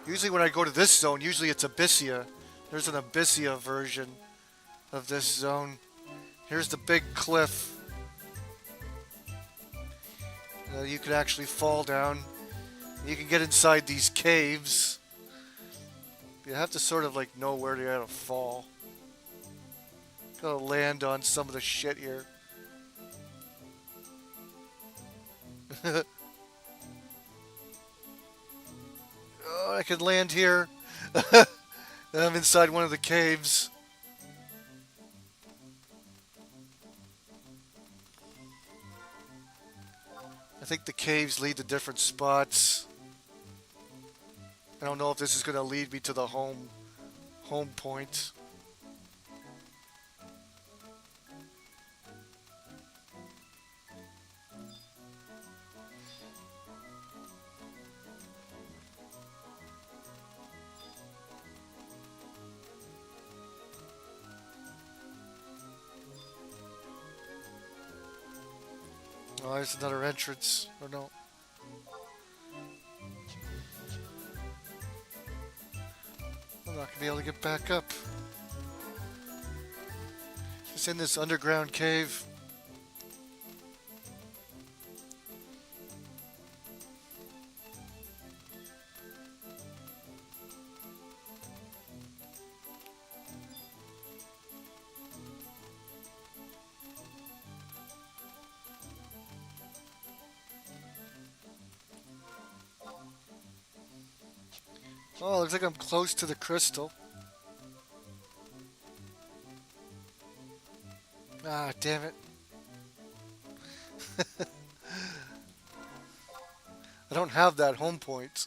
Usually when I go to this zone, usually it's Abyssia. There's an Abyssia version of this zone. Here's the big cliff. You can actually fall down. You can get inside these caves. You have to sort of like know where you're gonna fall. Gotta land on some of the shit here. Oh, I could land here. I'm inside one of the caves. I think the caves lead to different spots. I don't know if this is going to lead me to the home point. Oh, there's another entrance. Or no. I'm not going to be able to get back up. It's in this underground cave. Oh, looks like I'm close to the crystal. Ah, damn it. I don't have that home point.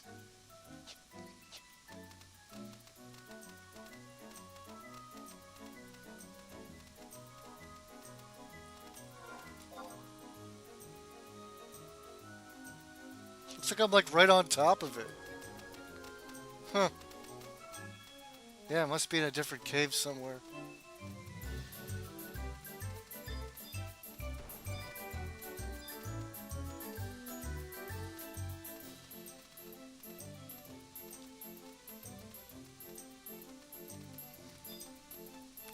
Looks like I'm like right on top of it. Huh. Yeah, it must be in a different cave somewhere.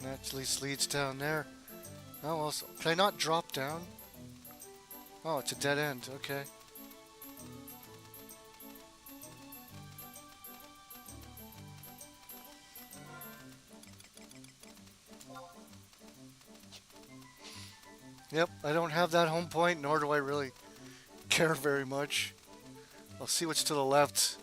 Naturally leads down there. Oh, well, can I not drop down? Oh, it's a dead end. Okay. Yep, I don't have that home point, nor do I really care very much. I'll see what's to the left.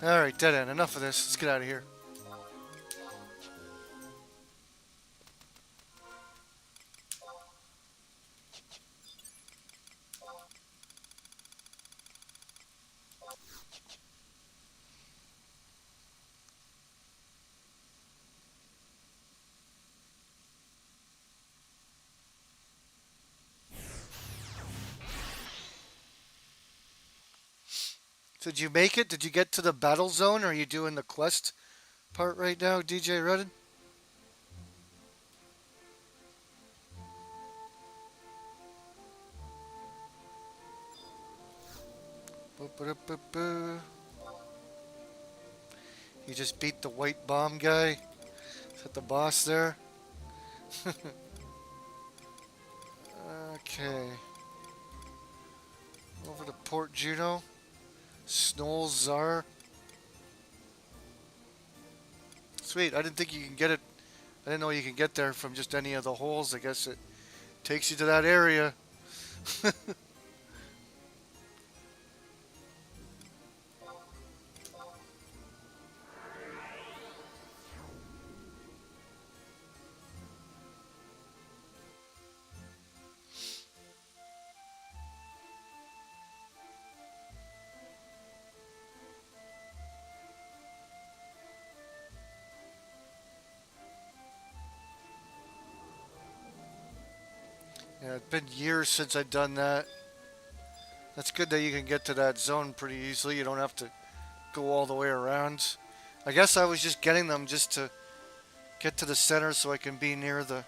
Alright, dead end. Enough of this. Let's get out of here. So did you make it? Did you get to the battle zone? Or are you doing the quest part right now, DJ Redden? You just beat the white bomb guy? Is that the boss there? Okay. Over to Port Juno. Snoll Czar. Sweet, I didn't think you can get it. I didn't know you can get there from just any of the holes. I guess it takes you to that area. Yeah, it's been years since I've done that. That's good that you can get to that zone pretty easily. You don't have to go all the way around. I guess I was just getting them just to get to the center so I can be near the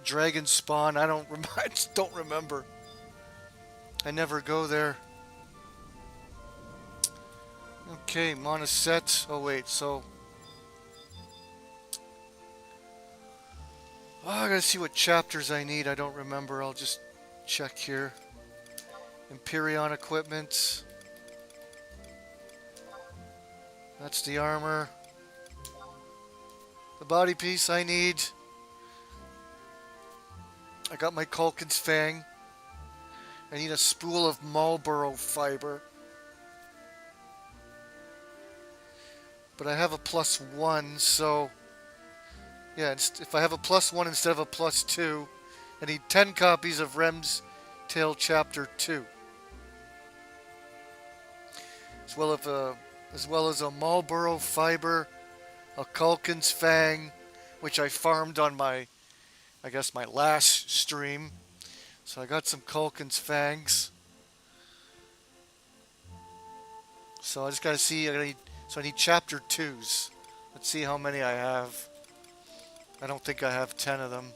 dragon spawn. I don't I just don't remember. I never go there. Okay, Monoset. Oh wait, so I gotta see what chapters I need. I don't remember. I'll just check here. Empyrean equipment. That's the armor. The body piece I need. I got my Culkin's Fang. I need a spool of Marlboro fiber. But I have a +1, so yeah, if I have a +1 instead of a +2, I need 10 copies of Rem's Tale Chapter 2. As well as a Marlboro fiber, a Culkin's Fang, which I farmed on my last stream. So I got some Culkin's Fangs. So I just gotta see. I need chapter 2s. Let's see how many I have. I don't think I have 10 of them.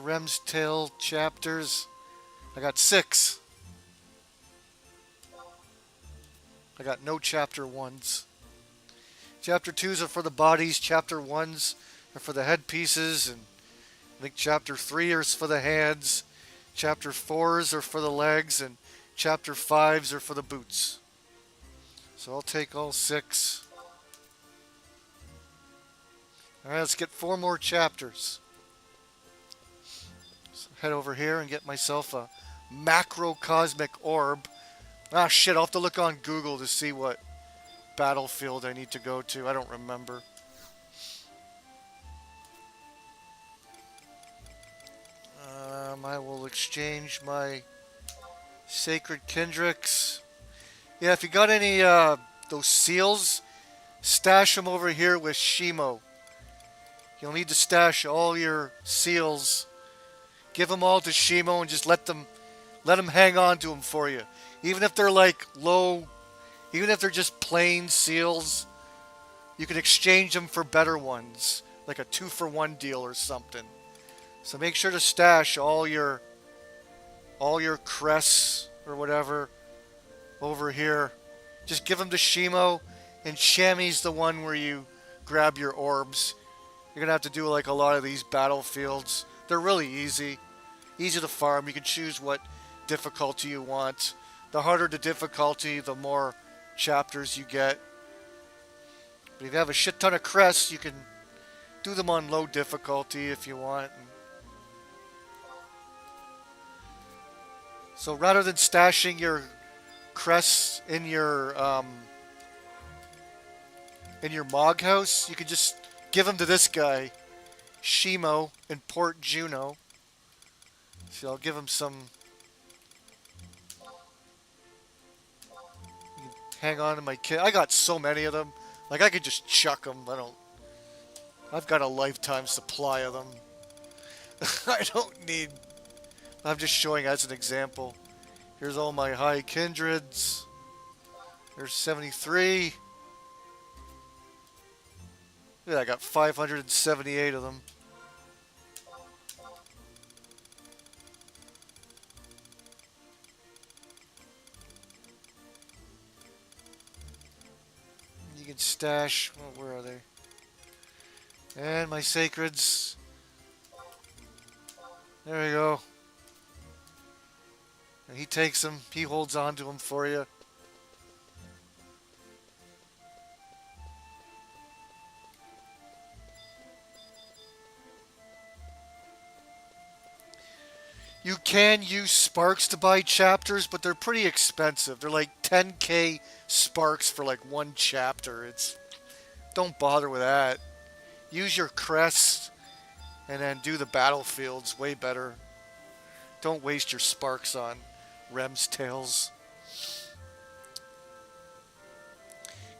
Rem's Tale chapters. I got 6. I got no chapter 1s. Chapter 2s are for the bodies. Chapter 1s are for the headpieces and I think chapter 3 is for the hands, chapter 4s are for the legs, and chapter 5s are for the boots. So I'll take all 6. Alright, let's get 4 more chapters. So head over here and get myself a macrocosmic orb. Ah shit, I'll have to look on Google to see what battlefield I need to go to. I don't remember. I will exchange my Sacred Kendricks. Yeah, if you got any those seals, stash them over here with Shimo. You'll need to stash all your seals. Give them all to Shimo and just let them hang on to them for you. Even if they're like low, even if they're just plain seals, you can exchange them for better ones, like a 2-for-1 deal or something. So make sure to stash all your crests or whatever over here. Just give them to Shimo, and Shammy's the one where you grab your orbs. You're gonna have to do like a lot of these battlefields. They're really easy to farm. You can choose what difficulty you want. The harder the difficulty, the more chapters you get. But if you have a shit ton of crests, you can do them on low difficulty if you want. So rather than stashing your crests in your Mog house, you can just give them to this guy, Shimo, in Port Juno. So I'll give him some. Hang on to my kit. I got so many of them. Like I could just chuck them. I've got a lifetime supply of them. I don't need. I'm just showing as an example. Here's all my high kindreds. There's 73. Yeah, I got 578 of them. You can stash. Oh, where are they? And my sacreds. There we go. And he takes them. He holds on to them for you. You can use sparks to buy chapters, but they're pretty expensive. They're like 10k sparks for like one chapter. Don't bother with that. Use your crest and then do the battlefields way better. Don't waste your sparks on Rem's tails.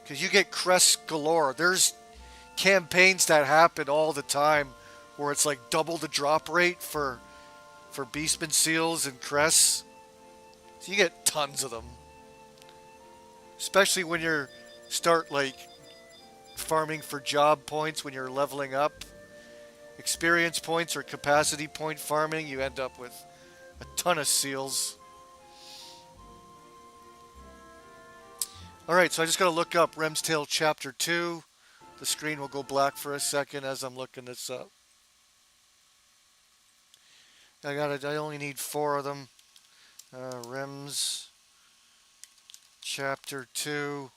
Because you get crests galore. There's campaigns that happen all the time where it's like double the drop rate for Beastman seals and crests. So you get tons of them. Especially when you start like farming for job points when you're leveling up. Experience points or capacity point farming, you end up with a ton of seals. Alright, so I just gotta look up Rem's Tale Chapter 2. The screen will go black for a second as I'm looking this up. I only need 4 of them. Rem's Chapter 2.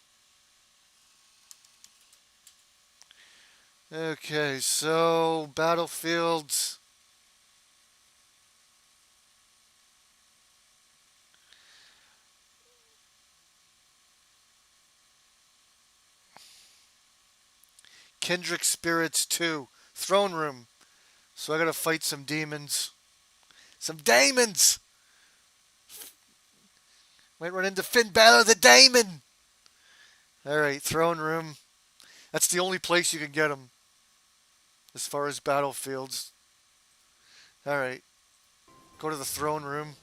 Okay, so battlefields. Kendrick Spirits 2. Throne Room. So I gotta fight some demons. Some daemons! Might run into Finn Balor the Daemon! Alright, Throne Room. That's the only place you can get them. As far as battlefields. Alright. Go to the Throne Room.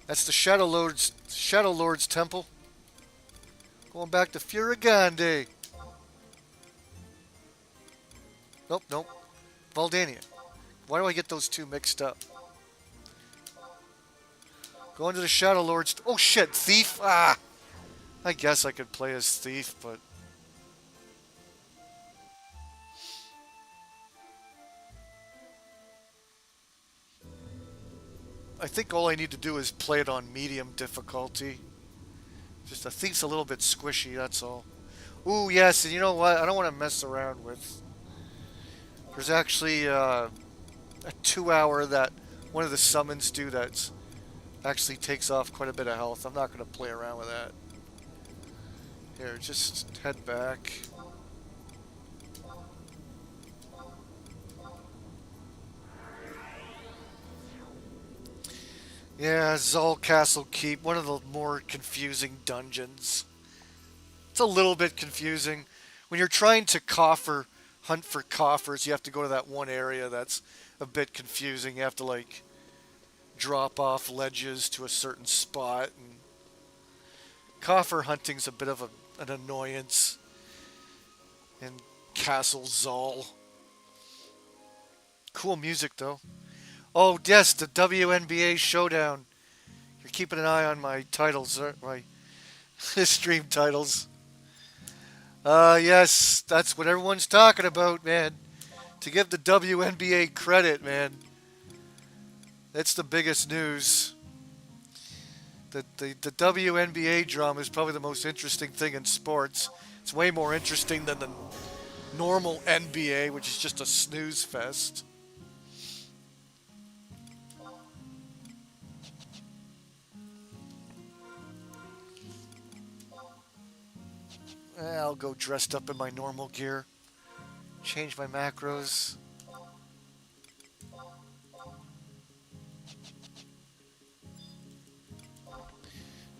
That's the Shadow Lord's Temple. Going back to Furigande. Nope. Valdania. Why do I get those two mixed up? Going to the Shadow Lord's... Oh shit, Thief! Ah! I guess I could play as Thief, but... I think all I need to do is play it on medium difficulty. Just I think it's a little bit squishy, that's all. Ooh, yes, and you know what? I don't want to mess around with. There's actually a 2 hour that one of the summons do that actually takes off quite a bit of health. I'm not going to play around with that. Here, just head back. Yeah, Zol Castle Keep, one of the more confusing dungeons. It's a little bit confusing. When you're trying to hunt for coffers, you have to go to that one area that's a bit confusing. You have to, like, drop off ledges to a certain spot. And coffer hunting's a bit of an annoyance in Castle Zol. Cool music, though. Oh, yes, the WNBA Showdown. You're keeping an eye on my titles, my stream titles. Yes, that's what everyone's talking about, man. To give the WNBA credit, man. That's the biggest news. The WNBA drama is probably the most interesting thing in sports. It's way more interesting than the normal NBA, which is just a snooze fest. I'll go dressed up in my normal gear. Change my macros.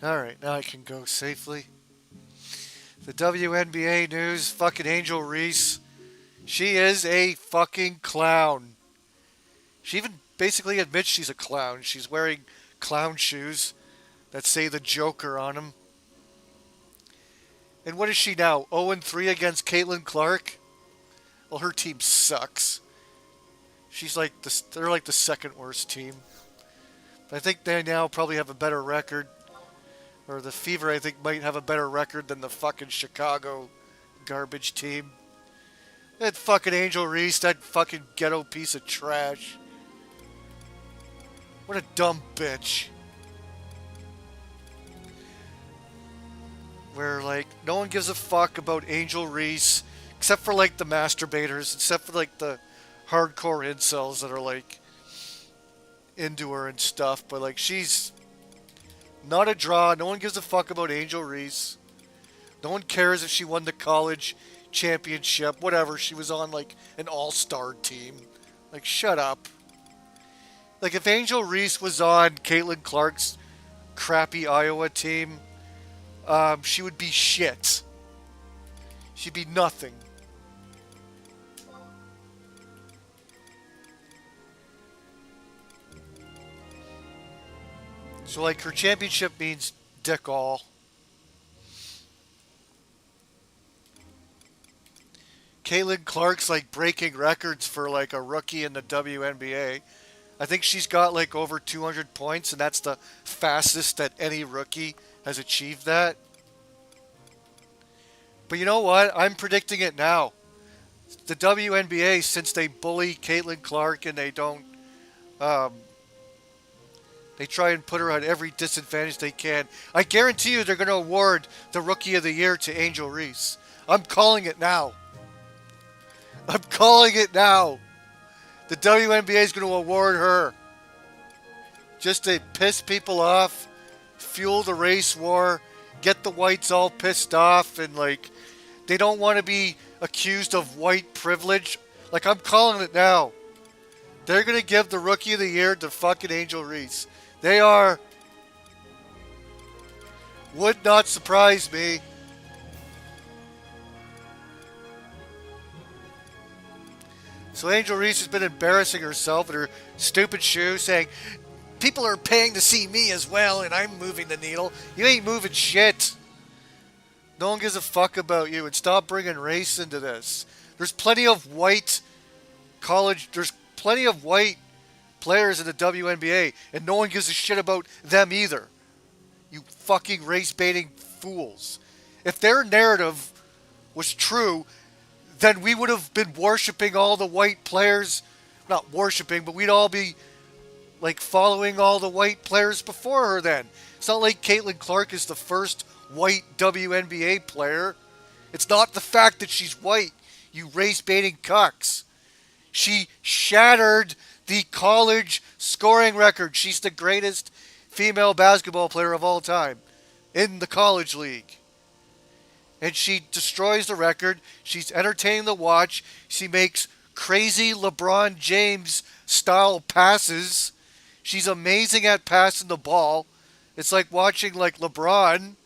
Alright, now I can go safely. The WNBA news, fucking Angel Reese. She is a fucking clown. She even basically admits she's a clown. She's wearing clown shoes that say the Joker on them. And what is she now? 0-3 against Caitlin Clark? Well, her team sucks. They're like the second worst team. I think they now probably have a better record. Or the Fever, I think, might have a better record than the fucking Chicago garbage team. That fucking Angel Reese, that fucking ghetto piece of trash. What a dumb bitch. Where, like, no one gives a fuck about Angel Reese, except for, like, the masturbators, except for, like, the hardcore incels that are, like, into her and stuff. But, like, she's not a draw. No one gives a fuck about Angel Reese. No one cares if she won the college championship, whatever. She was on, like, an all-star team. Like, shut up. Like, if Angel Reese was on Caitlin Clark's crappy Iowa team, she would be shit. She'd be nothing. So, like, her championship means dick all. Caitlin Clark's, like, breaking records for, like, a rookie in the WNBA. I think she's got, like, over 200 points, and that's the fastest that any rookie has achieved that. But you know what? I'm predicting it now. The WNBA, since they bully Caitlin Clark and they don't, they try and put her at every disadvantage they can. I guarantee you they're going to award the Rookie of the Year to Angel Reese. I'm calling it now. I'm calling it now. The WNBA is going to award her. Just to piss people off, fuel the race war, get the whites all pissed off, and, like, they don't want to be accused of white privilege. Like, I'm calling it now. They're going to give the Rookie of the Year to fucking Angel Reese. They are. Would not surprise me. So Angel Reese has been embarrassing herself in her stupid shoes, saying, people are paying to see me as well, and I'm moving the needle. You ain't moving shit. No one gives a fuck about you, and stop bringing race into this. There's plenty of white there's plenty of white players in the WNBA, and no one gives a shit about them either. You fucking race-baiting fools. If their narrative was true, then we would have been worshipping all the white players. Not worshipping, but we'd all be like following all the white players before her then. It's not like Caitlin Clark is the first white WNBA player. It's not the fact that she's white, you race baiting cucks. She shattered the college scoring record. She's the greatest female basketball player of all time in the college league. And she destroys the record. She's entertaining to watch. She makes crazy LeBron James style passes. She's amazing at passing the ball. It's like watching like LeBron.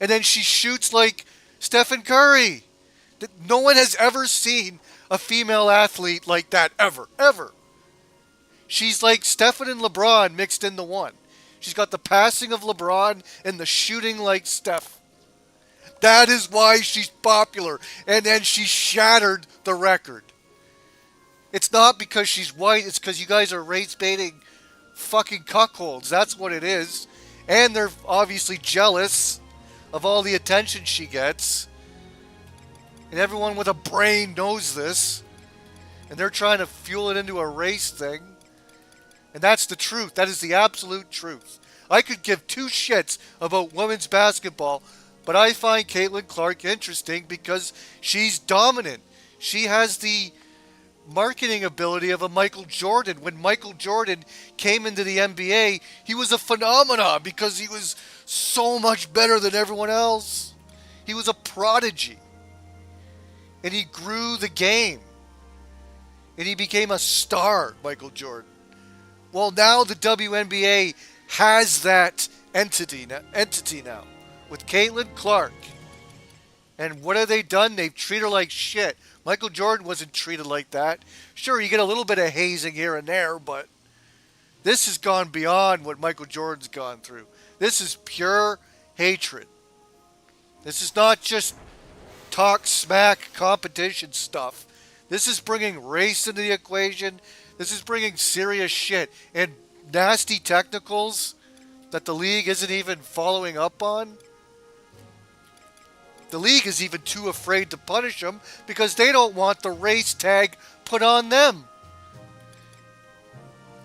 And then she shoots like Stephen Curry. No one has ever seen a female athlete like that ever, ever. She's like Stephen and LeBron mixed into one. She's got the passing of LeBron and the shooting like Steph. That is why she's popular. And then she shattered the record. It's not because she's white. It's because you guys are race baiting fucking cuckolds. That's what it is. And they're obviously jealous of all the attention she gets. And everyone with a brain knows this. And they're trying to fuel it into a race thing. And that's the truth. That is the absolute truth. I could give two shits about women's basketball, but I find Caitlin Clark interesting because she's dominant. She has the marketing ability of a Michael Jordan. When Michael Jordan came into the NBA, he was a phenomenon because he was so much better than everyone else. He was a prodigy. And he grew the game. And he became a star, Michael Jordan. Well, now the WNBA has that entity now with Caitlin Clark. And what have they done? They've treated her like shit. Michael Jordan wasn't treated like that. Sure, you get a little bit of hazing here and there, but this has gone beyond what Michael Jordan's gone through. This is pure hatred. This is not just talk smack competition stuff. This is bringing race into the equation. This is bringing serious shit and nasty technicals that the league isn't even following up on. The league is even too afraid to punish them because they don't want the race tag put on them.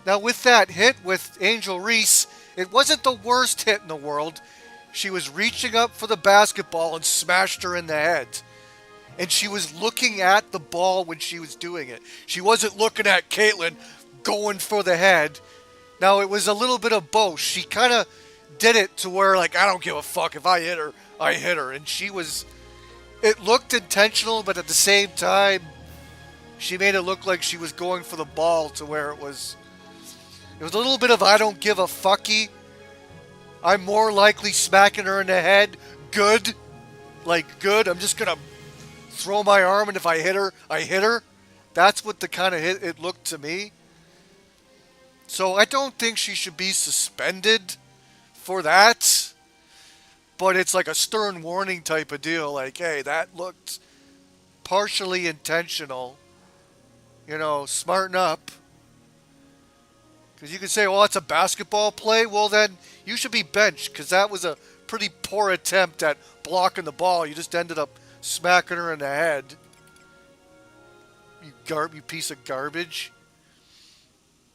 Now with that hit with Angel Reese, it wasn't the worst hit in the world. She was reaching up for the basketball and smashed her in the head. And she was looking at the ball when she was doing it. She wasn't looking at Caitlin going for the head. Now, it was a little bit of both. She kind of did it to where, like, I don't give a fuck. If I hit her, I hit her. And she was... It looked intentional, but at the same time, she made it look like she was going for the ball to where it was... It was a little bit of I don't give a fucky. I'm more likely smacking her in the head. Good. Like, good. I'm just going to throw my arm, and if I hit her, I hit her. That's what the kind of hit it looked to me. So I don't think she should be suspended for that. But it's like a stern warning type of deal. Like, hey, that looked partially intentional. You know, smarten up. Because you can say, well, it's a basketball play. Well, then you should be benched because that was a pretty poor attempt at blocking the ball. You just ended up smacking her in the head. You piece of garbage.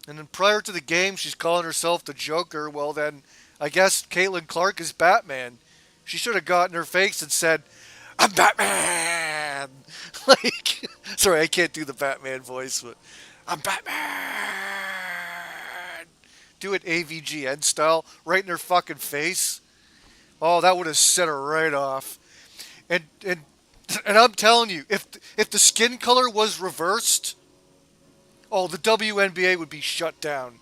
And then prior to the game, she's calling herself the Joker. Well, then I guess Caitlin Clark is Batman. She should have gotten her face and said, I'm Batman! Like, sorry, I can't do the Batman voice, but I'm Batman! Do it AVGN style, right in her fucking face. Oh, that would have set her right off. And I'm telling you, if the skin color was reversed, oh, the WNBA would be shut down.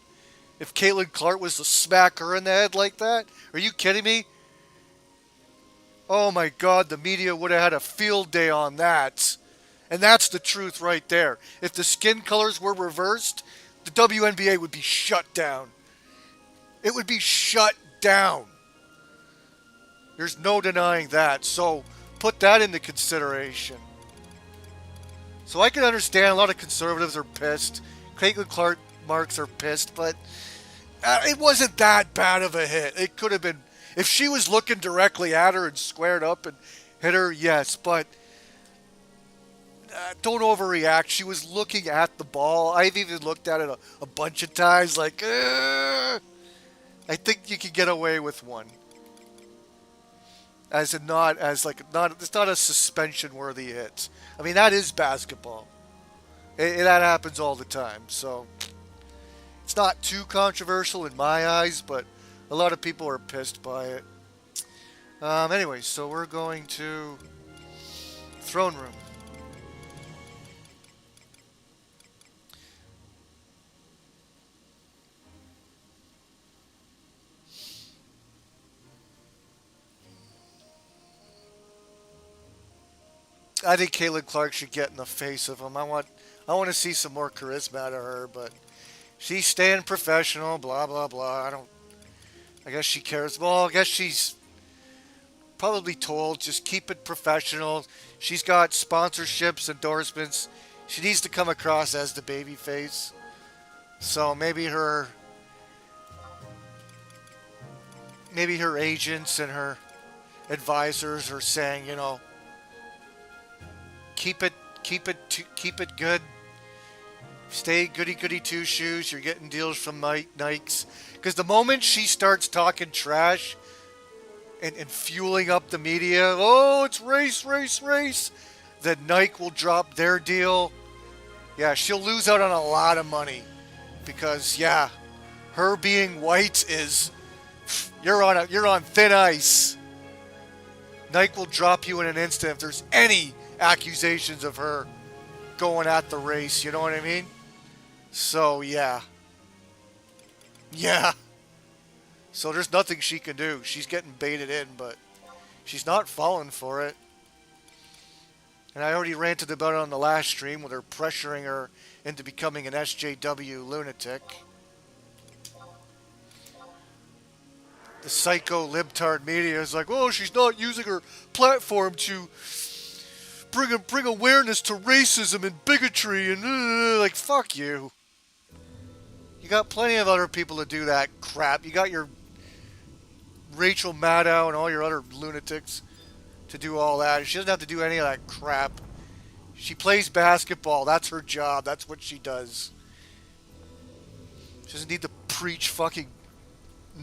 If Caitlin Clark was to smack her in the head like that? Are you kidding me? Oh my God, the media would have had a field day on that. And that's the truth right there. If the skin colors were reversed, the WNBA would be shut down. It would be shut down. There's no denying that. So put that into consideration. So I can understand a lot of conservatives are pissed. Caitlin Clark marks are pissed, but it wasn't that bad of a hit. It could have been, if she was looking directly at her and squared up and hit her, yes, but don't overreact. She was looking at the ball. I've even looked at it a bunch of times. Like, I think you could get away with one, as in not as like not. It's not a suspension worthy hit. I mean, that is basketball. That happens all the time. So it's not too controversial in my eyes, but a lot of people are pissed by it. Anyway, so we're going to throne room. I think Caitlin Clark should get in the face of him. I want to see some more charisma out of her, but she's staying professional. Blah blah blah. I guess she cares. Well, I guess she's probably told just keep it professional. She's got sponsorships, endorsements. She needs to come across as the baby face. So maybe her agents and her advisors are saying, keep it good. Stay goody two shoes. You're getting deals from Nikes. Because the moment she starts talking trash and fueling up the media, oh, it's race, then Nike will drop their deal. Yeah, she'll lose out on a lot of money. Because, yeah, her being white is, you're on thin ice. Nike will drop you in an instant if there's any accusations of her going at the race, you know what I mean? So, yeah. So there's nothing she can do. She's getting baited in, but she's not falling for it. And I already ranted about it on the last stream with her pressuring her into becoming an SJW lunatic. The psycho libtard media is like, oh, she's not using her platform to bring awareness to racism and bigotry and like, fuck you. You got plenty of other people to do that crap. You got your Rachel Maddow and all your other lunatics to do all that. She doesn't have to do any of that crap. She plays basketball. That's her job. That's what she does. She doesn't need to preach fucking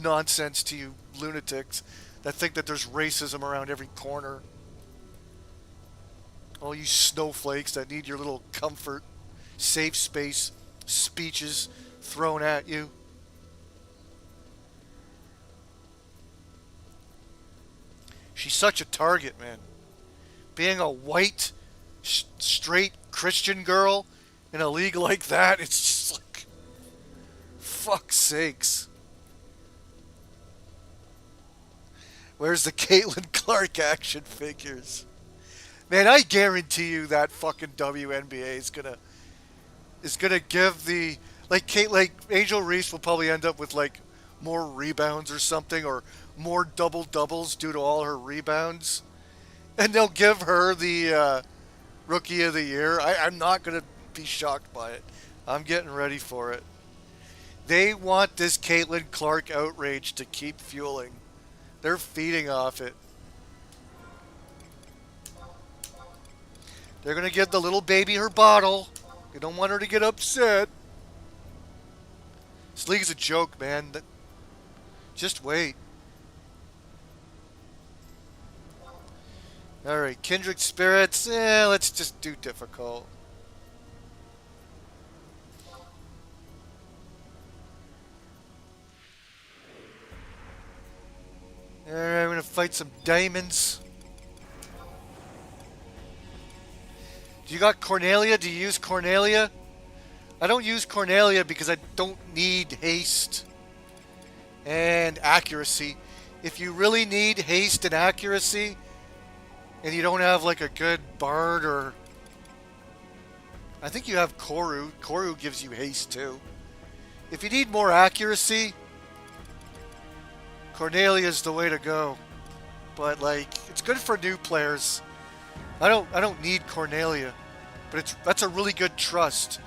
nonsense to you lunatics that think that there's racism around every corner. All you snowflakes that need your little comfort, safe space speeches thrown at you. She's such a target, man. Being a white, straight Christian girl in a league like that, it's just like, fuck's sakes. Where's the Caitlin Clark action figures? Man, I guarantee you that fucking WNBA is gonna give the like Angel Reese will probably end up with like more rebounds or something, or more double doubles due to all her rebounds, and they'll give her the Rookie of the Year. I'm not gonna be shocked by it. I'm getting ready for it. They want this Caitlin Clark outrage to keep fueling. They're feeding off it. They're going to give the little baby her bottle. They don't want her to get upset. This league is a joke, man. Just wait. Alright, Kindred Spirits. Let's just do difficult. Alright, I'm going to fight some diamonds. Do you got Cornelia? Do you use Cornelia? I don't use Cornelia because I don't need haste and accuracy. If you really need haste and accuracy and you don't have like a good bard, or I think you have Koru. Koru gives you haste too. If you need more accuracy, Cornelia is the way to go. But like, it's good for new players. I don't need Cornelia, but that's a really good trust,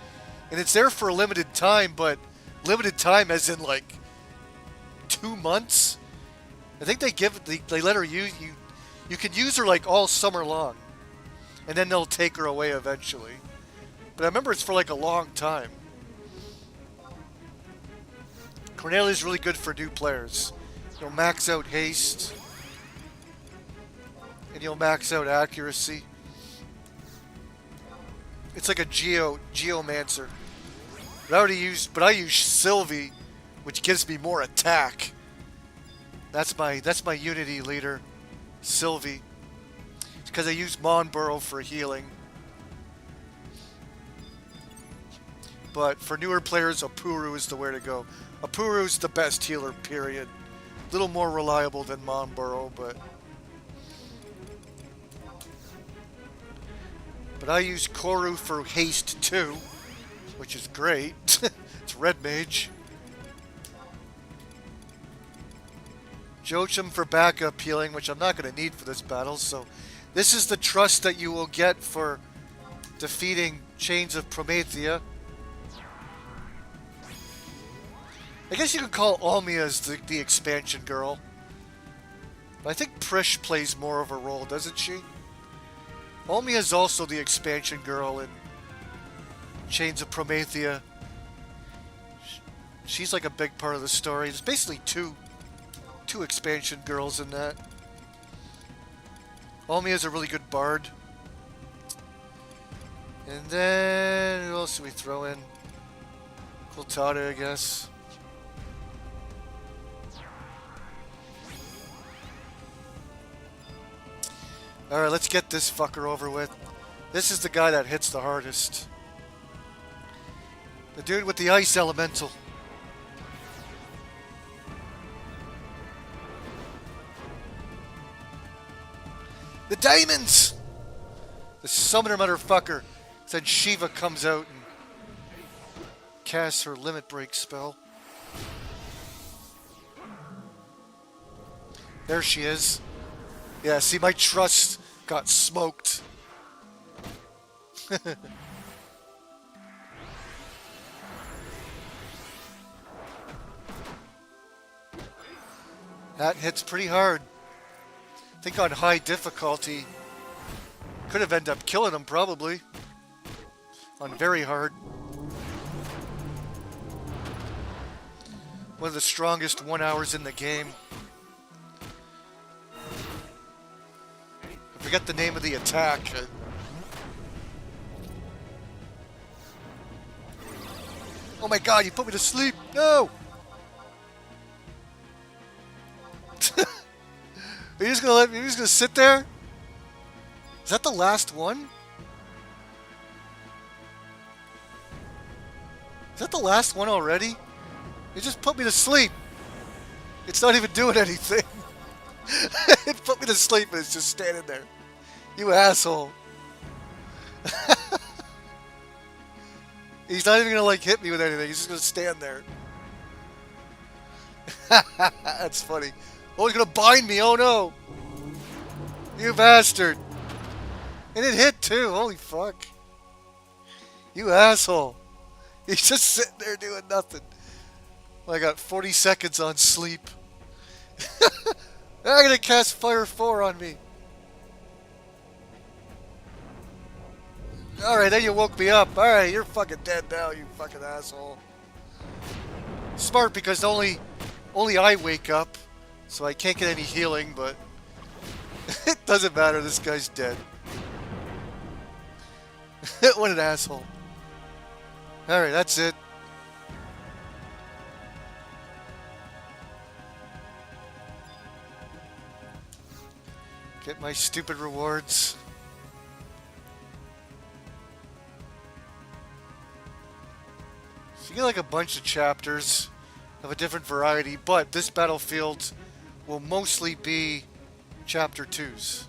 and it's there for a limited time. But limited time, as in like 2 months. I think they let her use you. You can use her like all summer long, and then they'll take her away eventually. But I remember it's for like a long time. Cornelia's really good for new players. You'll max out haste, and you'll max out accuracy. It's like a geomancer. But I use Sylvie, which gives me more attack. That's my Unity leader, Sylvie. It's because I use Monborough for healing. But for newer players, Apuru is the way to go. Apuru is the best healer, period. A little more reliable than Monborough, but I use Koru for haste too, which is great. It's Red Mage. Joachim for backup healing, which I'm not going to need for this battle. So this is the trust that you will get for defeating Chains of Promethea. I guess you could call Almia as the expansion girl. But I think Prish plays more of a role, doesn't she? Almia is also the expansion girl in Chains of Promethea. She's like a big part of the story. There's basically two expansion girls in that. Almia is a really good bard. And then who else do we throw in? Quiltada, I guess. Alright, let's get this fucker over with. This is the guy that hits the hardest. The dude with the ice elemental. The diamonds! The summoner motherfucker. Then Shiva comes out and casts her limit break spell. There she is. Yeah, see, my trust got smoked. That hits pretty hard. I think on high difficulty, could have ended up killing him probably. On very hard. One of the strongest 1 hours in the game. I forget the name of the attack. Oh my god, you put me to sleep! No! Are you just gonna sit there? Is that the last one? Is that the last one already? You just put me to sleep. It's not even doing anything. It put me to sleep and it's just standing there. You asshole. He's not even gonna like hit me with anything. He's just gonna stand there. That's funny. Oh, he's gonna bind me. Oh no. You bastard. And it hit too. Holy fuck. You asshole. He's just sitting there doing nothing. Well, I got 40 seconds on sleep. I'm gonna cast Fire 4 on me. Alright, then you woke me up. Alright, you're fucking dead now, you fucking asshole. Smart, because only I wake up, so I can't get any healing, but it doesn't matter, this guy's dead. What an asshole. Alright, that's it. Get my stupid rewards. So you get like a bunch of chapters of a different variety, but this battlefield will mostly be chapter 2s.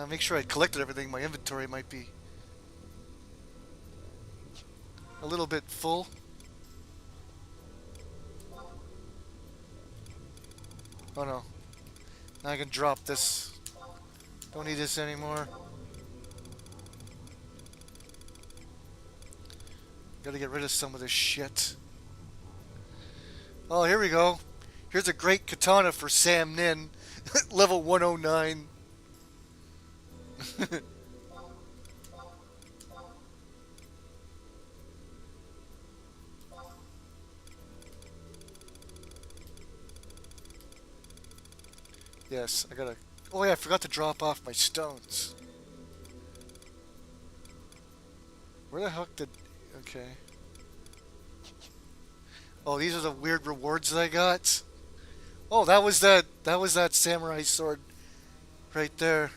Make sure I collected everything. My inventory might be a little bit full. Oh no. Now I can drop this. Don't need this anymore. Gotta get rid of some of this shit. Oh, here we go. Here's a great katana for Sam Nin. Level 109. Yes, I gotta. Oh yeah, I forgot to drop off my stones. Where the heck did? Okay. Oh, these are the weird rewards that I got. Oh, that was that. That was that samurai sword right there.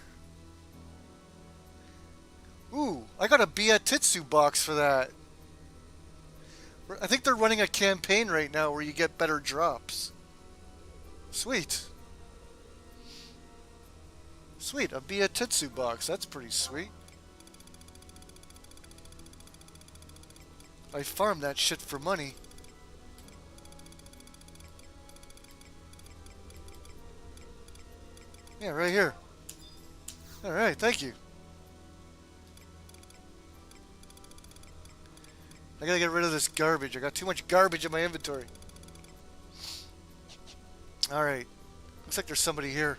Ooh, I got a Biatitsu box for that. I think they're running a campaign right now where you get better drops. Sweet. Sweet, a Biatitsu box. That's pretty sweet. I farmed that shit for money. Yeah, right here. Alright, thank you. I gotta get rid of this garbage. I got too much garbage in my inventory. Alright. Looks like there's somebody here.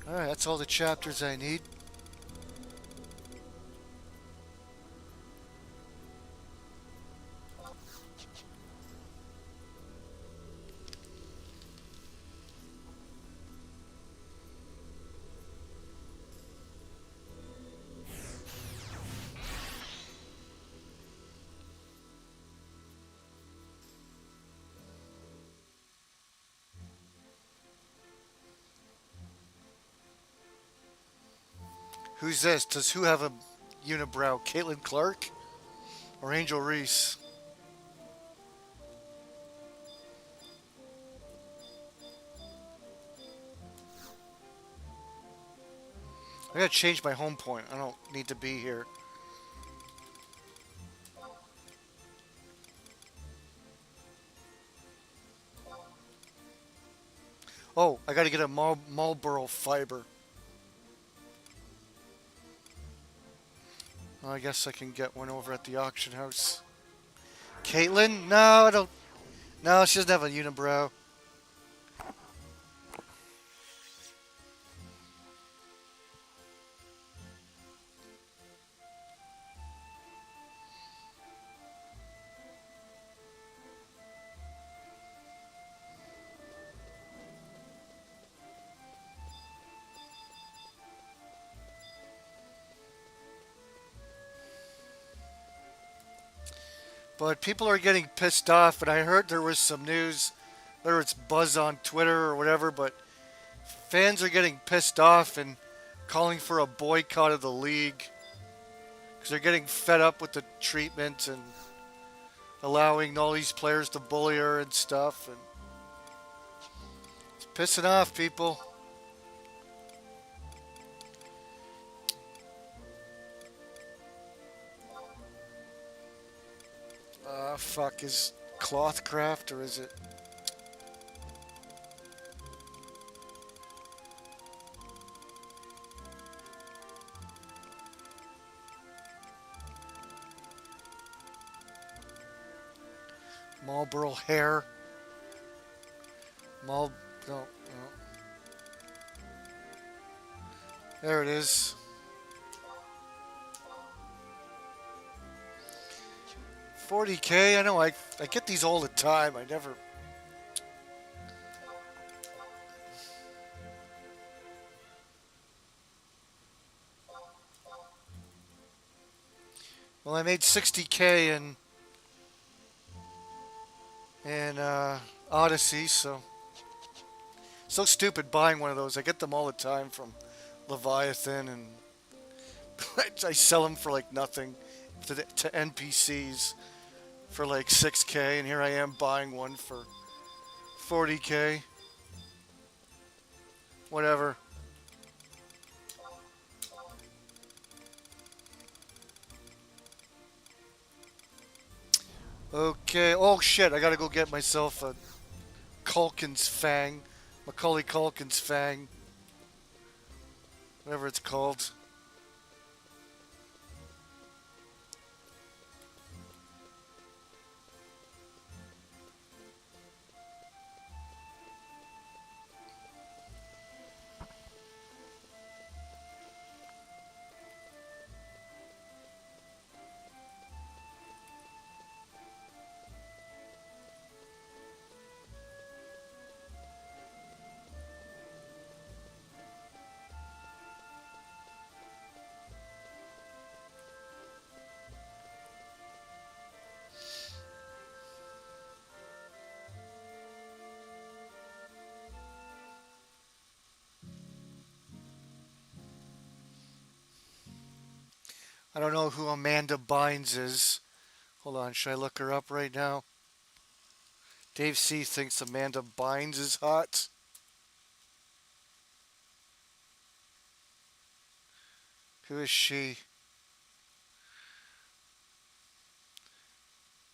Alright, that's all the chapters I need. Who's this? Does who have a unibrow? Caitlin Clark? Or Angel Reese? I gotta change my home point. I don't need to be here. Oh, I gotta get a Marlboro fiber. Well, I guess I can get one over at the auction house. Caitlin? No, I don't. No, she doesn't have a unibrow. But people are getting pissed off, and I heard there was some news, whether it's buzz on Twitter or whatever, but fans are getting pissed off and calling for a boycott of the league because they're getting fed up with the treatment and allowing all these players to bully her and stuff, and it's pissing off people. Fuck, is Clothcraft or is it? Marlboro hair. No, no. There it is. 40K. I know. I get these all the time. I never. Well, I made 60K in Odyssey, so stupid buying one of those. I get them all the time from Leviathan, and I sell them for like nothing to NPCs for like 6K, and here I am buying one for 40K. Whatever. Okay. Oh shit! I gotta go get myself a Culkin's Fang, Macaulay Culkin's Fang. whatever it's called. I don't know who Amanda Bynes is. Hold on, should I look her up right now? Dave C thinks Amanda Bynes is hot. Who is she?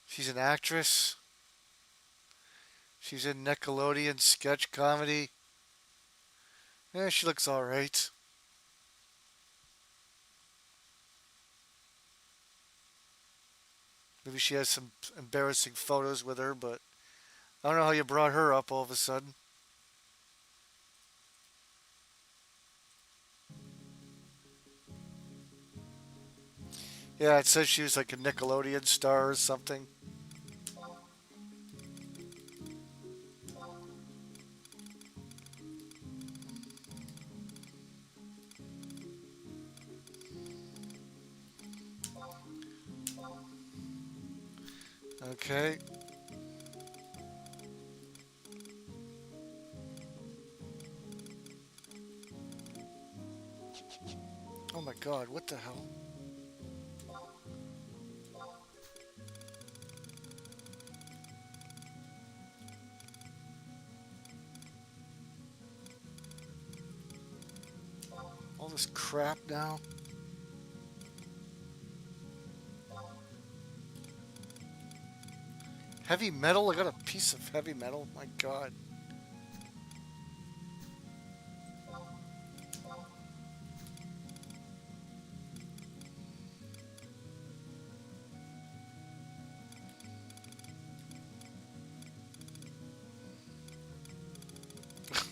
She's an actress. She's in Nickelodeon sketch comedy. Yeah, she looks alright. Maybe she has some embarrassing photos with her, but I don't know how you brought her up all of a sudden. Yeah, it says she was like a Nickelodeon star or something. Okay. Oh my god, what the hell? All this crap now. Heavy metal? I got a piece of heavy metal? My god.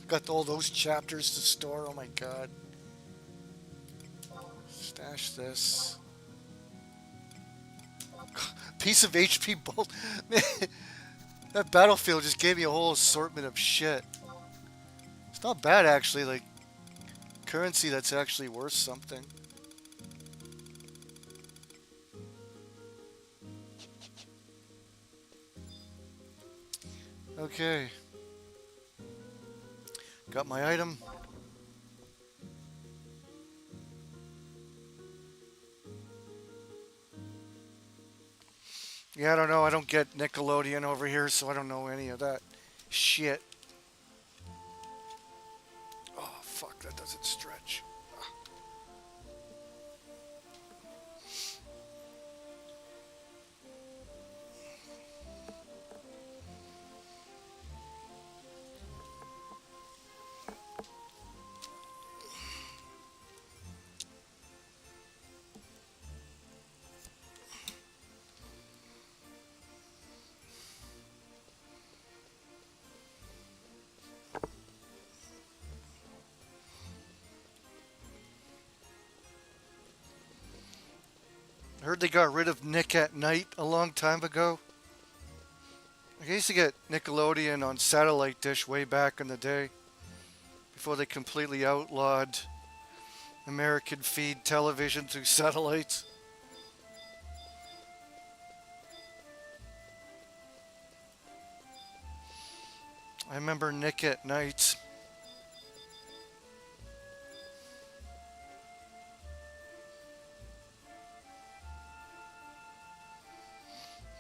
Got all those chapters to store. Oh my god. Stash this. Piece of HP bolt. Man, that Battlefield just gave me a whole assortment of shit. It's not bad actually, like currency that's actually worth something. Okay. Got my item. Yeah, I don't know. I don't get Nickelodeon over here, so I don't know any of that shit. Oh, fuck, that doesn't stretch. I heard they got rid of Nick at Night a long time ago. I used to get Nickelodeon on satellite dish way back in the day, before they completely outlawed American feed television through satellites. I remember Nick at Night.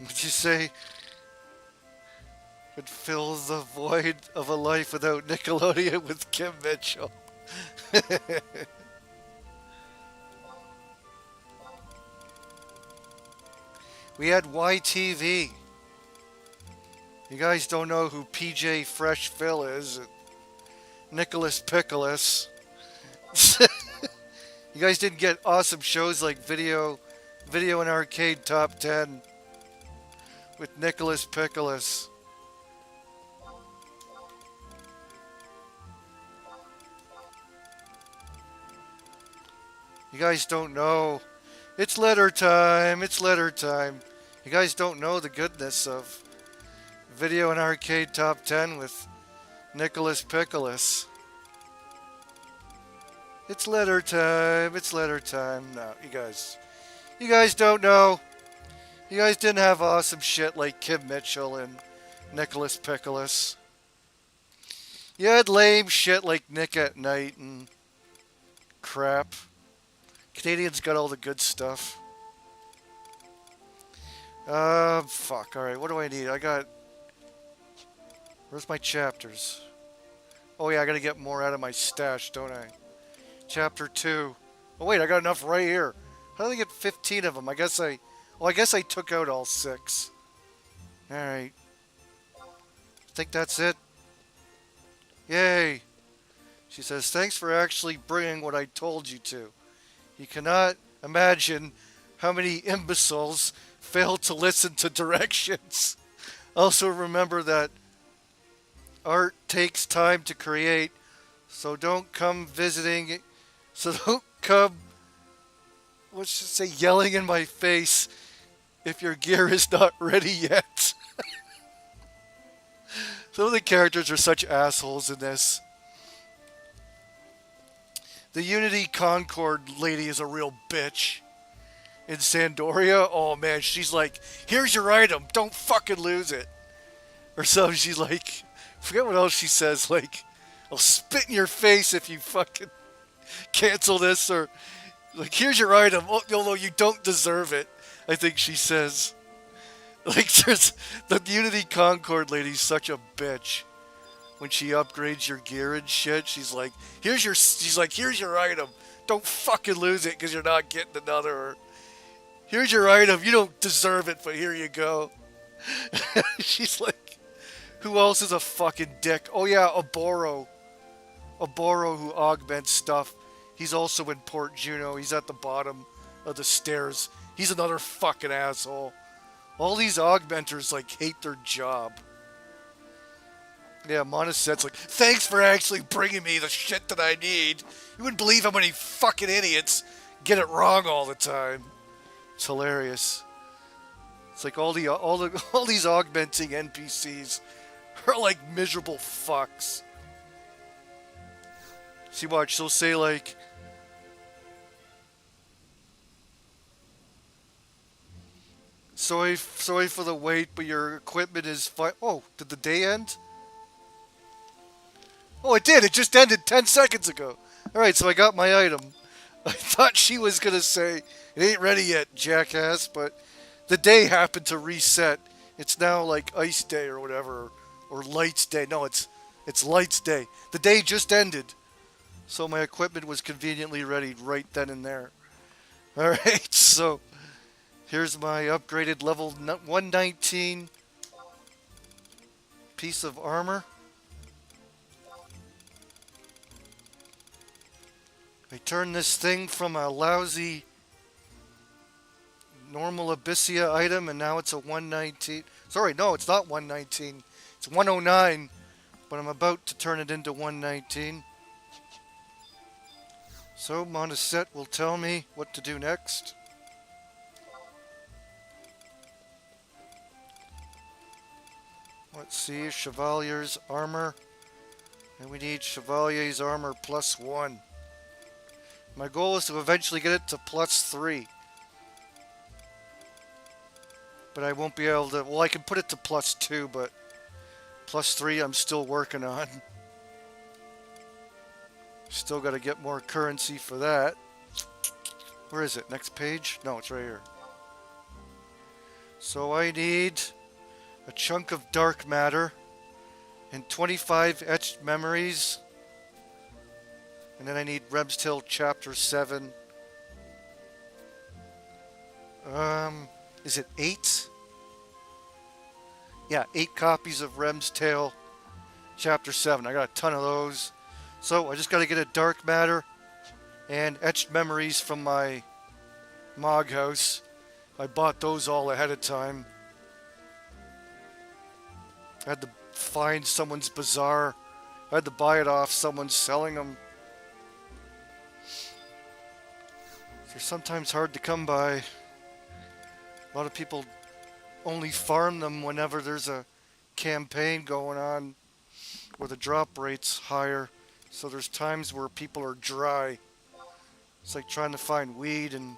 Would you say would fill the void of a life without Nickelodeon with Kim Mitchell? We had YTV. You guys don't know who PJ Fresh Phil is. Nicholas Pickles. You guys didn't get awesome shows like Video and Arcade Top 10 with Nicholas Pickles. You guys don't know. It's letter time. It's letter time. You guys don't know the goodness of Video and Arcade Top 10 with Nicholas Pickles. It's letter time. It's letter time. No, you guys don't know. You guys didn't have awesome shit like Kim Mitchell and Nicholas Pickles. You had lame shit like Nick at Night and crap. Canadians got all the good stuff. Fuck. Alright, what do I need? Where's my chapters? Oh yeah, I gotta get more out of my stash, don't I? Chapter 2. Oh wait, I got enough right here. How did I get 15 of them? I guess I took out all 6. Alright. I think that's it. Yay. She says, thanks for actually bringing what I told you to. You cannot imagine how many imbeciles fail to listen to directions. Also remember that art takes time to create, so don't come visiting, so don't come, let's just say, yelling in my face if your gear is not ready yet. Some of the characters are such assholes in this. The Unity Concord lady is a real bitch. In Sandoria, oh man, she's like, here's your item, don't fucking lose it. Or so she's like, forget what else she says, like, I'll spit in your face if you fucking cancel this, or like, here's your item, although you don't deserve it, I think she says. Like, there's the Unity Concord lady's such a bitch. When she upgrades your gear and shit, she's like, here's your item. Don't fucking lose it because you're not getting another. Or, here's your item. You don't deserve it, but here you go. She's like, who else is a fucking dick? Oh yeah, Oboro. Oboro who augments stuff. He's also in Port Juno. He's at the bottom of the stairs. He's another fucking asshole. All these augmenters like hate their job. Yeah, Monaset's like, thanks for actually bringing me the shit that I need. You wouldn't believe how many fucking idiots get it wrong all the time. It's hilarious. It's like all these augmenting NPCs are like miserable fucks. See, watch, they'll say like, sorry for the wait, but your equipment is fine. Oh, did the day end? Oh, it did. It just ended 10 seconds ago. Alright, so I got my item. I thought she was going to say, it ain't ready yet, jackass, but the day happened to reset. It's now like Ice Day or whatever, or Lights Day. No, it's Lights Day. The day just ended. So my equipment was conveniently ready right then and there. Alright, so here's my upgraded level 119 piece of armor. I turned this thing from a lousy normal Abyssia item, and now it's a 119. Sorry, no, it's not 119. It's 109, but I'm about to turn it into 119. So Monaset will tell me what to do next. Let's see, Chevalier's armor. And we need Chevalier's armor +1. My goal is to eventually get it to +3. But I won't be able to... Well, I can put it to +2, but +3 I'm still working on. Still got to get more currency for that. Where is it? Next page? No, it's right here. So I need a chunk of dark matter and 25 etched memories. And then I need Rem's Tale Chapter 7. Is it 8? Yeah, 8 copies of Rem's Tale Chapter 7. I got a ton of those. So I just got to get a dark matter and etched memories from my Mog house. I bought those all ahead of time. I had to find someone's bazaar. I had to buy it off someone selling them. They're sometimes hard to come by. A lot of people only farm them whenever there's a campaign going on where the drop rate's higher. So there's times where people are dry. It's like trying to find weed in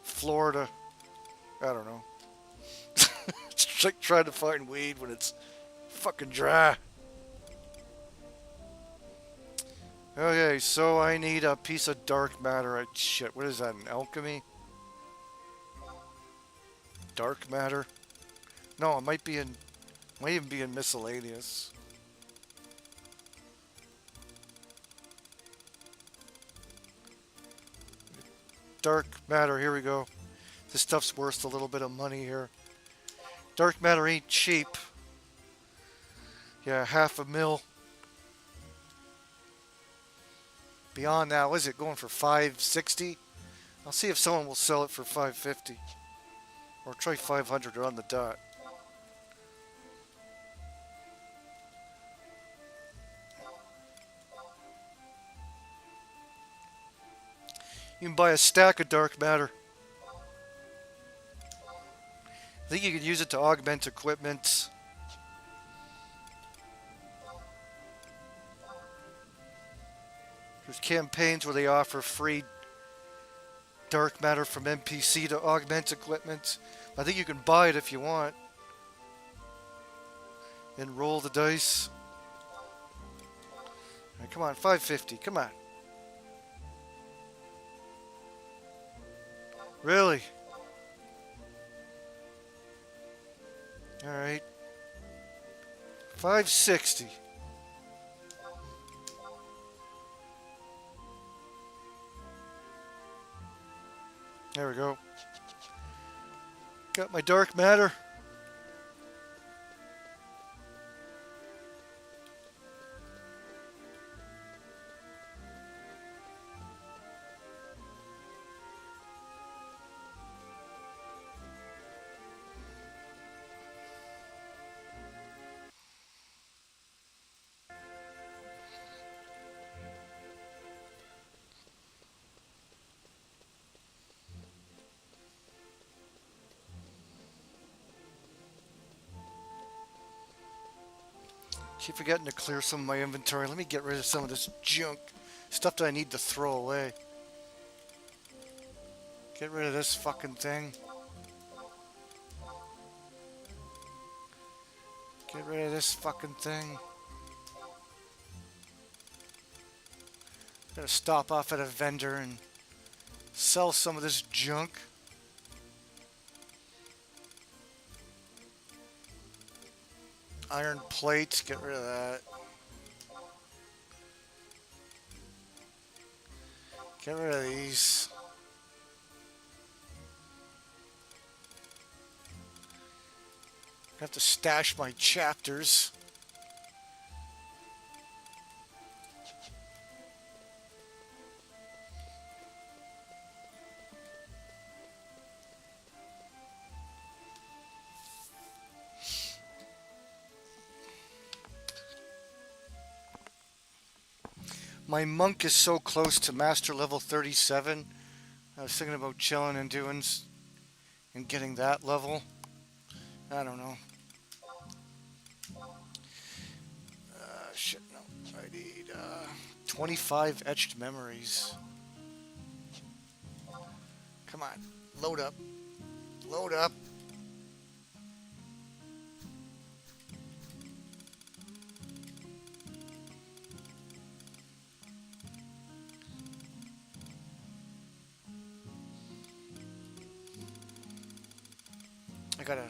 Florida. I don't know. It's like trying to find weed when it's fucking dry. Okay, so I need a piece of dark matter. Shit, what is that, an alchemy? Dark matter? No, it might even be in miscellaneous. Dark matter, here we go. This stuff's worth a little bit of money here. Dark matter ain't cheap. Yeah, $500,000. Beyond that, what is it going for? $560? I'll see if someone will sell it for $550. Or try $500 on the dot. You can buy a stack of dark matter. I think you could use it to augment equipment. There's campaigns where they offer free dark matter from NPC to augment equipment. I think you can buy it if you want. And roll the dice. Right, come on, $550. Come on. Really? Alright. $560. There we go. Got my dark matter. Keep forgetting to clear some of my inventory. Let me get rid of some of this junk. Stuff that I need to throw away. Get rid of this fucking thing. Get rid of this fucking thing. Gotta stop off at a vendor and sell some of this junk. Iron plates, get rid of that. Get rid of these. I have to stash my chapters. My monk is so close to master level 37. I was thinking about chilling and doing and getting that level. I don't know. Shit, no. I need 25 etched memories. Come on, load up. Load up. I gotta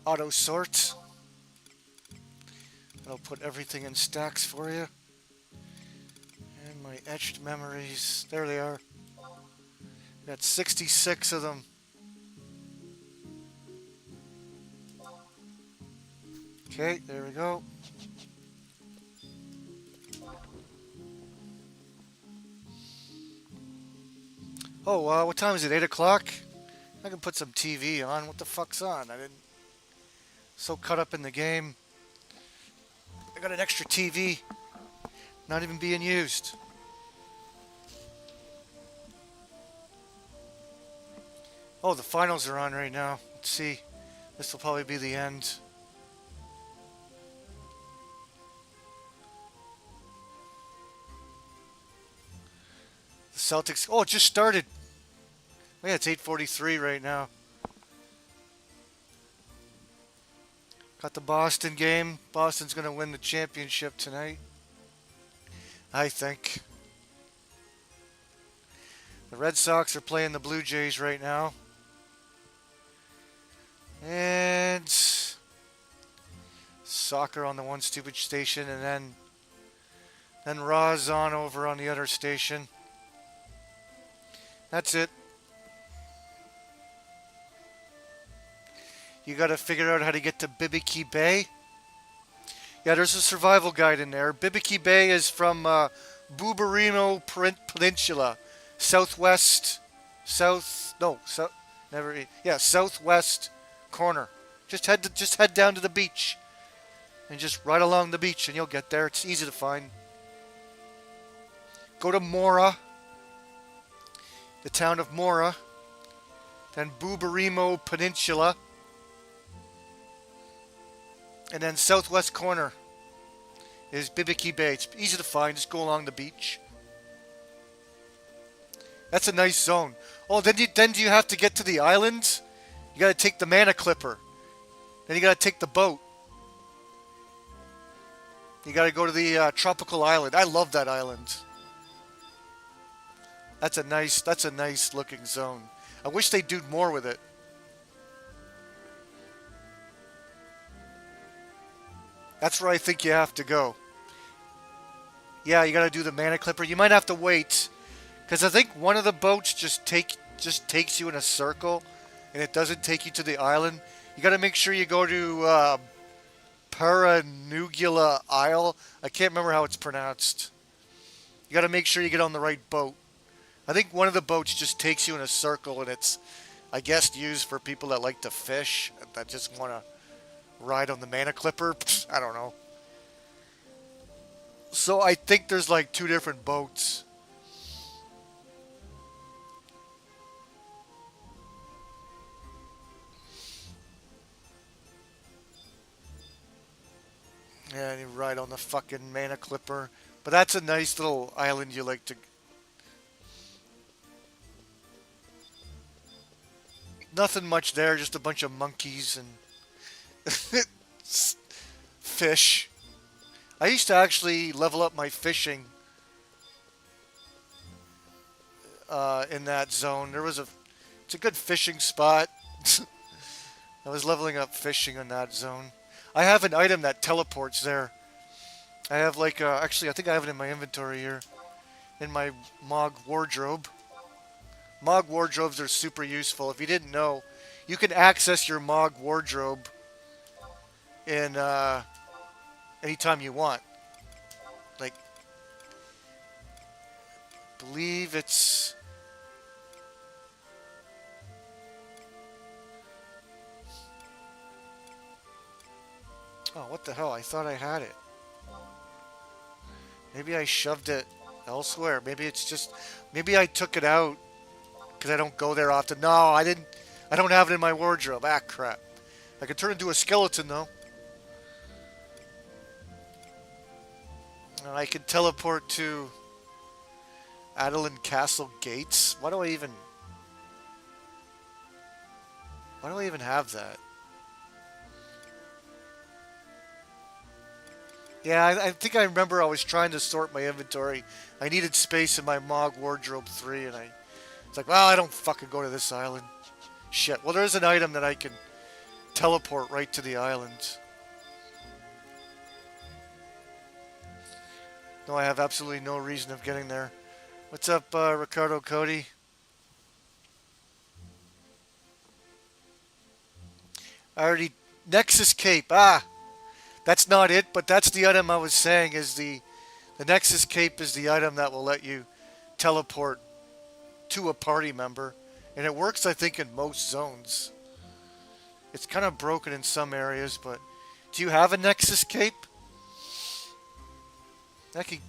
auto sort. I'll put everything in stacks for you. And my etched memories, there they are. Got 66 of them. Okay, there we go. Oh, what time is it? 8 o'clock? I can put some TV on. What the fuck's on? I didn't. So caught up in the game. I got an extra TV. Not even being used. Oh, the finals are on right now. Let's see. This will probably be the end. The Celtics. Oh, it just started. Oh, yeah, it's 8:43 right now. Got the Boston game. Boston's going to win the championship tonight, I think. The Red Sox are playing the Blue Jays right now. And soccer on the one stupid station, and then Raw's on over on the other station. That's it. You got to figure out how to get to Bibiki Bay. Yeah, there's a survival guide in there. Bibiki Bay is from Bubarino Peninsula, southwest corner. Just head down to the beach, and just right along the beach, and you'll get there. It's easy to find. Go to Mora, the town of Mora, then Bubarimo Peninsula. And then southwest corner is Bibiki Bay. It's easy to find. Just go along the beach. That's a nice zone. Oh, then do you have to get to the island? You got to take the mana clipper. Then you got to take the boat. You got to go to the tropical island. I love that island. That's a nice looking zone. I wish they'd do more with it. That's where I think you have to go. Yeah, you got to do the mana clipper. You might have to wait, because I think one of the boats just takes you in a circle, and it doesn't take you to the island. You got to make sure you go to Paranugula Isle. I can't remember how it's pronounced. You got to make sure you get on the right boat. I think one of the boats just takes you in a circle, and it's, I guess, used for people that like to fish, that just want to ride on the mana clipper. I don't know. So I think there's like two different boats. Yeah, and you ride on the fucking mana clipper. But that's a nice little island you like to. Nothing much there, just a bunch of monkeys and fish. I used to actually level up my fishing in that zone. It's a good fishing spot. I was leveling up fishing in that zone. I have an item that teleports there. I have actually I think I have it in my inventory here, in my Mog wardrobe. Mog wardrobes are super useful. If you didn't know, you can access your Mog wardrobe in anytime you want. Like, I believe it's. Oh, what the hell? I thought I had it. Maybe I shoved it elsewhere. Maybe I took it out because I don't go there often. No, I didn't. I don't have it in my wardrobe. Ah, crap. I could turn into a skeleton, though. And I can teleport to Adeline Castle Gates. Why do I even have that? Yeah, I think I remember I was trying to sort my inventory. I needed space in my Mog Wardrobe 3, and it's like, well, I don't fucking go to this island. Shit. Well, there's an item that I can teleport right to the island. No, I have absolutely no reason of getting there. What's up, Ricardo Cody? I already... Nexus Cape. Ah! That's not it, but that's the item I was saying is the Nexus Cape is the item that will let you teleport to a party member, and it works, I think, in most zones. It's kind of broken in some areas, but do you have a Nexus cape? That could,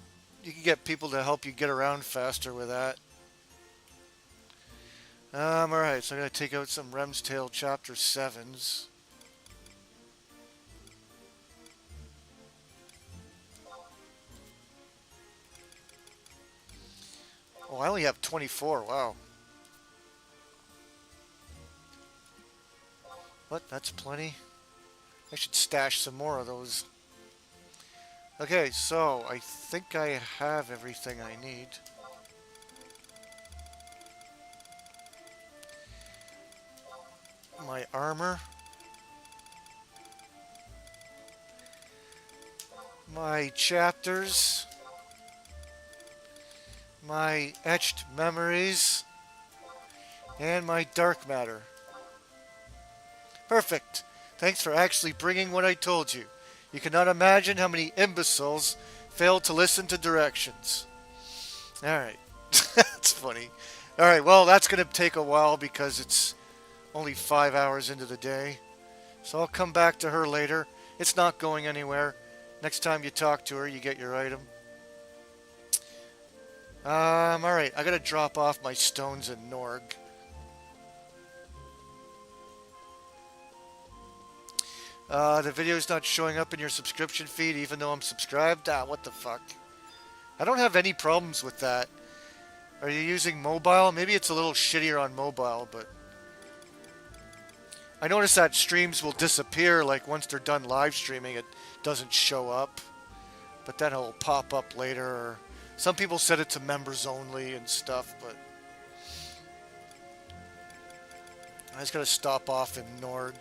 you can get people to help you get around faster with that. Alright, so I'm going to take out some Rem's Tale Chapter 7s. Oh, I only have 24, wow. What? That's plenty? I should stash some more of those. Okay, so I think I have everything I need. My armor. My chapters. My etched memories. And my dark matter. Perfect. Thanks for actually bringing what I told you. You cannot imagine how many imbeciles failed to listen to directions. Alright. That's funny. Alright, well, that's going to take a while because it's only 5 hours into the day. So I'll come back to her later. It's not going anywhere. Next time you talk to her, you get your item. Alright. I got to drop off my stones in Norg. The video's not showing up in your subscription feed even though I'm subscribed? Ah, what the fuck. I don't have any problems with that. Are you using mobile? Maybe it's a little shittier on mobile, but... I notice that streams will disappear, like once they're done live streaming, it doesn't show up. But then it'll pop up later, or... Some people set it to members only and stuff, but... I just gotta stop off in Norg.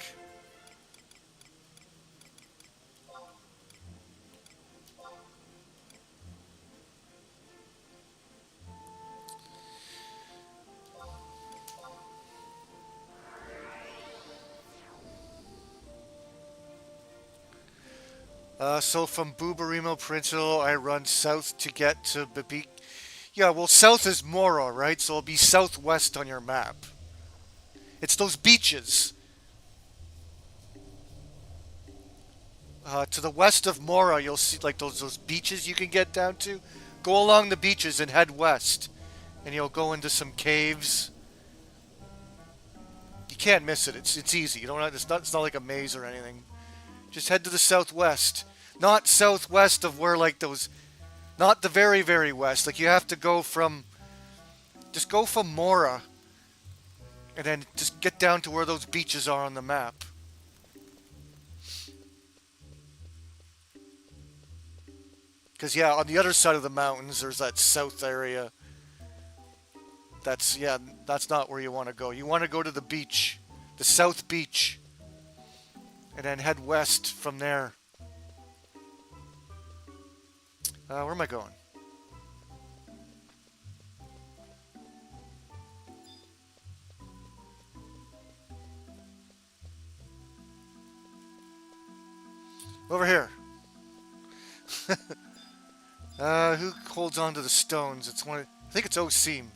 So from Bubarimo Peninsula, I run south to get to Babik. Yeah, well, south is Mora, right? So it'll be southwest on your map. It's those beaches. To the west of Mora, you'll see like those beaches you can get down to. Go along the beaches and head west, and you'll go into some caves. You can't miss it. It's easy. You don't have, it's not like a maze or anything. Just head to the southwest. Not southwest of where like those, not the very, very west. Like you have to go from, just go from Mora. And then just get down to where those beaches are on the map. Because yeah, on the other side of the mountains, there's that south area. That's not where you want to go. You want to go to the beach. The south beach. And then head west from there. Where am I going? Over here. Who holds on to the stones? It's one. I think it's Oseam.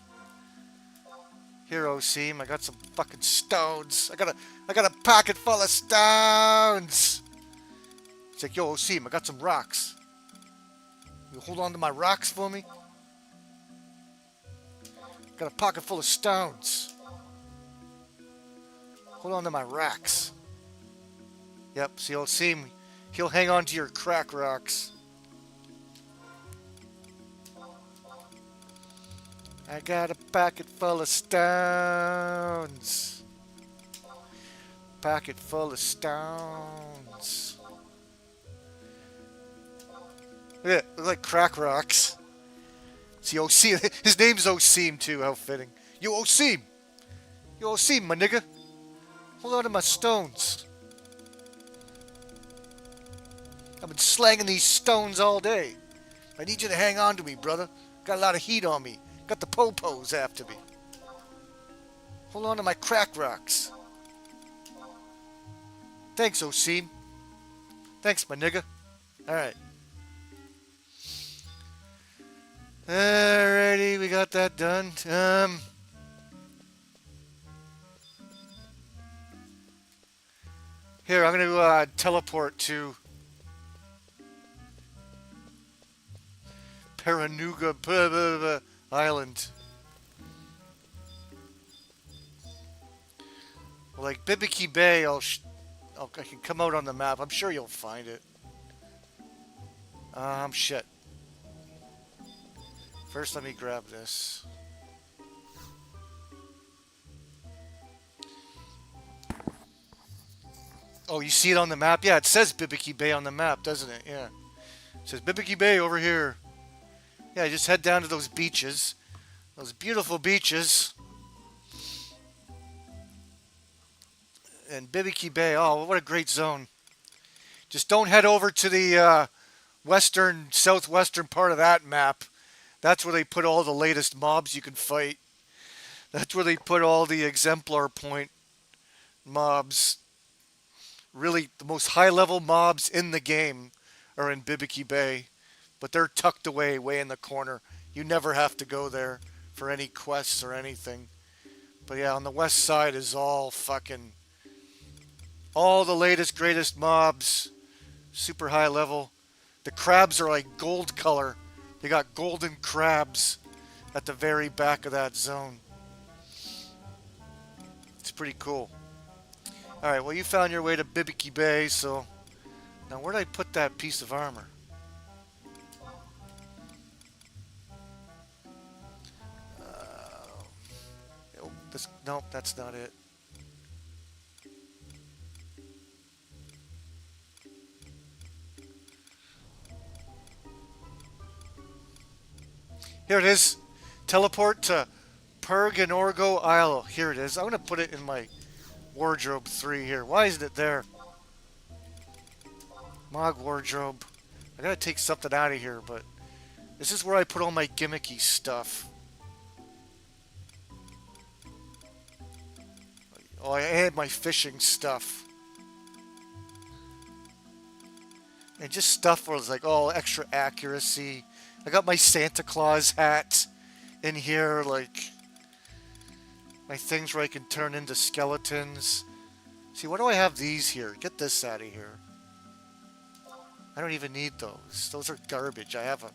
Here, Oseam. I got some fucking stones. I got a pocket full of stones. It's like, yo, Oseam, I got some rocks. You hold on to my rocks for me? Got a pocket full of stones. Hold on to my rocks. Yep, see, Oseam, he'll hang on to your crack rocks. I got a pocket full of stones. Pocket full of stones. Look at it, look like crack rocks. See, Oseam, his name's Oseam too, how fitting. Yo, Oseam! Yo, Oseam, my nigga. Hold on to my stones. I've been slanging these stones all day. I need you to hang on to me, brother. Got a lot of heat on me. Got the popos after me. Hold on to my crack rocks. Thanks, Oseam. Thanks, my nigga. Alright. Alrighty, we got that done. Here, I'm going to teleport to Paranuga Island. Like Bibiki Bay, I can come out on the map. I'm sure you'll find it. Shit. First, let me grab this. Oh, you see it on the map? Yeah, it says Bibiki Bay on the map, doesn't it? Yeah. It says Bibiki Bay over here. Yeah, just head down to those beaches. Those beautiful beaches. And Bibiki Bay, oh, what a great zone. Just don't head over to the southwestern part of that map. That's where they put all the latest mobs you can fight. That's where they put all the exemplar point mobs. Really, the most high-level mobs in the game are in Bibiki Bay. But they're tucked away way in the corner. You never have to go there for any quests or anything. But yeah, on the west side is all the latest, greatest mobs. Super high level. The crabs are like gold color. They got golden crabs at the very back of that zone. It's pretty cool. Alright, well, you found your way to Bibiki Bay, so now where did I put that piece of armor? Nope, that's not it. Here it is. Teleport to Perganorgo Isle. Here it is. I'm going to put it in my wardrobe 3 here. Why isn't it there? Mog wardrobe. I got to take something out of here, but this is where I put all my gimmicky stuff. Oh, I had my fishing stuff. And just stuff where it's like, oh, extra accuracy. I got my Santa Claus hat in here, like my things where I can turn into skeletons. See, why do I have these here? Get this out of here. I don't even need those. Those are garbage. I have a...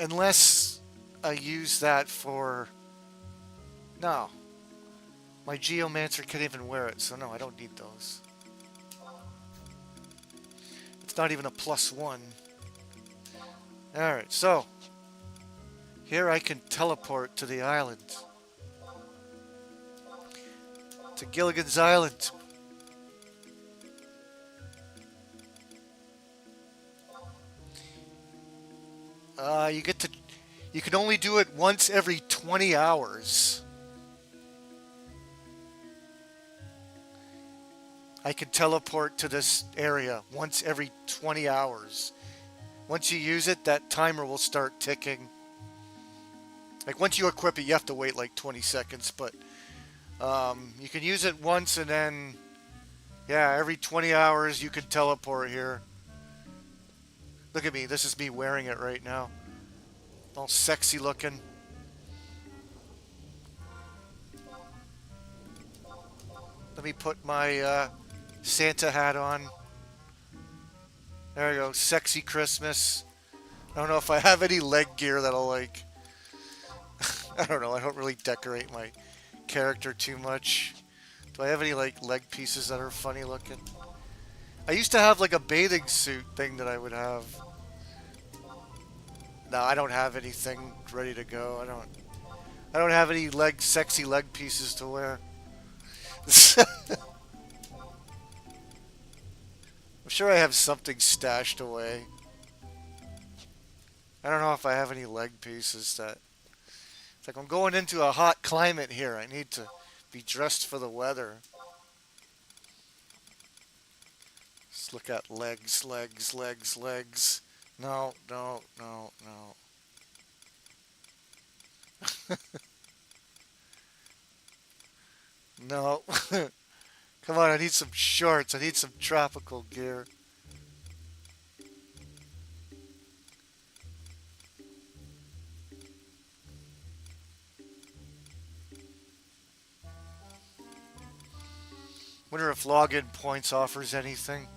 Unless I use that for... No. My Geomancer can't even wear it, so no, I don't need those. It's not even a +1. Alright, so... Here I can teleport to the island. To Gilligan's Island. You can only do it once every 20 hours. I can teleport to this area once every 20 hours. Once you use it, that timer will start ticking. Like once you equip it, you have to wait like 20 seconds, but you can use it once and then, yeah, every 20 hours you can teleport here. Look at me, this is me wearing it right now. All sexy looking. Let me put my Santa hat on. There we go, sexy Christmas. I don't know if I have any leg gear that'll like... I don't know, I don't really decorate my character too much. Do I have any like leg pieces that are funny looking? I used to have like a bathing suit thing that I would have. No, I don't have anything ready to go. I don't have any sexy leg pieces to wear. I'm sure I have something stashed away. I don't know if I have any leg pieces that... It's like I'm going into a hot climate here. I need to be dressed for the weather. Let's look at legs, legs, legs, legs. No, no, no, no. No. Come on, I need some shorts. I need some tropical gear. Wonder if login points offers anything.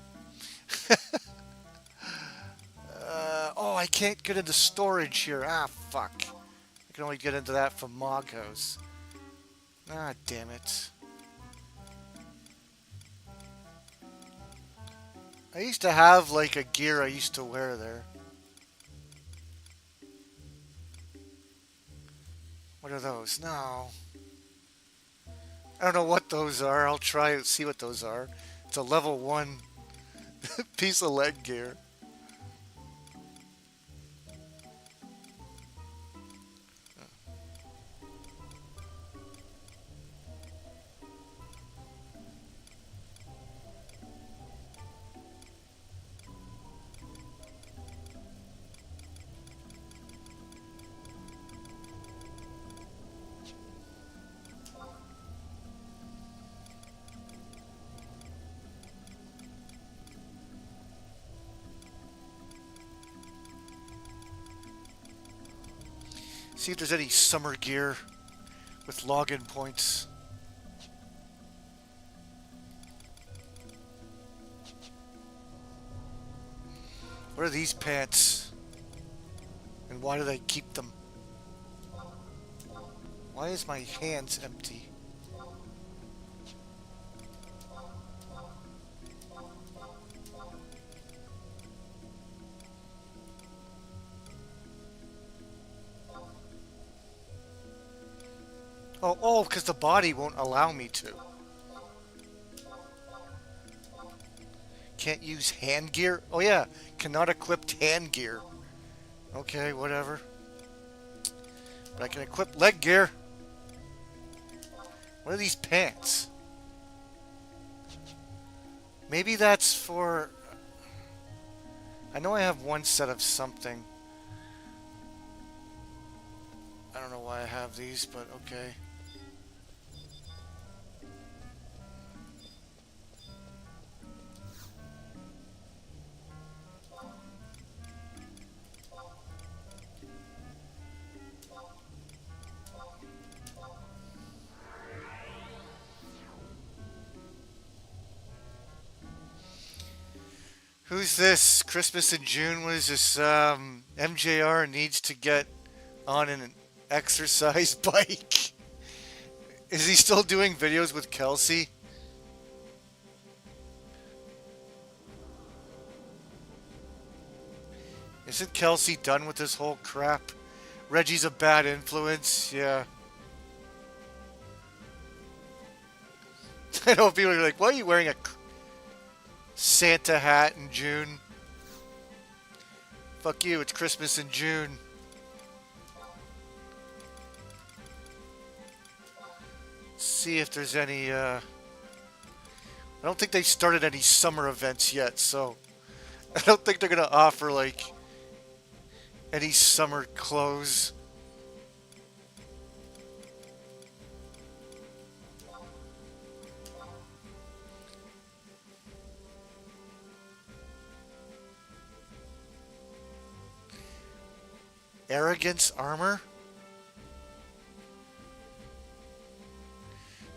Oh, I can't get into storage here. Ah, fuck. I can only get into that from Moghouse. Ah, damn it. I used to have like a gear I used to wear there. What are those? No. I don't know what those are. I'll try and see what those are. It's a level 1 piece of leg gear. See if there's any summer gear with login points. What are these pants? And why do they keep them? Why is my hands empty? Oh, because the body won't allow me to. Can't use hand gear? Oh yeah, cannot equip hand gear. Okay, whatever. But I can equip leg gear. What are these pants? Maybe that's for... I know I have one set of something. I don't know why I have these, but okay. Who's this? Christmas in June? What is this? MJR needs to get on an exercise bike. Is he still doing videos with Kelsey? Isn't Kelsey done with this whole crap? Reggie's a bad influence. Yeah. I know people are like, why are you wearing a Santa hat in June? Fuck you, it's Christmas in June. Let's see if there's any, I don't think they've started any summer events yet, so I don't think they're gonna offer, like, any summer clothes. Arrogance armor?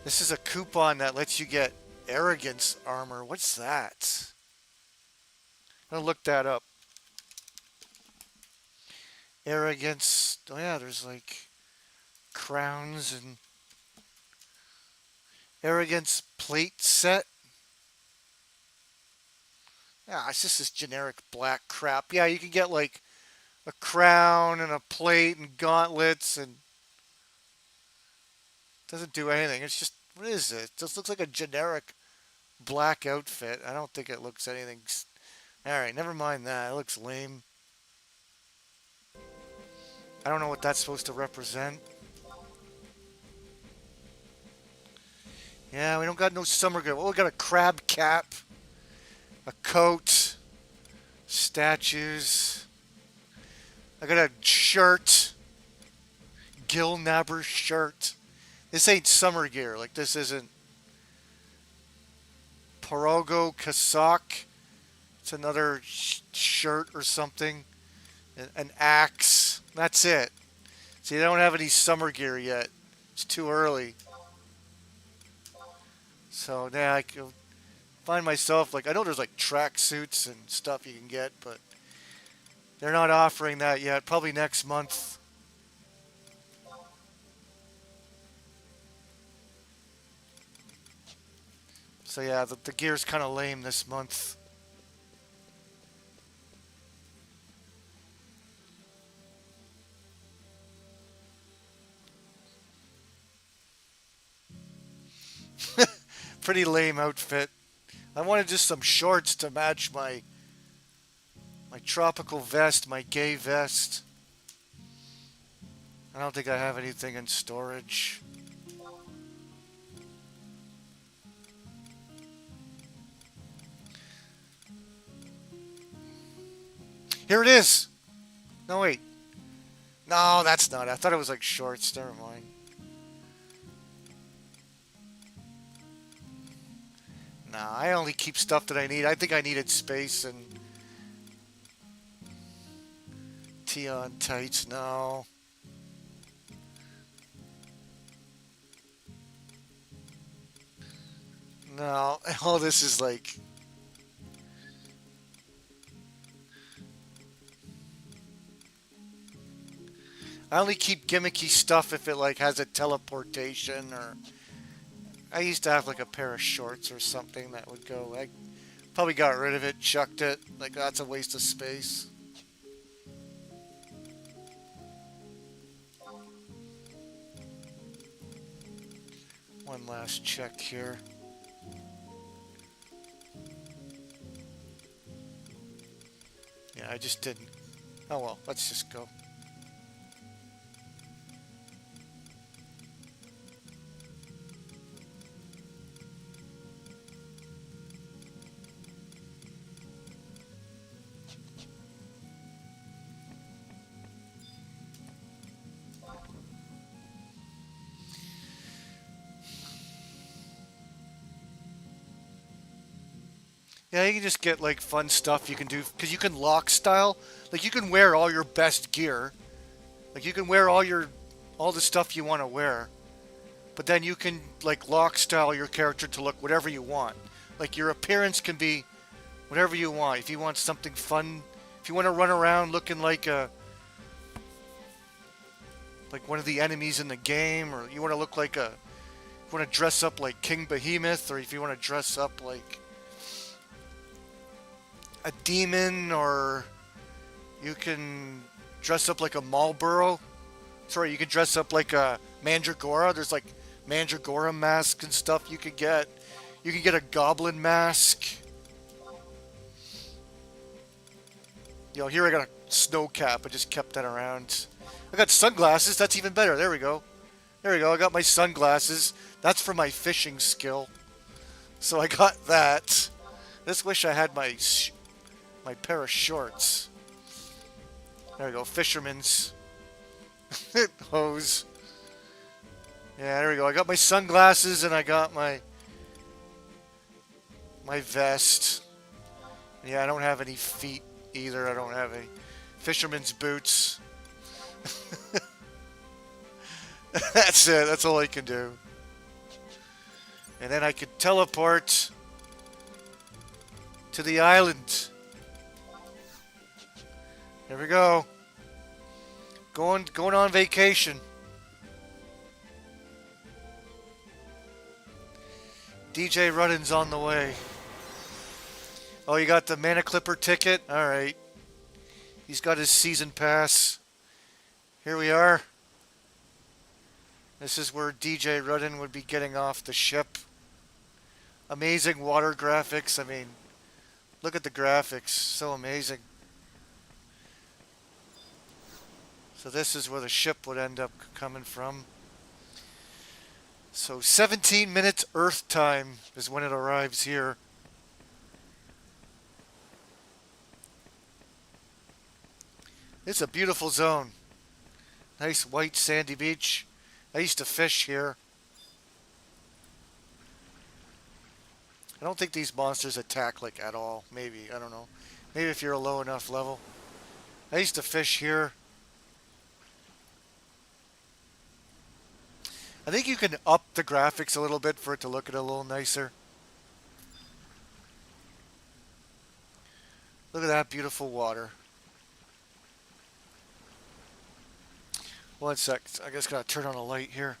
This is a coupon that lets you get arrogance armor. What's that? I'm gonna look that up. Arrogance. Oh yeah, there's like crowns and arrogance plate set. Yeah, it's just this generic black crap. Yeah, you can get like a crown and a plate and gauntlets and doesn't do anything. It's just, what is it? It just looks like a generic black outfit. I don't think it looks anything. Alright, never mind that. It looks lame. I don't know what that's supposed to represent. Yeah, we don't got no summer gear. Well, we got a crab cap, a coat, statues. I got a shirt, Gil Nabber shirt. This ain't summer gear. Like, this isn't Parogo Kasak. It's another shirt or something. An axe. That's it. See, they don't have any summer gear yet. It's too early. So yeah, I can find myself like I know there's like track suits and stuff you can get, but they're not offering that yet. Probably next month. So yeah, the gear's kind of lame this month. Pretty lame outfit. I wanted just some shorts to match my tropical vest, my gay vest. I don't think I have anything in storage. Here it is. No wait. No, that's not it. I thought it was like shorts. Never mind. Nah, I only keep stuff that I need. I think I needed space and tee on tights. No. No. All this is like. I only keep gimmicky stuff if it like has a teleportation or. I used to have like a pair of shorts or something that would go. I probably got rid of it, chucked it. Like that's a waste of space. One last check here. Yeah, I just didn't. Oh well, let's just go. Yeah, you can just get like fun stuff you can do because you can lock style. Like you can wear all your best gear. Like you can wear all the stuff you want to wear, but then you can like lock style your character to look whatever you want. Like your appearance can be whatever you want. If you want something fun, if you want to run around looking like one of the enemies in the game, or you want to look like you want to dress up like King Behemoth, or if you want to dress up like a demon, or you can dress up like a Marlboro. Sorry, you can dress up like a Mandragora. There's like Mandragora masks and stuff you could get. You can get a goblin mask. You know, here I got a snow cap. I just kept that around. I got sunglasses. That's even better. There we go. There we go. I got my sunglasses. That's for my fishing skill. So I got that. Just wish I had my pair of shorts. There we go. Fisherman's hose. Yeah, there we go. I got my sunglasses and I got my vest. Yeah, I don't have any feet either. I don't have any fisherman's boots. That's it. That's all I can do. And then I could teleport to the island. There we go. Going on vacation. DJ Rudden's on the way. Oh, you got the Mana Clipper ticket? Alright. He's got his season pass. Here we are. This is where DJ Rudden would be getting off the ship. Amazing water graphics. I mean, look at the graphics. So amazing. So this is where the ship would end up coming from. So 17 minutes Earth time is when it arrives here. It's a beautiful zone. Nice white sandy beach. I used to fish here. I don't think these monsters attack like at all. Maybe, I don't know. Maybe if you're a low enough level. I used to fish here. I think you can up the graphics a little bit for it to look at a little nicer. Look at that beautiful water. One sec. I guess gotta turn on a light here.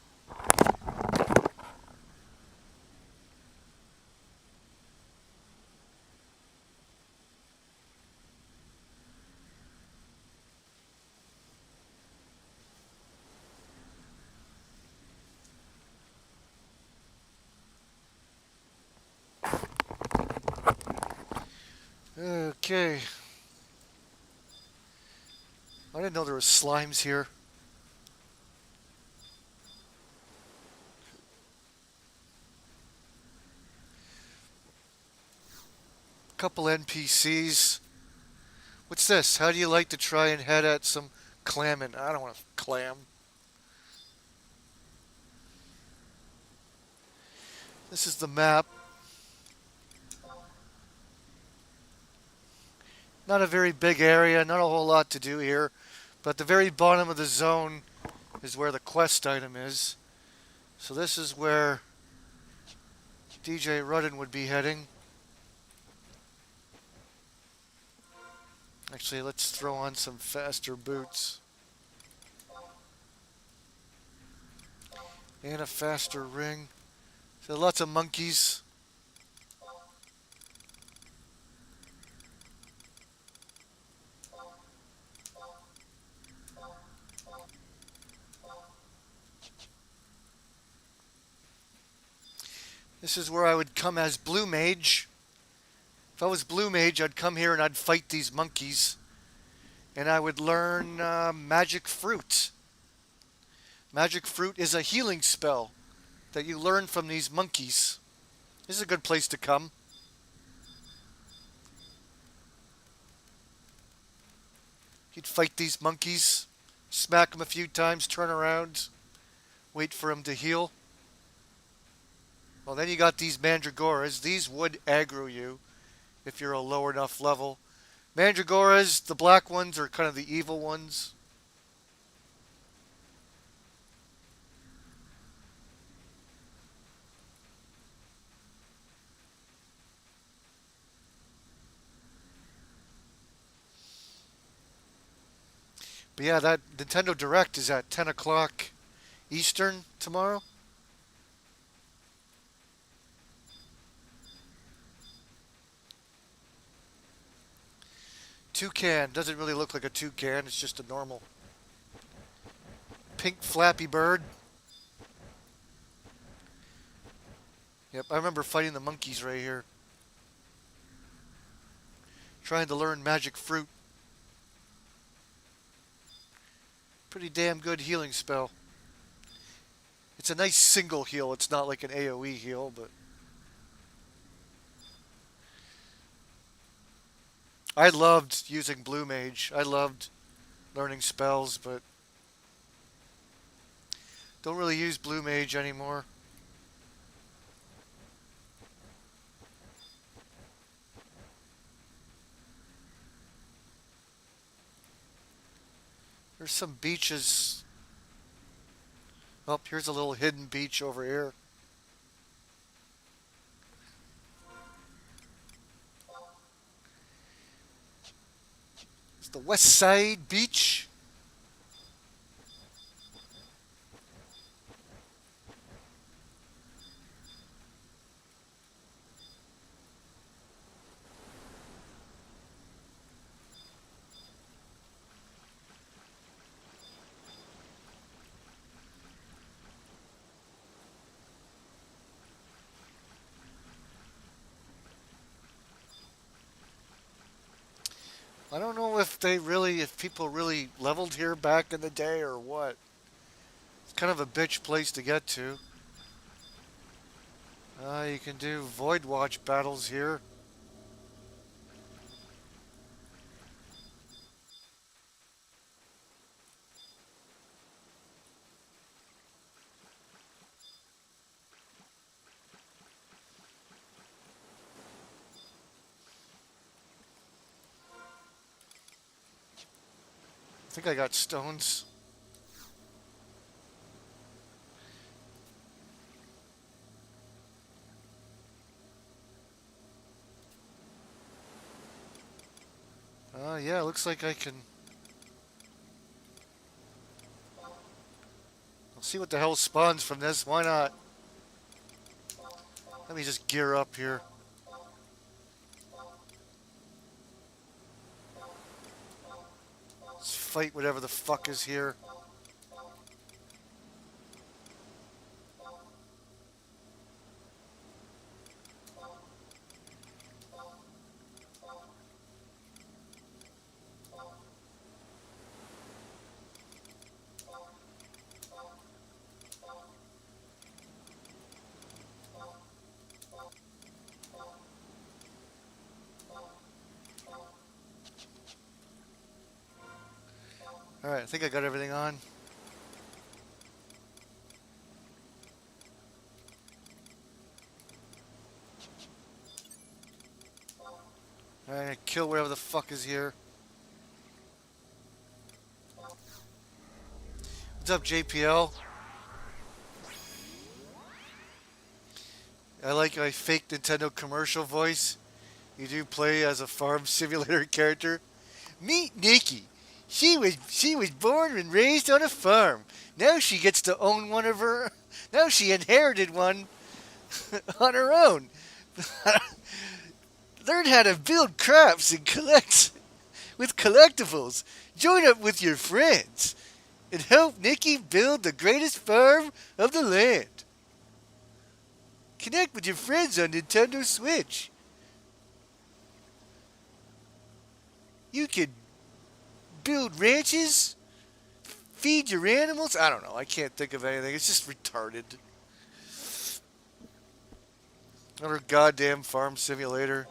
Okay. I didn't know there was slimes here. Couple NPCs. What's this? How do you like to try and head at some clamming? I don't want to clam. This is the map. Not a very big area, not a whole lot to do here. But at the very bottom of the zone is where the quest item is. So this is where DJ Rudden would be heading. Actually, let's throw on some faster boots. And a faster ring. So lots of monkeys. This is where I would come as Blue Mage. If I was Blue Mage, I'd come here and I'd fight these monkeys. And I would learn Magic Fruit. Magic Fruit is a healing spell that you learn from these monkeys. This is a good place to come. You'd fight these monkeys, smack them a few times, turn around, wait for them to heal. Well, then you got these mandragoras. These would aggro you if you're a low enough level. Mandragoras, the black ones, are kind of the evil ones. But yeah, that Nintendo Direct is at 10 o'clock Eastern tomorrow. Toucan doesn't really look like a toucan, it's just a normal pink flappy bird. Yep, I remember fighting the monkeys right here. Trying to learn magic fruit. Pretty damn good healing spell. It's a nice single heal, it's not like an AoE heal, but I loved using Blue Mage. I loved learning spells, but don't really use Blue Mage anymore. There's some beaches. Oh, here's a little hidden beach over here. It's the West Side Beach. I don't know if people really leveled here back in the day or what. It's kind of a bitch place to get to. You can do Void Watch battles here. I think I got stones. Yeah, looks like I can. I'll see what the hell spawns from this. Why not? Let me just gear up here. Let's fight whatever the fuck is here. Alright, I think I got everything on. Alright, kill whatever the fuck is here. What's up, JPL? I like my fake Nintendo commercial voice. You do play as a farm simulator character. Meet Nikki. She was born and raised on a farm. Now she gets to own one of her. Now she inherited one on her own. Learn how to build crops and collect with collectibles. Join up with your friends and help Nikki build the greatest farm of the land. Connect with your friends on Nintendo Switch. You can build ranches, feed your animals. I don't know. I can't think of anything. It's just retarded. Another goddamn farm simulator.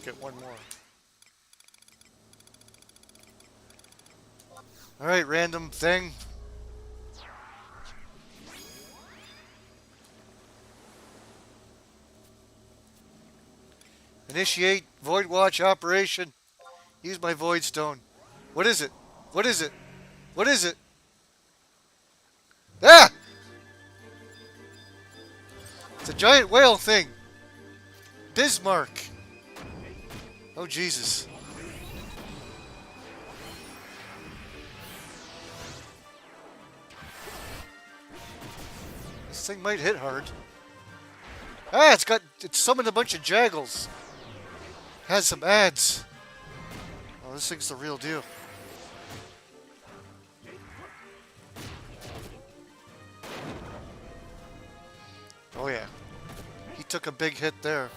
Get one more. Alright, random thing. Initiate Void Watch operation. Use my Void Stone. What is it? What is it? What is it? Ah! It's a giant whale thing. Bismarck. Oh, Jesus. This thing might hit hard. Ah, it's summoned a bunch of jaggles. Has some ads. Oh, this thing's the real deal. Oh, yeah. He took a big hit there.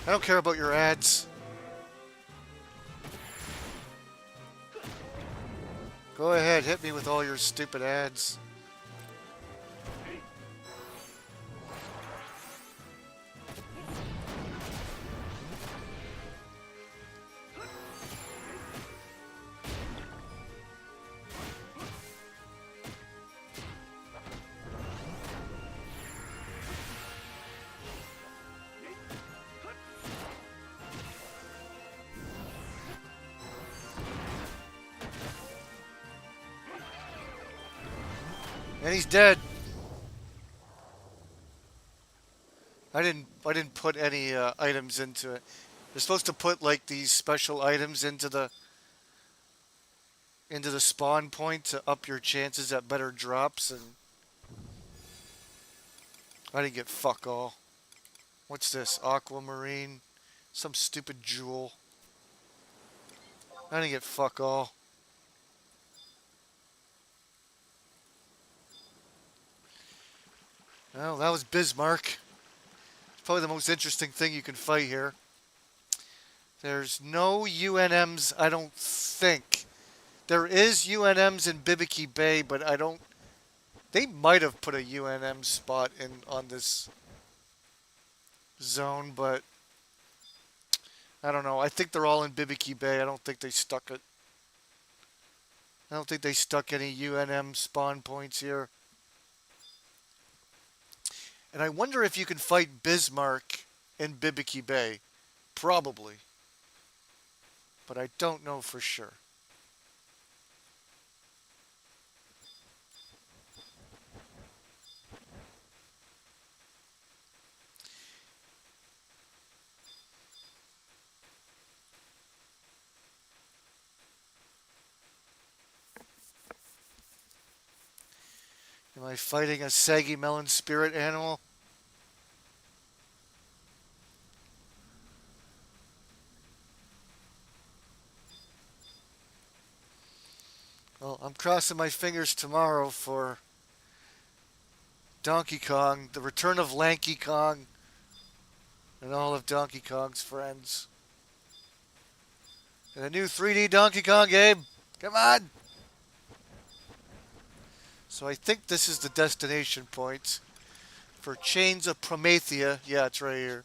I don't care about your ads. Go ahead, hit me with all your stupid ads. And he's dead. I didn't put any items into it. You're supposed to put like these special items into the spawn point to up your chances at better drops, and I didn't get fuck all. What's this? Aquamarine? Some stupid jewel. I didn't get fuck all. Well, that was Bismarck. Probably the most interesting thing you can fight here. There's no UNMs, I don't think. There is UNMs in Bibiki Bay, but I don't... They might have put a UNM spot in on this zone, but I don't know. I think they're all in Bibiki Bay. I don't think they stuck it. I don't think they stuck any UNM spawn points here. And I wonder if you can fight Bismarck in Bibiki Bay. Probably. But I don't know for sure. Am I fighting a saggy melon spirit animal? Well, I'm crossing my fingers tomorrow for Donkey Kong, the return of Lanky Kong, and all of Donkey Kong's friends. And a new 3D Donkey Kong game. Come on! So I think this is the destination point for Chains of Promethea. Yeah, it's right here.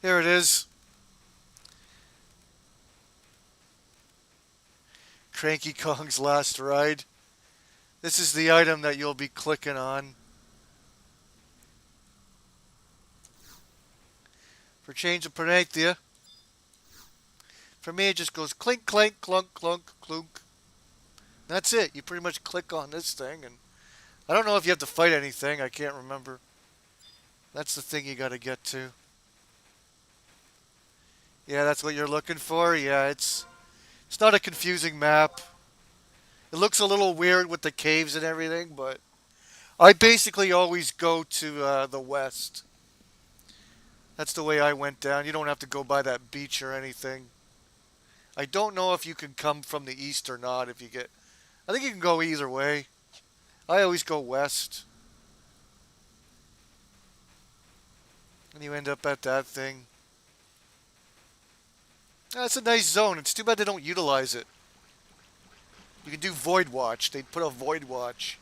Here it is. Cranky Kong's Last Ride. This is the item that you'll be clicking on. For Chains of Promethea. For me, it just goes clink, clink, clunk, clunk, clunk. That's it. You pretty much click on this thing, and I don't know if you have to fight anything. I can't remember. That's the thing you got to get to. Yeah, that's what you're looking for. Yeah, it's not a confusing map. It looks a little weird with the caves and everything, but I basically always go to the west. That's the way I went down. You don't have to go by that beach or anything. I don't know if you can come from the east or not. If you get, I think you can go either way. I always go west, and you end up at that thing. That's a nice zone. It's too bad they don't utilize it. You can do Void Watch. They put a Void Watch,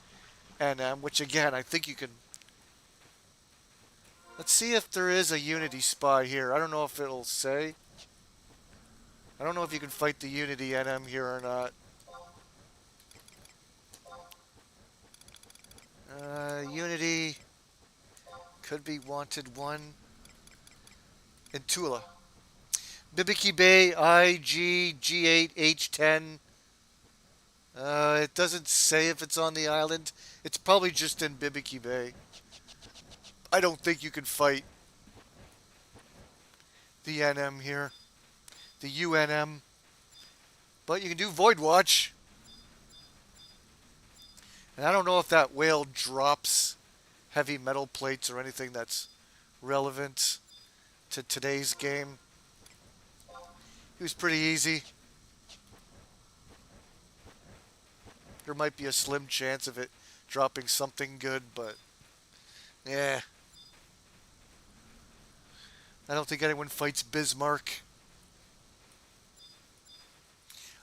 and which again I think you can. Let's see if there is a Unity spy here. I don't know if it'll say. I don't know if you can fight the Unity NM here or not. Unity could be wanted one in Tula. Bibiki Bay IG G8H10. It doesn't say if it's on the island. It's probably just in Bibiki Bay. I don't think you can fight the NM here. The UNM. But you can do Void Watch. And I don't know if that whale drops heavy metal plates or anything that's relevant to today's game. It was pretty easy. There might be a slim chance of it dropping something good, but yeah. I don't think anyone fights Bismarck.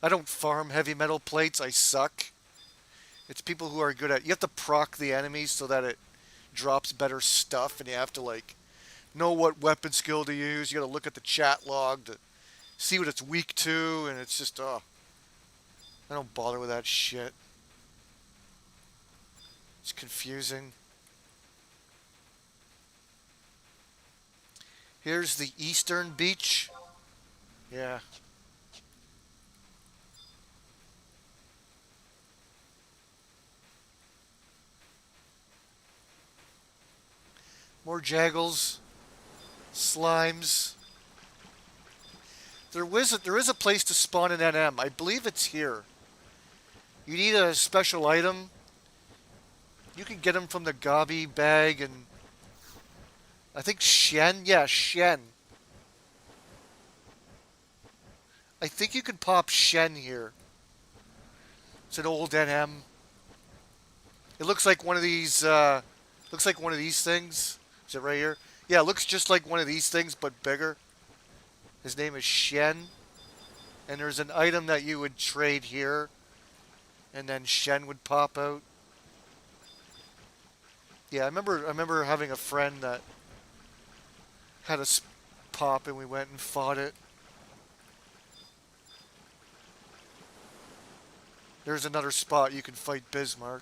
I don't farm heavy metal plates. I suck. It's people who are good at. You have to proc the enemies so that it drops better stuff, and you have to like know what weapon skill to use. You got to look at the chat log to see what it's weak to, and it's just I don't bother with that shit. It's confusing. Here's the eastern beach. Yeah. More jaggles, slimes. There is a place to spawn an NM. I believe it's here. You need a special item. You can get them from the Gabi bag and I think Shen. Yeah, Shen. I think you can pop Shen here. It's an old NM. It looks like one of these. Looks like one of these things. Is it right here? Yeah, it looks just like one of these things, but bigger. His name is Shen. And there's an item that you would trade here. And then Shen would pop out. Yeah, I remember having a friend that had a pop and we went and fought it. There's another spot you can fight Bismarck.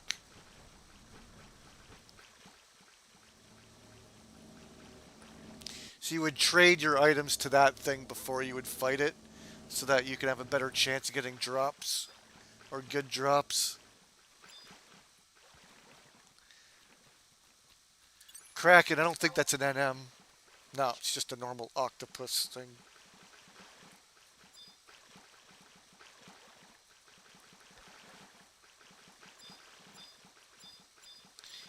So you would trade your items to that thing before you would fight it, so that you can have a better chance of getting drops, or good drops. Kraken, I don't think that's an NM. No, it's just a normal octopus thing.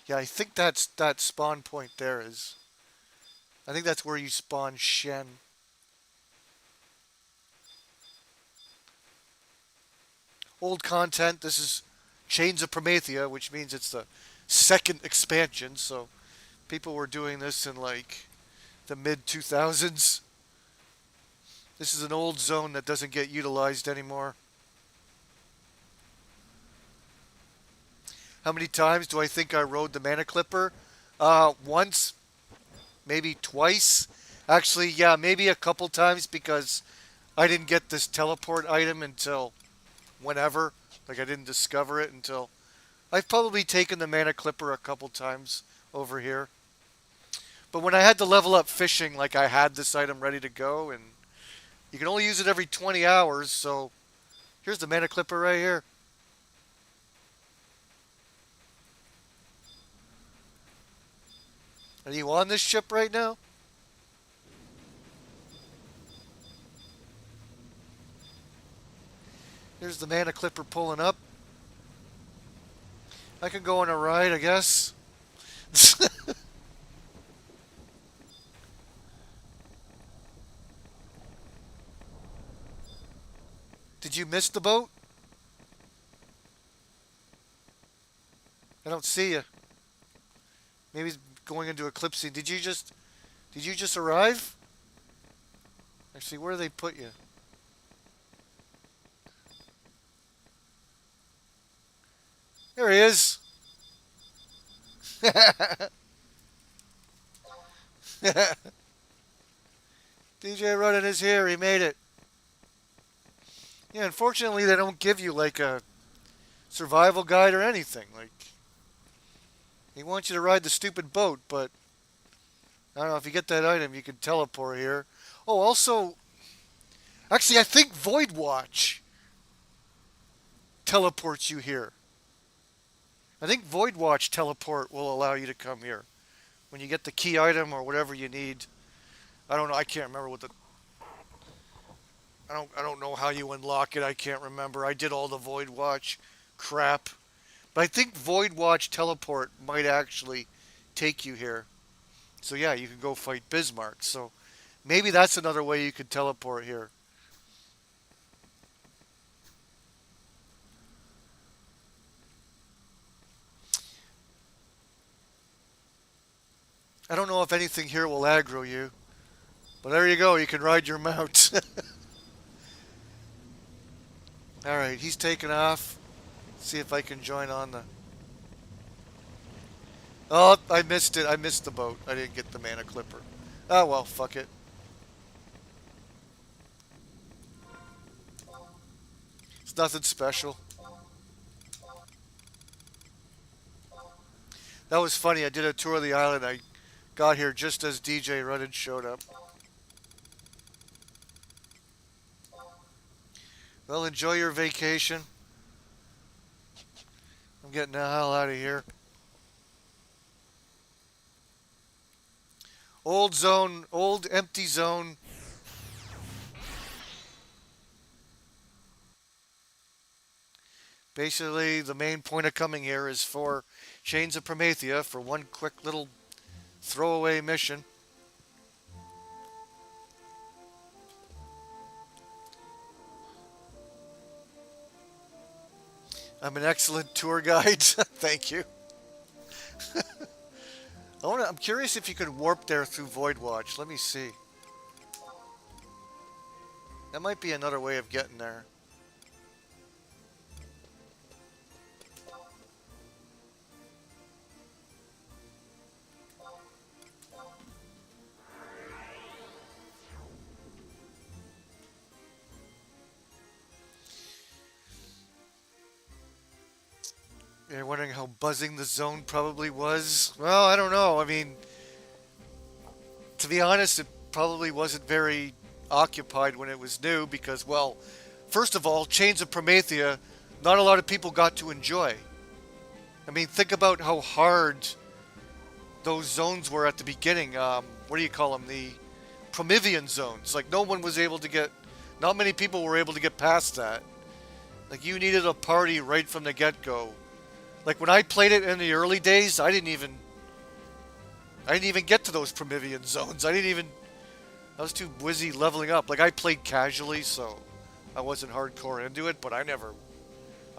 Yeah, I think that's that spawn point there is. I think that's where you spawn Shen. Old content, this is Chains of Promethea, which means it's the second expansion, so people were doing this in like the mid 2000s. This is an old zone that doesn't get utilized anymore. How many times do I think I rode the Mana Clipper? Once, maybe twice. Actually, yeah, maybe a couple times because I didn't get this teleport item until whenever. Like, I didn't discover it until... I've probably taken the Mana Clipper a couple times over here. But when I had to level up fishing, like, I had this item ready to go, and you can only use it every 20 hours, so here's the Mana Clipper right here. Are you on this ship right now? Here's the Mana Clipper pulling up. I can go on a ride, I guess. Did you miss the boat? I don't see you. Maybe he's going into eclipsing. Did you just arrive? Actually, where do they put you? There he is. DJ Running is here. He made it. Yeah, unfortunately, they don't give you like a survival guide or anything. Like, he wants you to ride the stupid boat, but I don't know if you get that item, you can teleport here. Oh, also, actually, I think Void Watch teleports you here. I think Void Watch teleport will allow you to come here when you get the key item or whatever you need. I don't know. I can't remember what the. I don't know how you unlock it. I can't remember. I did all the Void Watch crap, but I think Void Watch teleport might actually take you here. So yeah, you can go fight Bismarck. So maybe that's another way you could teleport here. I don't know if anything here will aggro you, but there you go. You can ride your mount. All right, he's taking off. See if I can join on the. Oh, I missed it. I missed the boat. I didn't get the Mana Clipper. Oh well, fuck it. It's nothing special. That was funny. I did a tour of the island. I got here just as DJ Rudden showed up. Well, enjoy your vacation. I'm getting the hell out of here. Old zone, old empty zone. Basically, the main point of coming here is for Chains of Promethea for one quick little throwaway mission. I'm an excellent tour guide. Thank you. I'm curious if you could warp there through Void Watch. Let me see. That might be another way of getting there. You're wondering how buzzing the zone probably was? Well, I don't know. I mean, to be honest, it probably wasn't very occupied when it was new because, well, first of all, Chains of Promethea, not a lot of people got to enjoy. I mean, think about how hard those zones were at the beginning. What do you call them? The Promethean zones. Like, no one was able to get, not many people were able to get past that. Like, you needed a party right from the get go. Like, when I played it in the early days, I didn't even get to those Promethean zones. I was too busy leveling up. Like, I played casually, so I wasn't hardcore into it, but I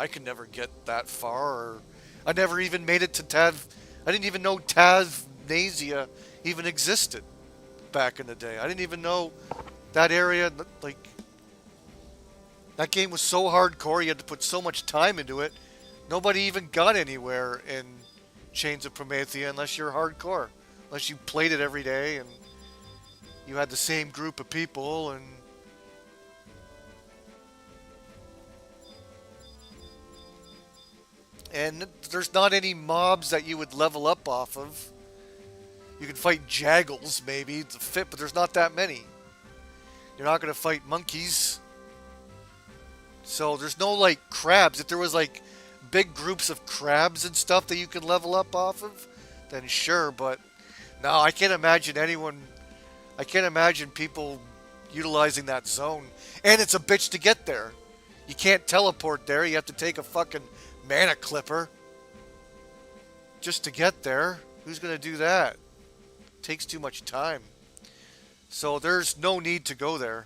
could never get that far, or I never even made it to I didn't even know Tavnasia even existed back in the day. I didn't even know that area, like, that game was so hardcore, you had to put so much time into it. Nobody even got anywhere in Chains of Promethea unless you're hardcore. Unless you played it every day and you had the same group of people and there's not any mobs that you would level up off of. You can fight Jaggles maybe to fit, but there's not that many. You're not going to fight monkeys. So there's no like crabs. If there was like big groups of crabs and stuff that you can level up off of, then sure, but no, I can't imagine people utilizing that zone. And it's a bitch to get there. You can't teleport there. You have to take a fucking mana clipper just to get there. Who's going to do that? It takes too much time. So there's no need to go there.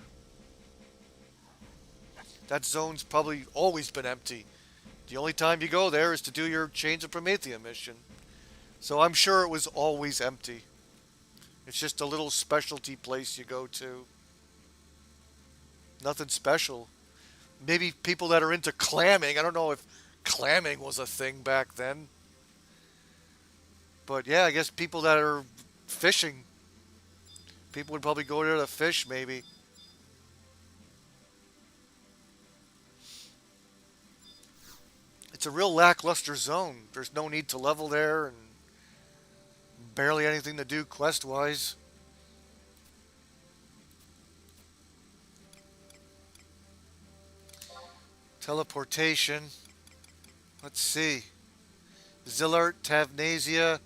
That zone's probably always been empty. The only time you go there is to do your Chains of Promethea mission. So I'm sure it was always empty. It's just a little specialty place you go to. Nothing special. Maybe people that are into clamming. I don't know if clamming was a thing back then. But yeah, I guess people that are fishing. People would probably go there to fish, maybe. It's a real lackluster zone. There's no need to level there and barely anything to do quest-wise. Teleportation. Let's see. Zillart, Tavnasia.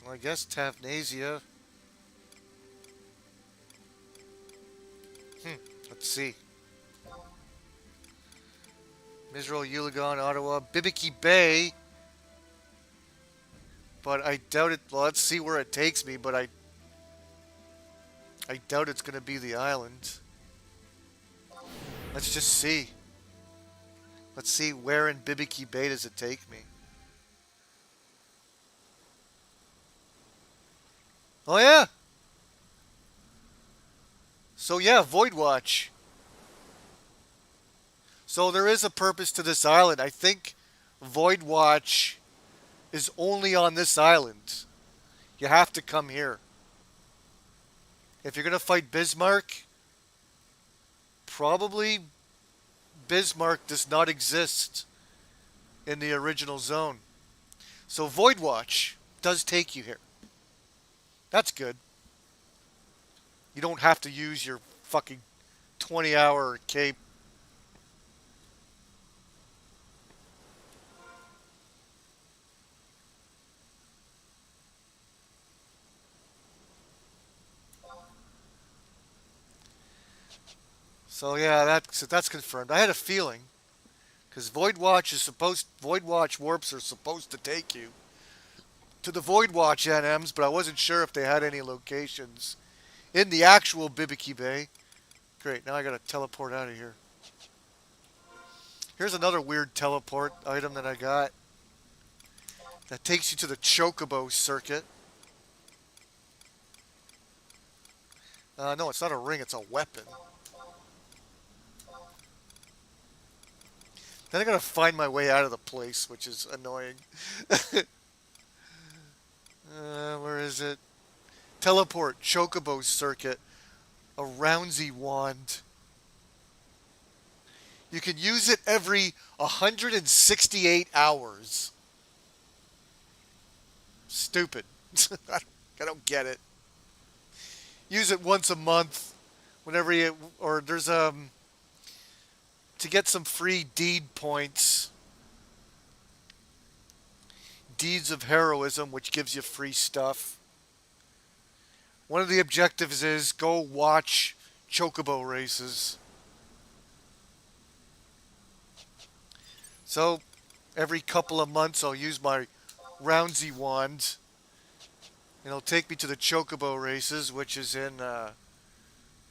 Well, I guess Tavnasia. Let's see. Misrule, Ulagon, Ottawa, Bibiki Bay. But I doubt it. Well, let's see where it takes me, but I doubt it's going to be the island. Let's just see. Let's see where in Bibiki Bay does it take me. Oh, yeah. So, yeah, Void Watch. So there is a purpose to this island. I think Void Watch is only on this island. You have to come here. If you're going to fight Bismarck, probably Bismarck does not exist in the original zone. So Void Watch does take you here. That's good. You don't have to use your fucking 20-hour cape. So yeah, that's confirmed. I had a feeling because Void Watch warps are supposed to take you to the Void Watch NMs, but I wasn't sure if they had any locations in the actual Bibiki Bay. Great, now I gotta teleport out of here. Here's another weird teleport item that I got that takes you to the Chocobo circuit. No, it's not a ring, it's a weapon. Then I gotta find my way out of the place, which is annoying. Where is it? Teleport, Chocobo circuit, a Roundsy wand. You can use it every 168 hours. Stupid. I don't get it. Use it once a month, whenever you or there's to get some free deed points. Deeds of heroism, which gives you free stuff. One of the objectives is go watch chocobo races. So every couple of months I'll use my Roundsy wand and it'll take me to the chocobo races, which is in I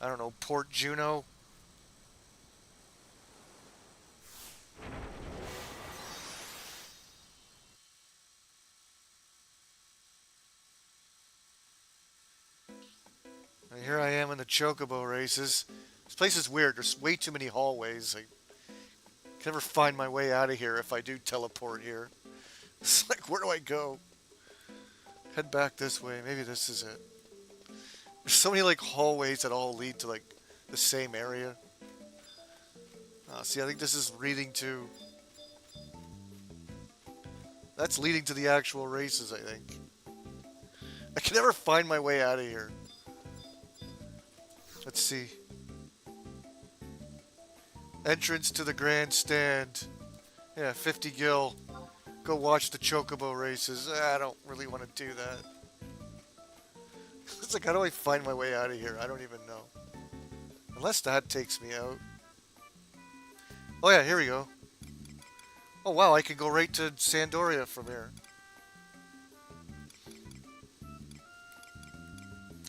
don't know, Port Juno. And here I am in the chocobo races. This place is weird. There's way too many hallways. I can never find my way out of here if I do teleport here. It's like, where do I go? Head back this way. Maybe this is it. There's so many like hallways that all lead to like the same area. See, I think this is leading to. That's leading to the actual races, I think. I can never find my way out of here. Let's see. Entrance to the grandstand. Yeah, 50 gil. Go watch the chocobo races. I don't really want to do that. It's like, how do I find my way out of here? I don't even know. Unless that takes me out. Oh yeah, here we go. Oh wow, I can go right to Sandoria from here.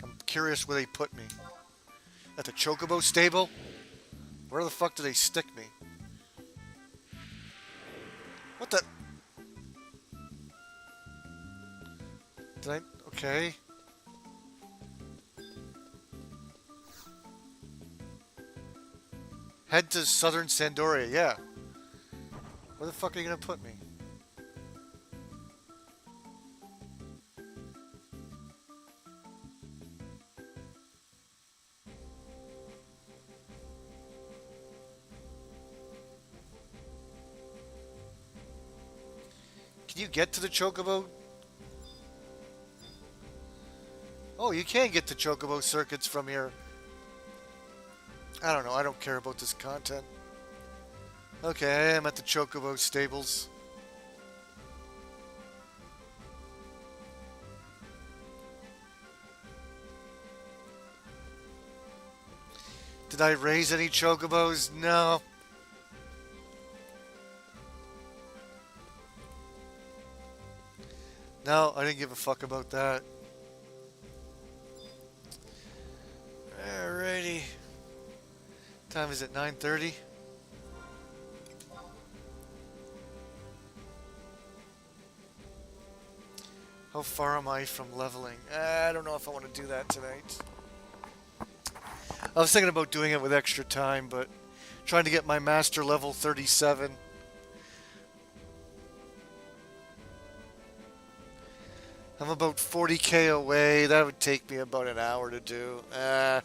I'm curious where they put me. At the chocobo stable? Where the fuck do they stick me? What the? Did I? Okay. Head to southern Sandoria, yeah. Where the fuck are you gonna put me? Can you get to the chocobo? Oh, you can get to chocobo circuits from here. I don't know. I don't care about this content. Okay, I am at the chocobo stables. Did I raise any chocobos? No. No, I didn't give a fuck about that. Alrighty. Time is it 9:30? How far am I from leveling? I don't know if I want to do that tonight. I was thinking about doing it with extra time, but trying to get my master level 37. I'm about 40k away. That would take me about an hour to do. I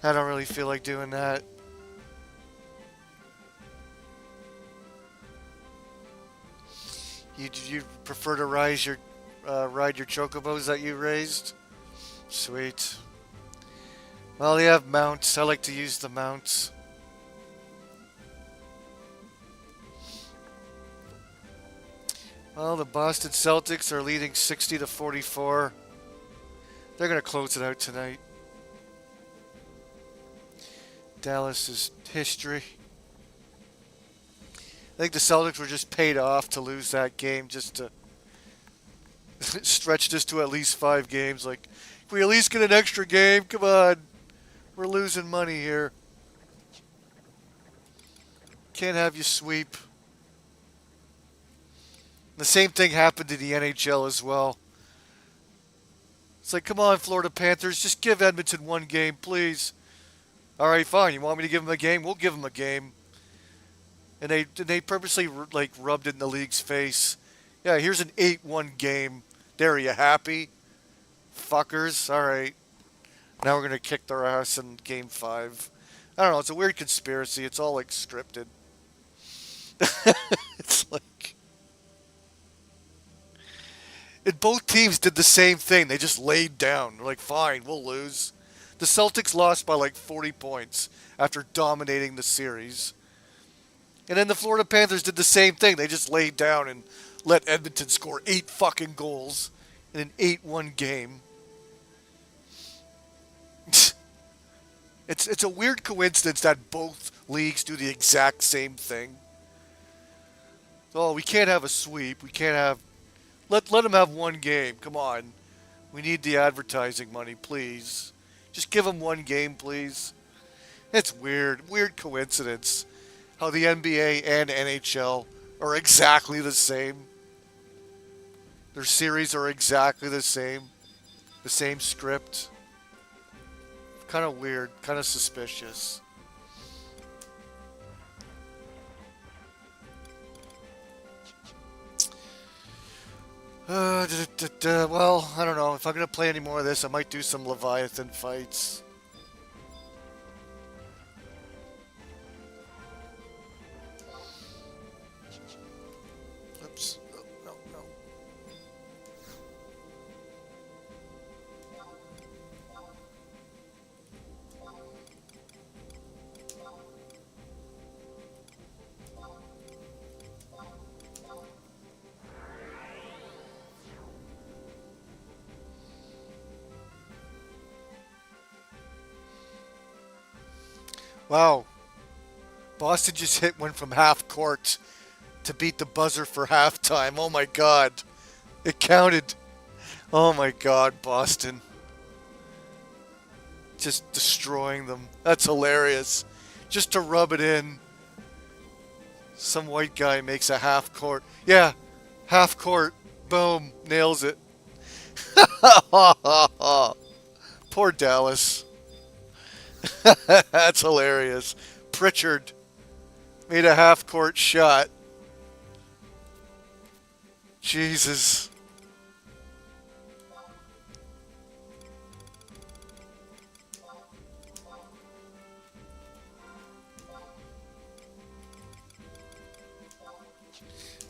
don't really feel like doing that. You prefer to ride your chocobos that you raised? Sweet. Well, they have mounts. I like to use the mounts. Well, the Boston Celtics are leading 60 to 44. They're going to close it out tonight. Dallas is history. I think the Celtics were just paid off to lose that game just to stretch this to at least 5 games. Like, if we at least get an extra game, come on. We're losing money here. Can't have you sweep. The same thing happened to the NHL as well. It's like, come on, Florida Panthers, just give Edmonton 1 game, please. All right, fine. You want me to give them a game? We'll give them a game. And they purposely like rubbed it in the league's face. Yeah, here's an 8-1 game. There, are you happy? Fuckers. All right. Now we're going to kick their ass in game 5. I don't know. It's a weird conspiracy. It's all like scripted. It's like, and both teams did the same thing. They just laid down. They're like, fine, we'll lose. The Celtics lost by like 40 points after dominating the series. And then the Florida Panthers did the same thing. They just laid down and let Edmonton score 8 fucking goals in an 8-1 game. It's a weird coincidence that both leagues do the exact same thing. Oh, we can't have a sweep. We can't have let them have one game. Come on. We need the advertising money, please. Just give them one game, please. It's weird. Weird coincidence how the NBA and NHL are exactly the same. Their series are exactly the same. The same script. Kind of weird, kind of suspicious. Well, I don't know. If I'm going to play any more of this, I might do some Leviathan fights. Oops. Oh, no, no. Wow. Boston just hit one from half court to beat the buzzer for halftime. Oh my god. It counted. Oh my god, Boston. Just destroying them. That's hilarious. Just to rub it in. Some white guy makes a half court. Yeah, half court. Boom. Nails it. Poor Dallas. That's hilarious. Pritchard made a half court shot. Jesus.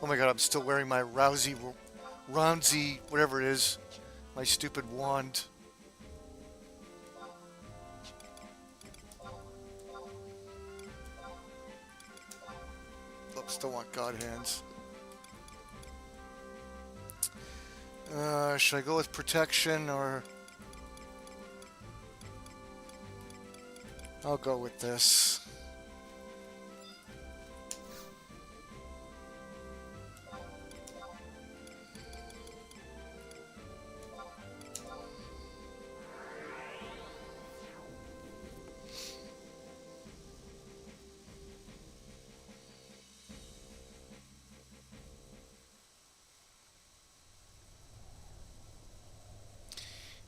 Oh my god, I'm still wearing my Rousey, whatever it is. My stupid wand. Still want God hands. Should I go with protection or... I'll go with this.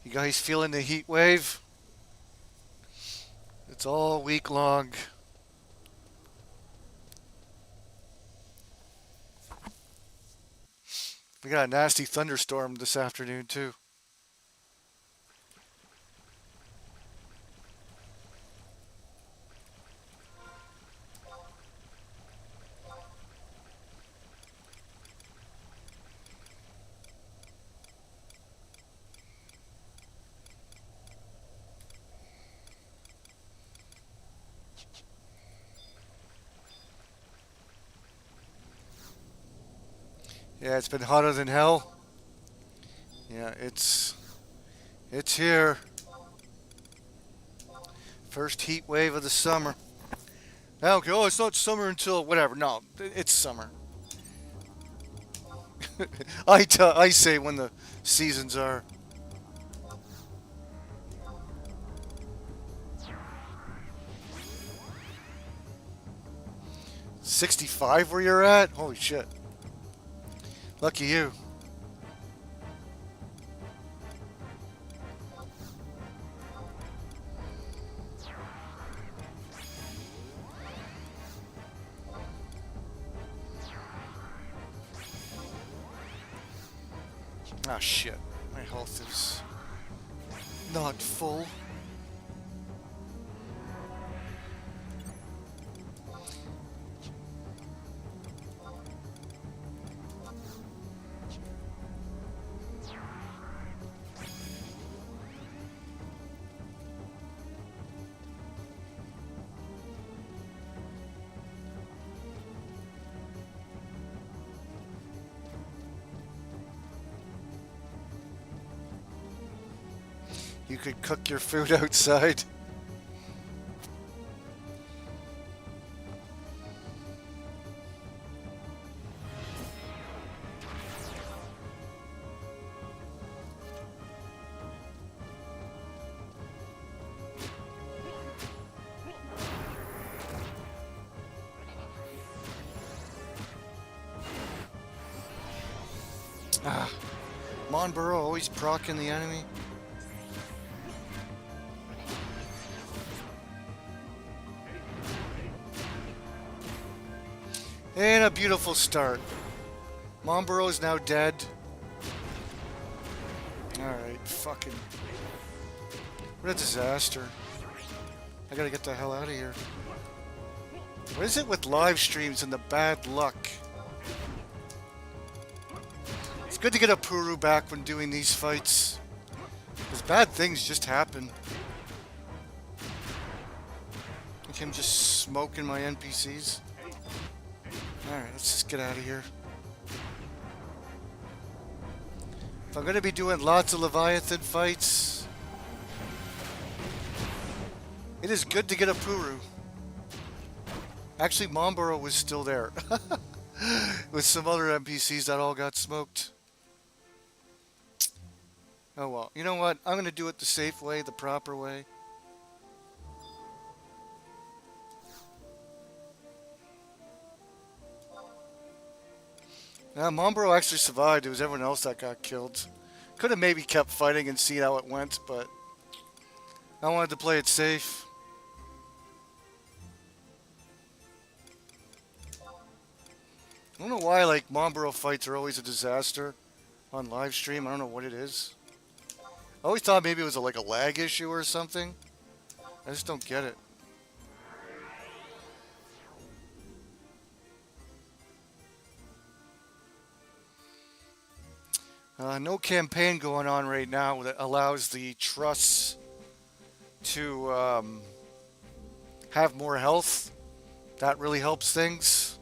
You guys feeling the heat wave? It's all week long. We got a nasty thunderstorm this afternoon, too. Yeah, it's been hotter than hell. Yeah, it's here. First heat wave of the summer. Now, okay, oh, it's not summer until whatever. No, it's summer. I say when the seasons are. 65 where you're at? Holy shit. Lucky you. Ah, shit. My health is not full. You could cook your food outside. Ah, Monburo always proccing the enemy. And a beautiful start. Monburo is now dead. Alright, fucking... What a disaster. I gotta get the hell out of here. What is it with live streams and the bad luck? It's good to get a Puru back when doing these fights. Because bad things just happen. Like him just smoking my NPCs. Alright, let's just get out of here. If I'm going to be doing lots of Leviathan fights, it is good to get a Puru. Actually, Monburo was still there. With some other NPCs that all got smoked. Oh well. You know what? I'm going to do it the safe way, the proper way. Now, Monburo actually survived. It was everyone else that got killed. Could have maybe kept fighting and seen how it went, but I wanted to play it safe. I don't know why, like, Monburo fights are always a disaster on live stream. I don't know what it is. I always thought maybe it was like a lag issue or something. I just don't get it. No campaign going on right now that allows the trusts to have more health. That really helps things.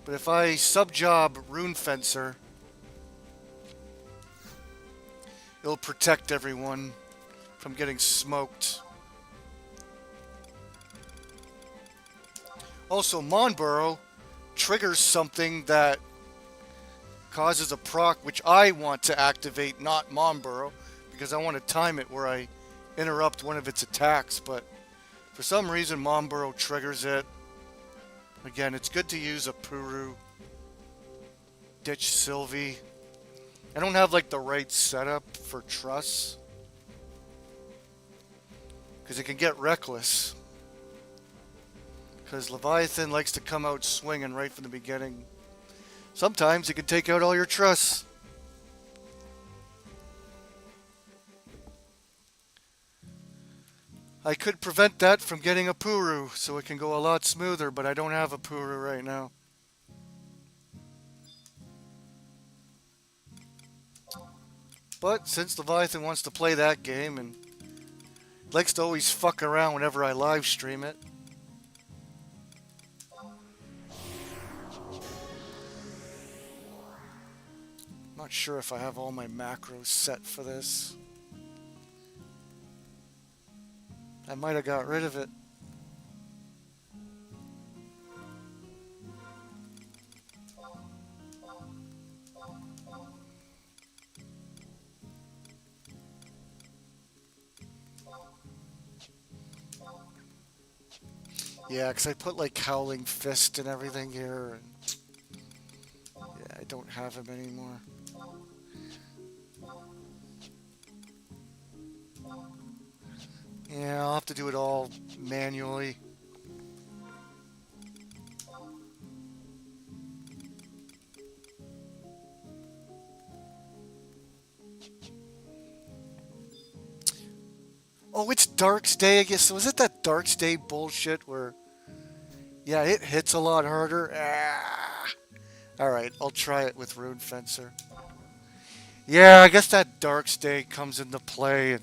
But if I sub-job Rune Fencer, it'll protect everyone from getting smoked. Also, Monburo triggers something that causes a proc, which I want to activate, not Monburo, because I want to time it where I interrupt one of its attacks, but for some reason Monburo triggers it. Again, it's good to use a Puru. Ditch Sylvie. I don't have like the right setup for truss, because it can get reckless. Because Leviathan likes to come out swinging right from the beginning. Sometimes it can take out all your truss. I could prevent that from getting a Puru, so it can go a lot smoother, but I don't have a Puru right now. But since Leviathan wants to play that game and likes to always fuck around whenever I live stream it, not sure if I have all my macros set for this. I might have got rid of it. Yeah, because I put like Howling Fist and everything here. And yeah, I don't have him anymore. Yeah, I'll have to do it all manually. Oh, it's Dark's Day, I guess. So is it that Dark's Day bullshit where... Yeah, it hits a lot harder. Ah. Alright, I'll try it with Rune Fencer. Yeah, I guess that Dark's Day comes into play and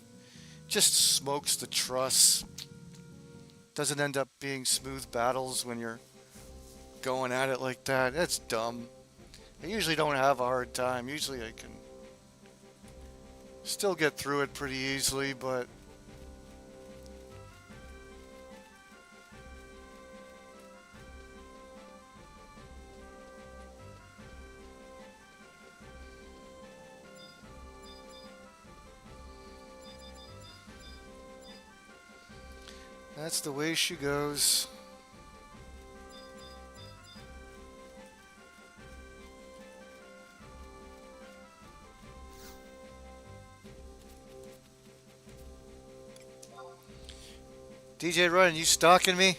just smokes the truss. Doesn't end up being smooth battles when you're going at it like that. That's dumb. I usually don't have a hard time. Usually I can Still get through it pretty easily, but that's the way she goes. DJ Ryan, you stalking me?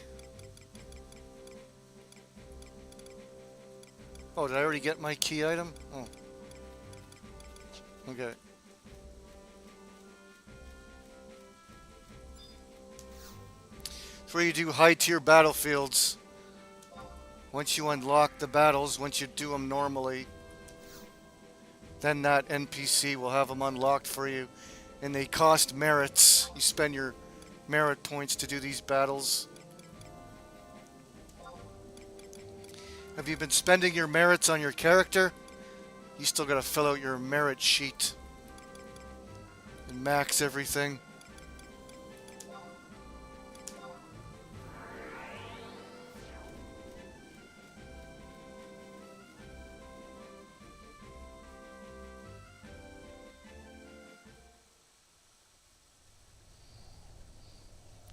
Oh, did I already get my key item? Oh. Okay. It's where you do high tier battlefields. Once you unlock the battles, once you do them normally, then that NPC will have them unlocked for you. And they cost merits. You spend your merit points to do these battles. Have you been spending your merits on your character? You still gotta fill out your merit sheet and max everything.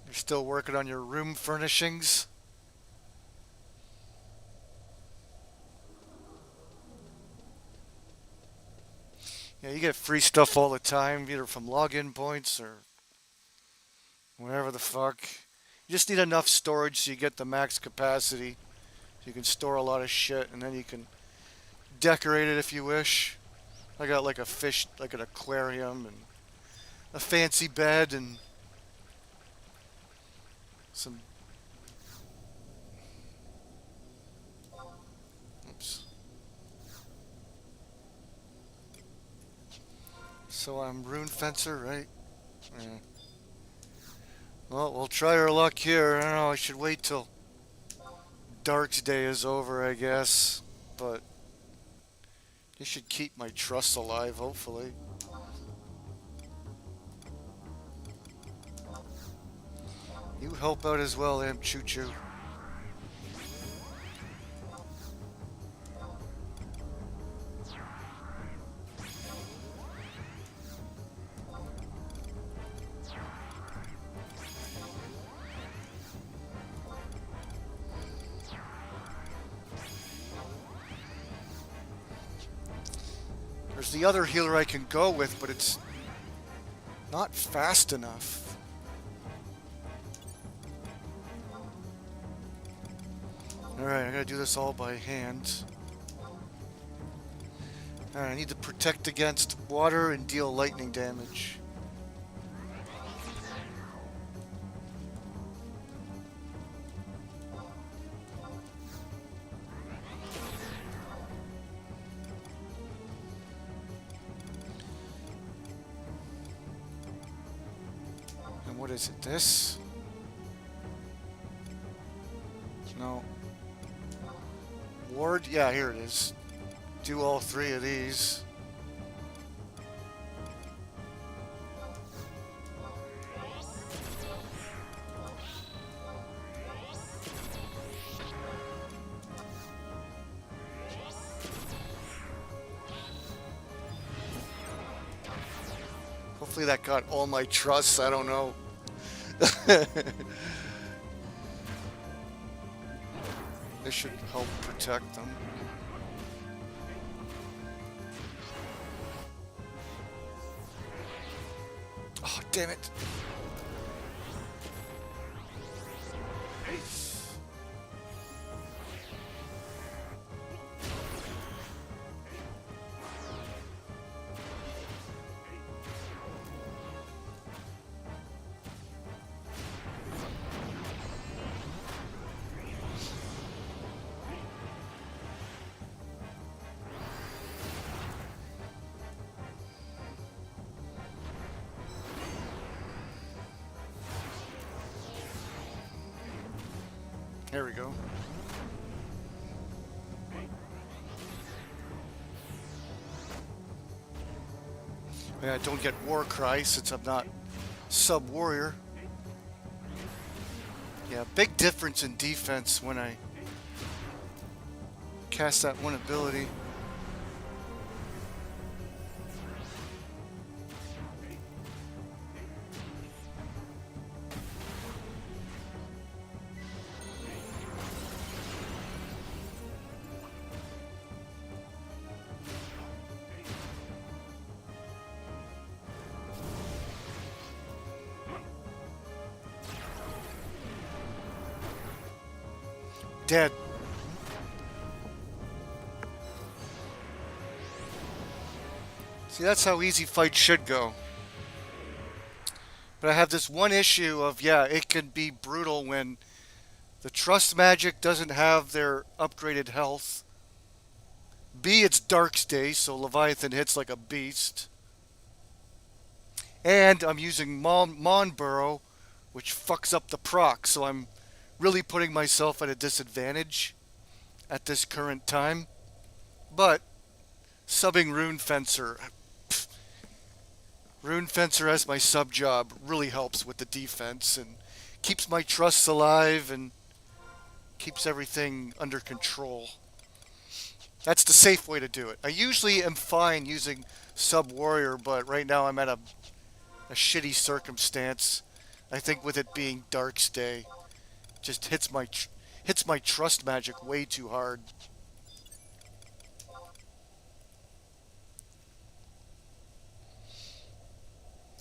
You're still working on your room furnishings. Yeah, you get free stuff all the time, either from login points or whatever the fuck. You just need enough storage so you get the max capacity. So you can store a lot of shit and then you can decorate it if you wish. I got like a fish, like an aquarium and a fancy bed and some... Oops. So I'm Rune Fencer, right? Yeah. Well, we'll try our luck here. I don't know, I should wait till Dark's Day is over, I guess. But this should keep my trust alive, hopefully. You help out as well, Am Choo Choo. There's the other healer I can go with, but it's not fast enough. Alright, I gotta do this all by hand. Alright, I need to protect against water and deal lightning damage. And what is it? This? No. Ward? Yeah, here it is. Do all three of these. Hopefully that got all my trusts, I don't know. This should help protect them. Oh, damn it. There we go. I don't get War Cry since I'm not Sub Warrior. Yeah, big difference in defense when I cast that one ability. Dead. See, that's how easy fights should go. But I have this one issue of, yeah, it can be brutal when the Trust Magic doesn't have their upgraded health. B, it's Dark's Day, so Leviathan hits like a beast. And I'm using Monborough, which fucks up the proc, so I'm really putting myself at a disadvantage at this current time. But subbing Rune Fencer, Rune Fencer as my sub job really helps with the defense and keeps my trusts alive and keeps everything under control. That's the safe way to do it. I usually am fine using Sub Warrior, but right now I'm at a shitty circumstance. I think with it being Dark's Day, just hits my trust magic way too hard.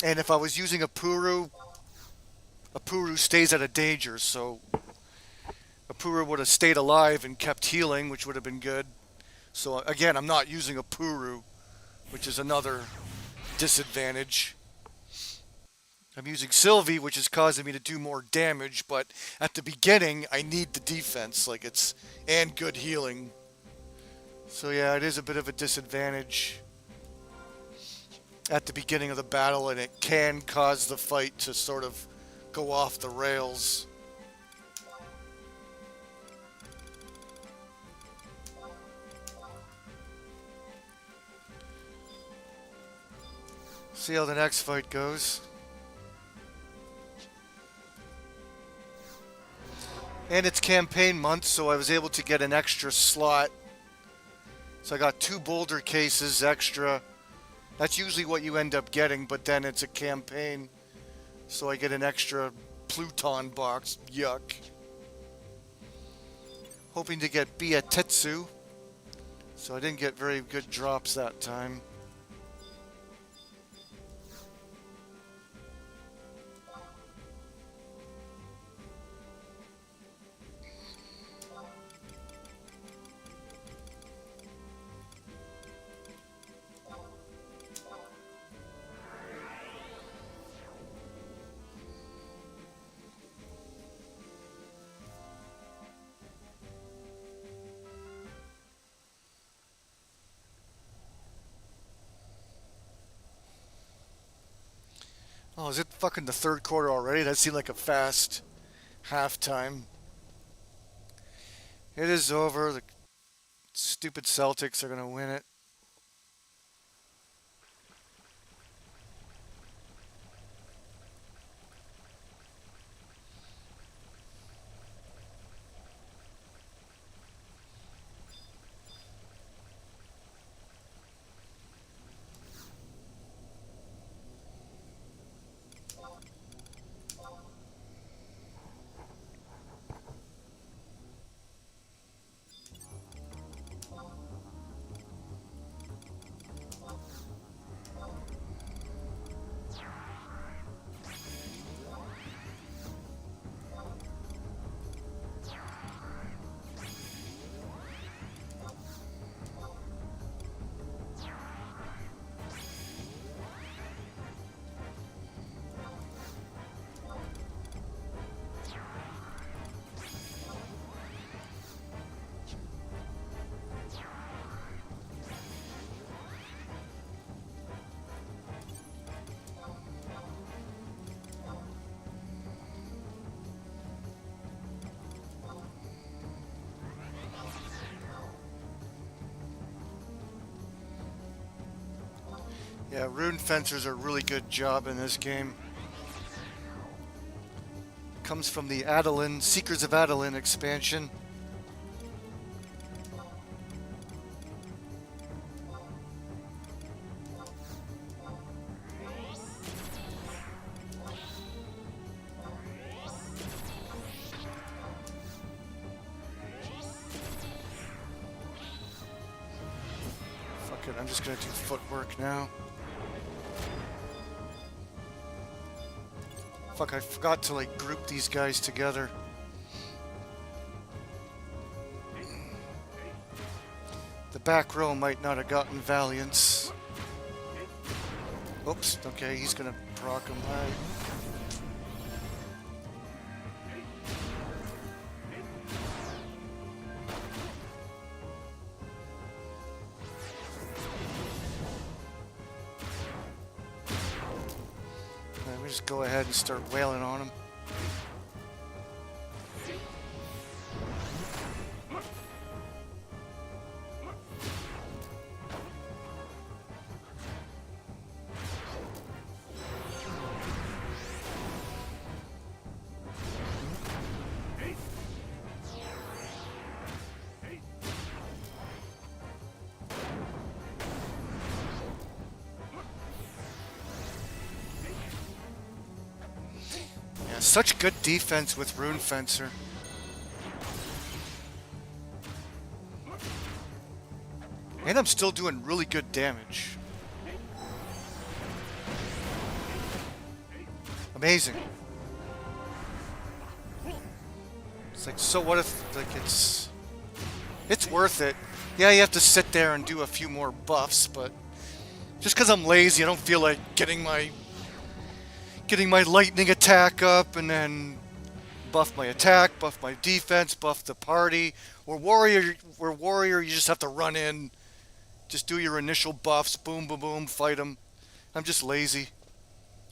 And if I was using a Puru stays out of danger, so a Puru would have stayed alive and kept healing, which would have been good. So again, I'm not using a Puru, which is another disadvantage. I'm using Sylvie, which is causing me to do more damage, but at the beginning, I need the defense, and good healing. So yeah, it is a bit of a disadvantage at the beginning of the battle, and it can cause the fight to sort of go off the rails. See how the next fight goes. And it's campaign month, so I was able to get an extra slot. So I got 2 boulder cases extra. That's usually what you end up getting, but then it's a campaign. So I get an extra Pluton box. Yuck. Hoping to get Bia Tetsu. So I didn't get very good drops that time. Oh, is it fucking the third quarter already? That seemed like a fast halftime. It is over. The stupid Celtics are going to win it. Yeah, rune fencers are a really good job in this game. Comes from the Adalin, Seekers of Adalin expansion. Fuck it, I'm just gonna do footwork now. Fuck, I forgot to like group these guys together. The back row might not have gotten Valiance. Oops, okay, he's gonna proc him. Right. Let me just go ahead and start wailing on him. Yeah, such good defense with Rune Fencer. And I'm still doing really good damage. Amazing. It's like, so what if, like, it's worth it. Yeah, you have to sit there and do a few more buffs, but just because I'm lazy, I don't feel like getting my lightning attack up and then buff my attack, buff my defense, buff the party. Or warrior, you just have to run in, just do your initial buffs, boom, boom, boom, fight them. I'm just lazy.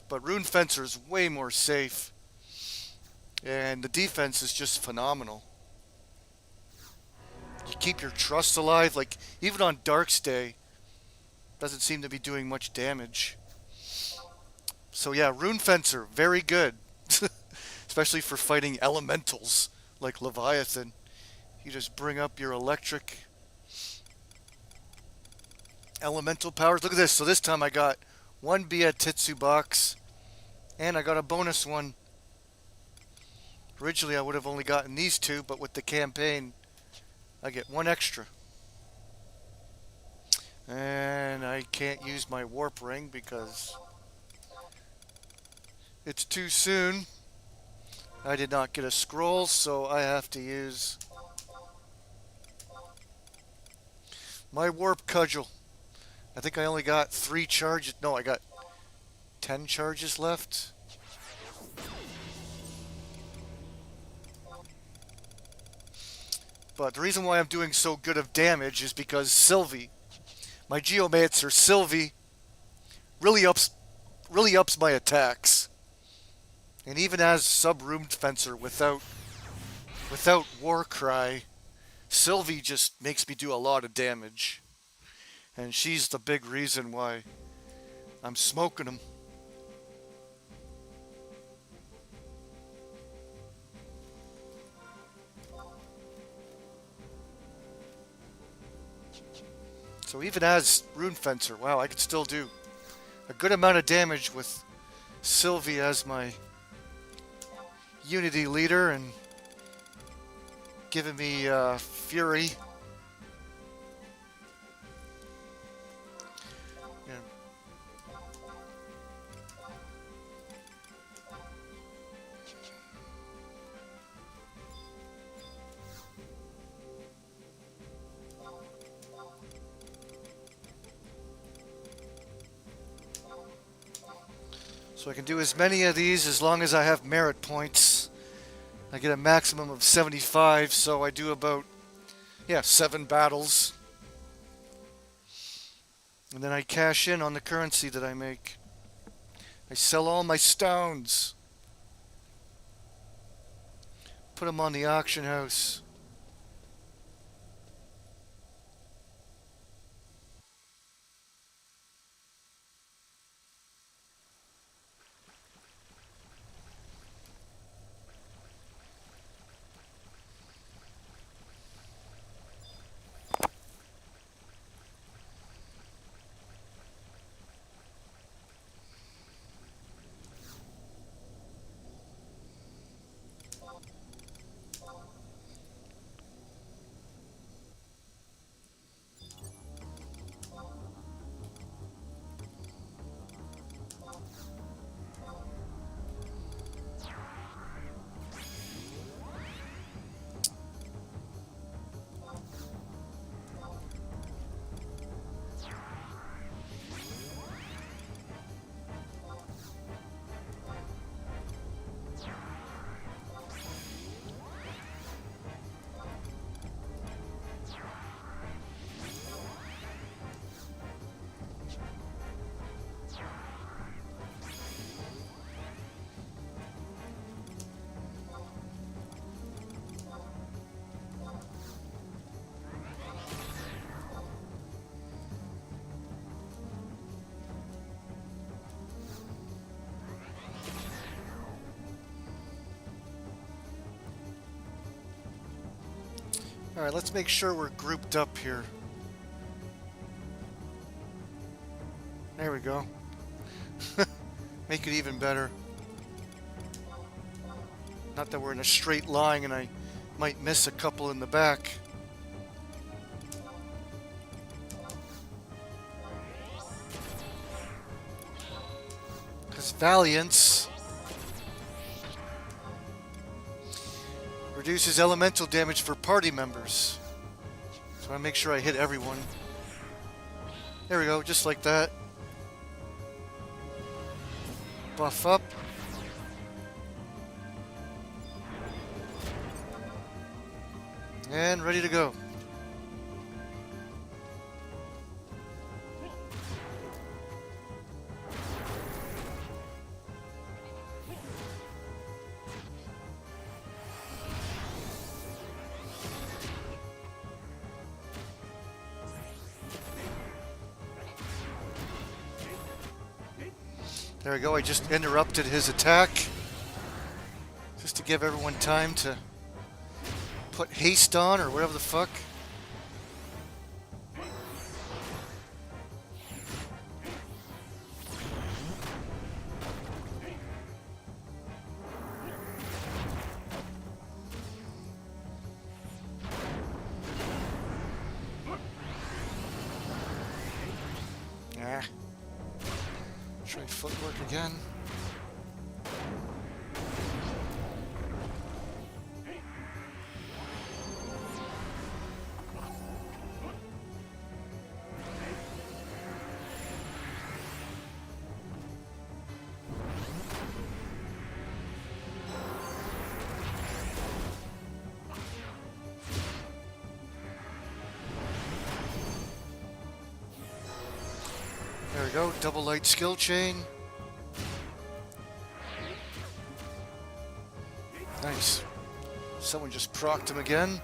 But Rune Fencer is way more safe. And the defense is just phenomenal. You keep your trust alive, like even on Dark's Day, doesn't seem to be doing much damage. So yeah, Rune Fencer, very good. Especially for fighting elementals like Leviathan. You just bring up your electric elemental powers. Look at this. So this time I got one Bia Titsu box, and I got a bonus one. Originally I would have only gotten these two, but with the campaign, I get one extra. And I can't use my warp ring because it's too soon. I did not get a scroll, so I have to use my warp cudgel. I think I only got 3 charges. No, I got 10 charges left. But the reason why I'm doing so good of damage is because Sylvie, my Geomancer Sylvie, really ups my attacks. And even as sub-Rune Fencer without Warcry, Sylvie just makes me do a lot of damage. And she's the big reason why I'm smoking them. So even as Rune Fencer, wow, I could still do a good amount of damage with Sylvie as my Unity leader and giving me Fury. Yeah. So I can do as many of these as long as I have merit points. I get a maximum of 75, so I do about, 7 battles. And then I cash in on the currency that I make. I sell all my stones. Put them on the auction house. Alright, let's make sure we're grouped up here. There we go. Make it even better. Not that we're in a straight line and I might miss a couple in the back. Because Valiance reduces elemental damage for party members. So I make sure I hit everyone. There we go, just like that. Buff up. And ready to go. There we go, I just interrupted his attack. Just to give everyone time to put haste on or whatever the fuck. Ah. Try footwork again. There we go, double light skill chain. Nice. Someone just procced him again.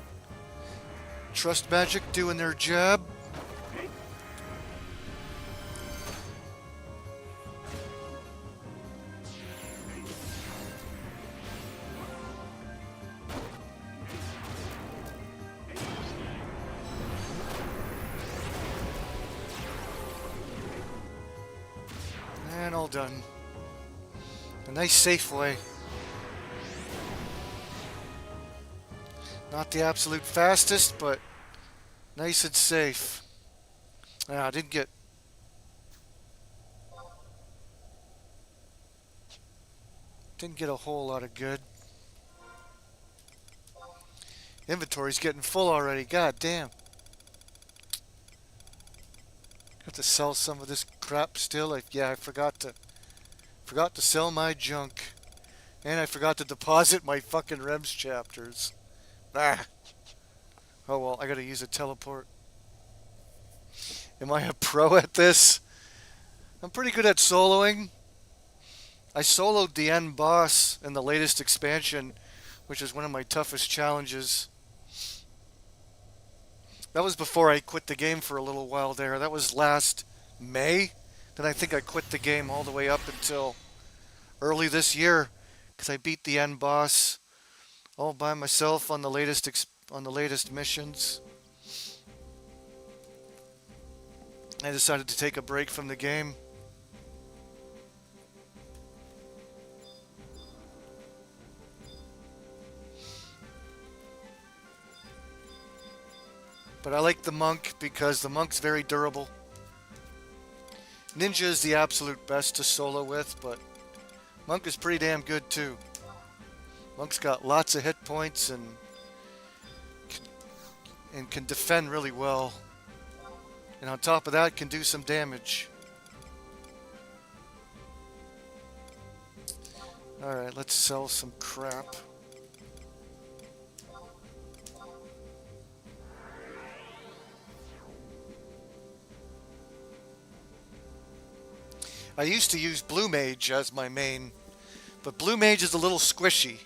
Trust Magic doing their job. And all done. A nice safe way. Not the absolute fastest, but nice and safe. I didn't get a whole lot of good. Inventory's getting full already. God damn. Have to sell some of this crap still. I forgot to sell my junk, and I forgot to deposit my fucking Rems chapters. Ah. Oh well, I gotta use a teleport. Am I a pro at this? I'm pretty good at soloing. I soloed the end boss in the latest expansion, which is one of my toughest challenges. That was before I quit the game for a little while there. That was last May. Then I think I quit the game all the way up until early this year, because I beat the end boss all by myself on the latest missions. I decided to take a break from the game. But I like the monk because the monk's very durable. Ninja is the absolute best to solo with, but monk is pretty damn good too. Monk's got lots of hit points and can defend really well. And on top of that, can do some damage. Alright, let's sell some crap. I used to use Blue Mage as my main, but Blue Mage is a little squishy.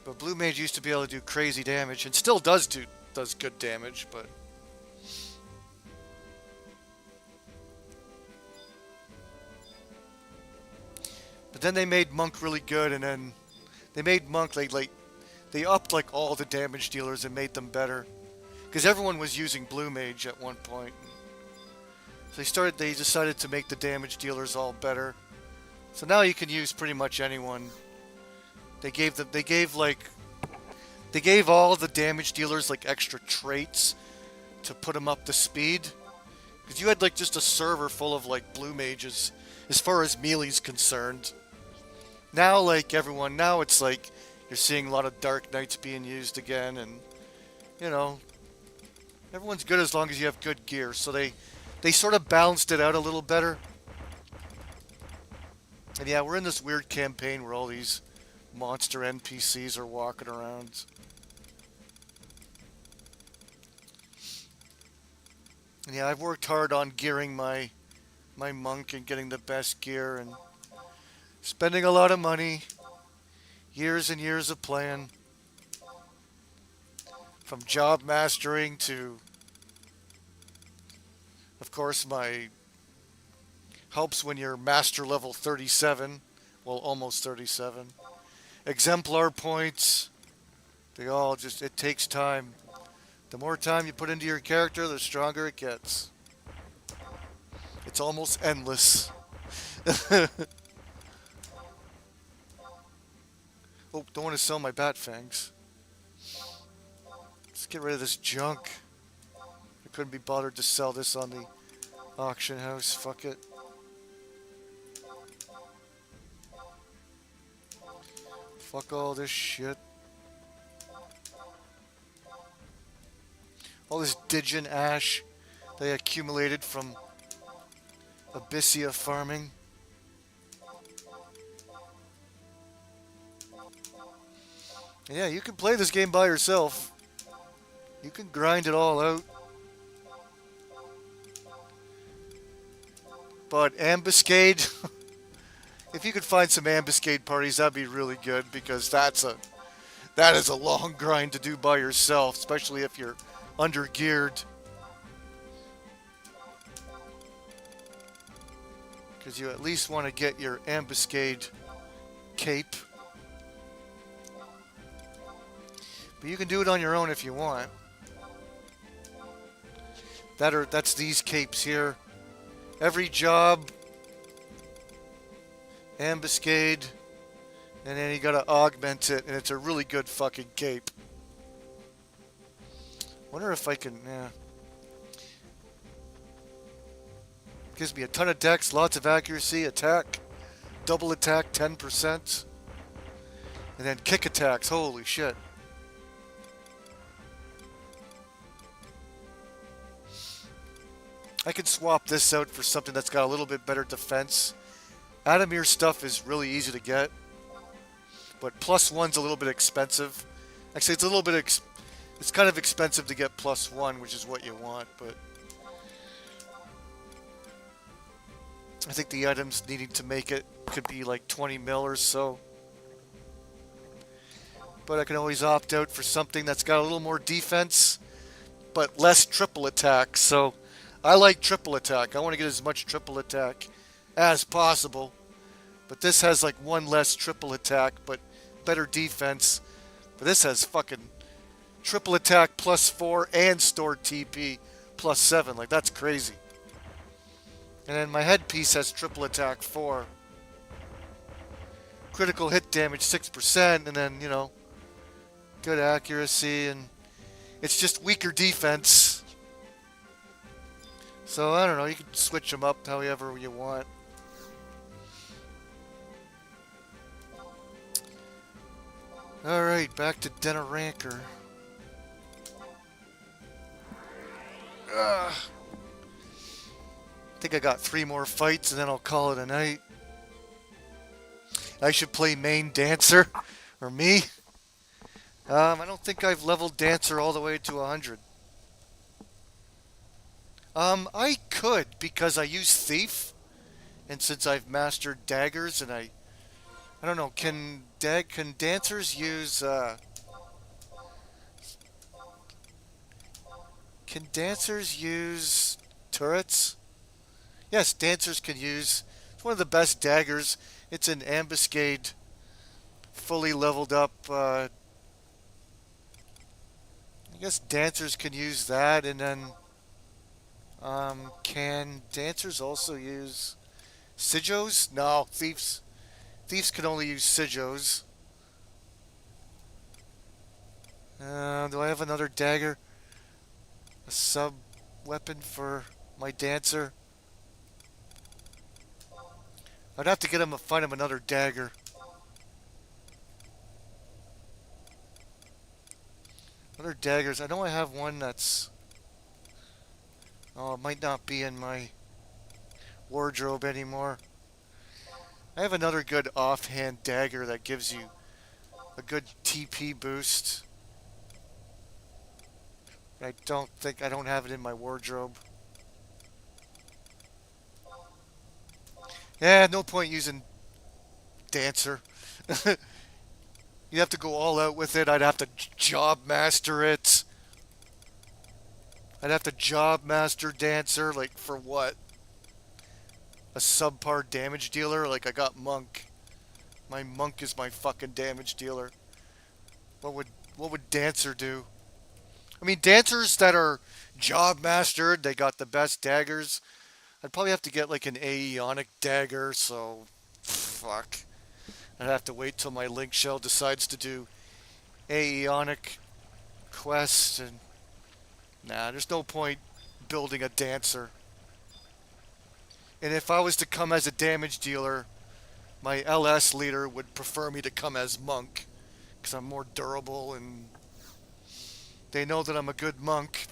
But Blue Mage used to be able to do crazy damage, and still does good damage, but then they made Monk really good, and then they made Monk like They upped like all the damage dealers and made them better. Because everyone was using Blue Mage at one point. So they decided to make the damage dealers all better. So now you can use pretty much anyone. They gave all the damage dealers like extra traits to put them up to speed. Because you had like just a server full of like blue mages as far as melee's concerned. Now now it's like you're seeing a lot of Dark Knights being used again, and you know, everyone's good as long as you have good gear. So they sort of balanced it out a little better. And yeah, we're in this weird campaign where all these monster NPCs are walking around. And yeah, I've worked hard on gearing my monk and getting the best gear and spending a lot of money, years and years of playing, from job mastering to, of course, my helps when you're master level 37, well, almost 37. Exemplar points, it takes time. The more time you put into your character, the stronger it gets. It's almost endless. Oh, don't want to sell my bat fangs. Let's get rid of this junk. I couldn't be bothered to sell this on the auction house. Fuck it. Fuck all this shit. All this Digin ash they accumulated from Abyssia farming. And yeah, you can play this game by yourself. You can grind it all out. But Ambuscade, if you could find some Ambuscade parties, that'd be really good, because that is a long grind to do by yourself, especially if you're under-geared. Because you at least want to get your Ambuscade cape. But you can do it on your own if you want. That's these capes here. Every job, Ambuscade, and then you gotta augment it, and it's a really good fucking cape. Wonder if I can, yeah. Gives me a ton of dex, lots of accuracy, attack, double attack, 10%. And then kick attacks, holy shit. I can swap this out for something that's got a little bit better defense. Adamir stuff is really easy to get, but +1's a little bit expensive. Actually, it's a little bit it's kind of expensive to get +1, which is what you want, but I think the items needing to make it could be like 20 mil or so. But I can always opt out for something that's got a little more defense, but less triple attack. So I like triple attack. I want to get as much triple attack as possible. But this has like one less triple attack, but better defense. But this has fucking triple attack +4 and stored TP +7. Like, that's crazy. And then my headpiece has triple attack 4. Critical hit damage 6%, and then, you know, good accuracy, and it's just weaker defense. So, I don't know, you can switch them up however you want. Alright, back to Den of Rancor. I think I got 3 more fights and then I'll call it a night. I should play main Dancer, or me. I don't think I've leveled Dancer all the way to 100. I could, because I use Thief, and since I've mastered daggers, and I don't know, can Dancers use, can Dancers use turrets? Yes, Dancers can use, it's one of the best daggers. It's an Ambuscade, fully leveled up, I guess dancers can use that, and then can dancers also use sigils? No, thieves. Thieves can only use sigils. Do I have another dagger? A sub weapon for my dancer? I'd have to find him another dagger. Other daggers. I know I have one that's. Oh, it might not be in my wardrobe anymore. I have another good offhand dagger that gives you a good TP boost. I don't have it in my wardrobe. Yeah, no point using dancer. You have to go all out with it. I'd have to job master it. I'd have to job master dancer, like for what? A subpar damage dealer? Like I got monk. My monk is my fucking damage dealer. What would dancer do? I mean, dancers that are job mastered, they got the best daggers. I'd probably have to get like an Aeonic dagger, so fuck. I'd have to wait till my link shell decides to do Aeonic quest, and nah, there's no point building a dancer. And if I was to come as a damage dealer, my LS leader would prefer me to come as monk, because I'm more durable and they know that I'm a good monk.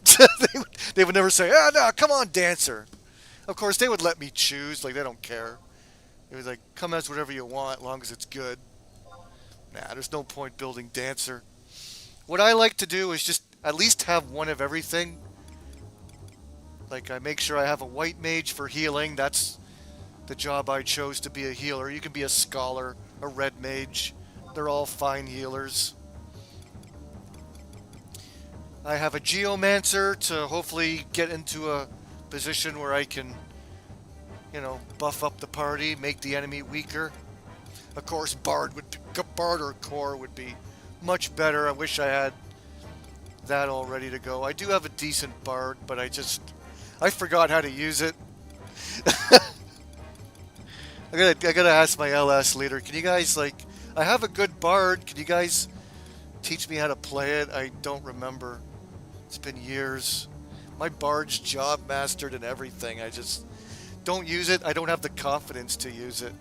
They would never say, "Ah, no, come on, dancer." Of course, they would let me choose. Like, they don't care. It was like, come as whatever you want, as long as it's good. Nah, there's no point building dancer. What I like to do is just at least have one of everything. Like, I make sure I have a white mage for healing. That's the job I chose to be a healer. You can be a scholar, a red mage. They're all fine healers. I have a geomancer to hopefully get into a position where I can, buff up the party, make the enemy weaker. Of course, Bard or Core would be much better. I wish I had that all ready to go. I do have a decent Bard, but I forgot how to use it. I gotta ask my LS leader. Can you guys I have a good Bard. Can you guys teach me how to play it? I don't remember. It's been years. My Bard's job mastered and everything. I just don't use it. I don't have the confidence to use it.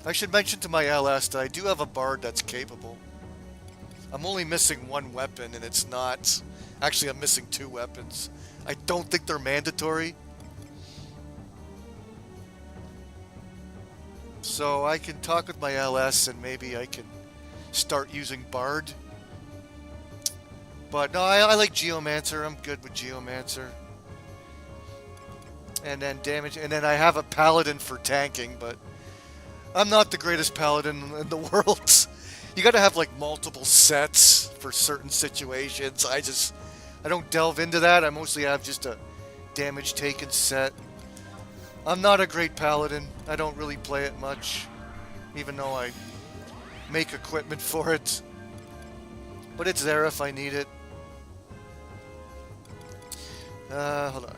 I should mention to my LS that I do have a Bard that's capable. I'm only missing one weapon, and it's not. Actually, I'm missing two weapons. I don't think they're mandatory. So I can talk with my LS, and maybe I can start using Bard. But no, I like Geomancer. I'm good with Geomancer. And then damage. And then I have a Paladin for tanking, but I'm not the greatest Paladin in the world. You gotta have multiple sets for certain situations. I don't delve into that. I mostly have just a damage taken set. I'm not a great Paladin. I don't really play it much, even though I make equipment for it. But it's there if I need it. Hold on.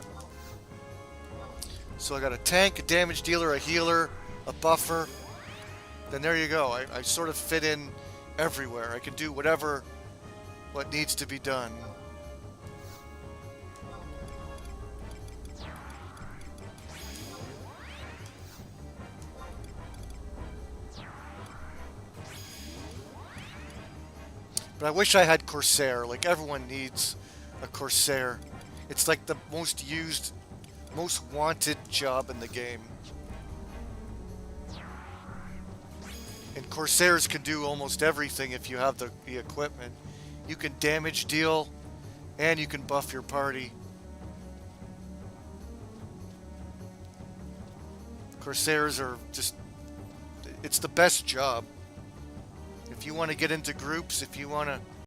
So I got a tank, a damage dealer, a healer, a buffer. Then there you go. I sort of fit in everywhere. I can do what needs to be done. But I wish I had Corsair. Everyone needs a Corsair. It's the most used, most wanted job in the game. And Corsairs can do almost everything if you have the equipment. You can damage deal, and you can buff your party. Corsairs are it's the best job. If you want to get into groups, if you want to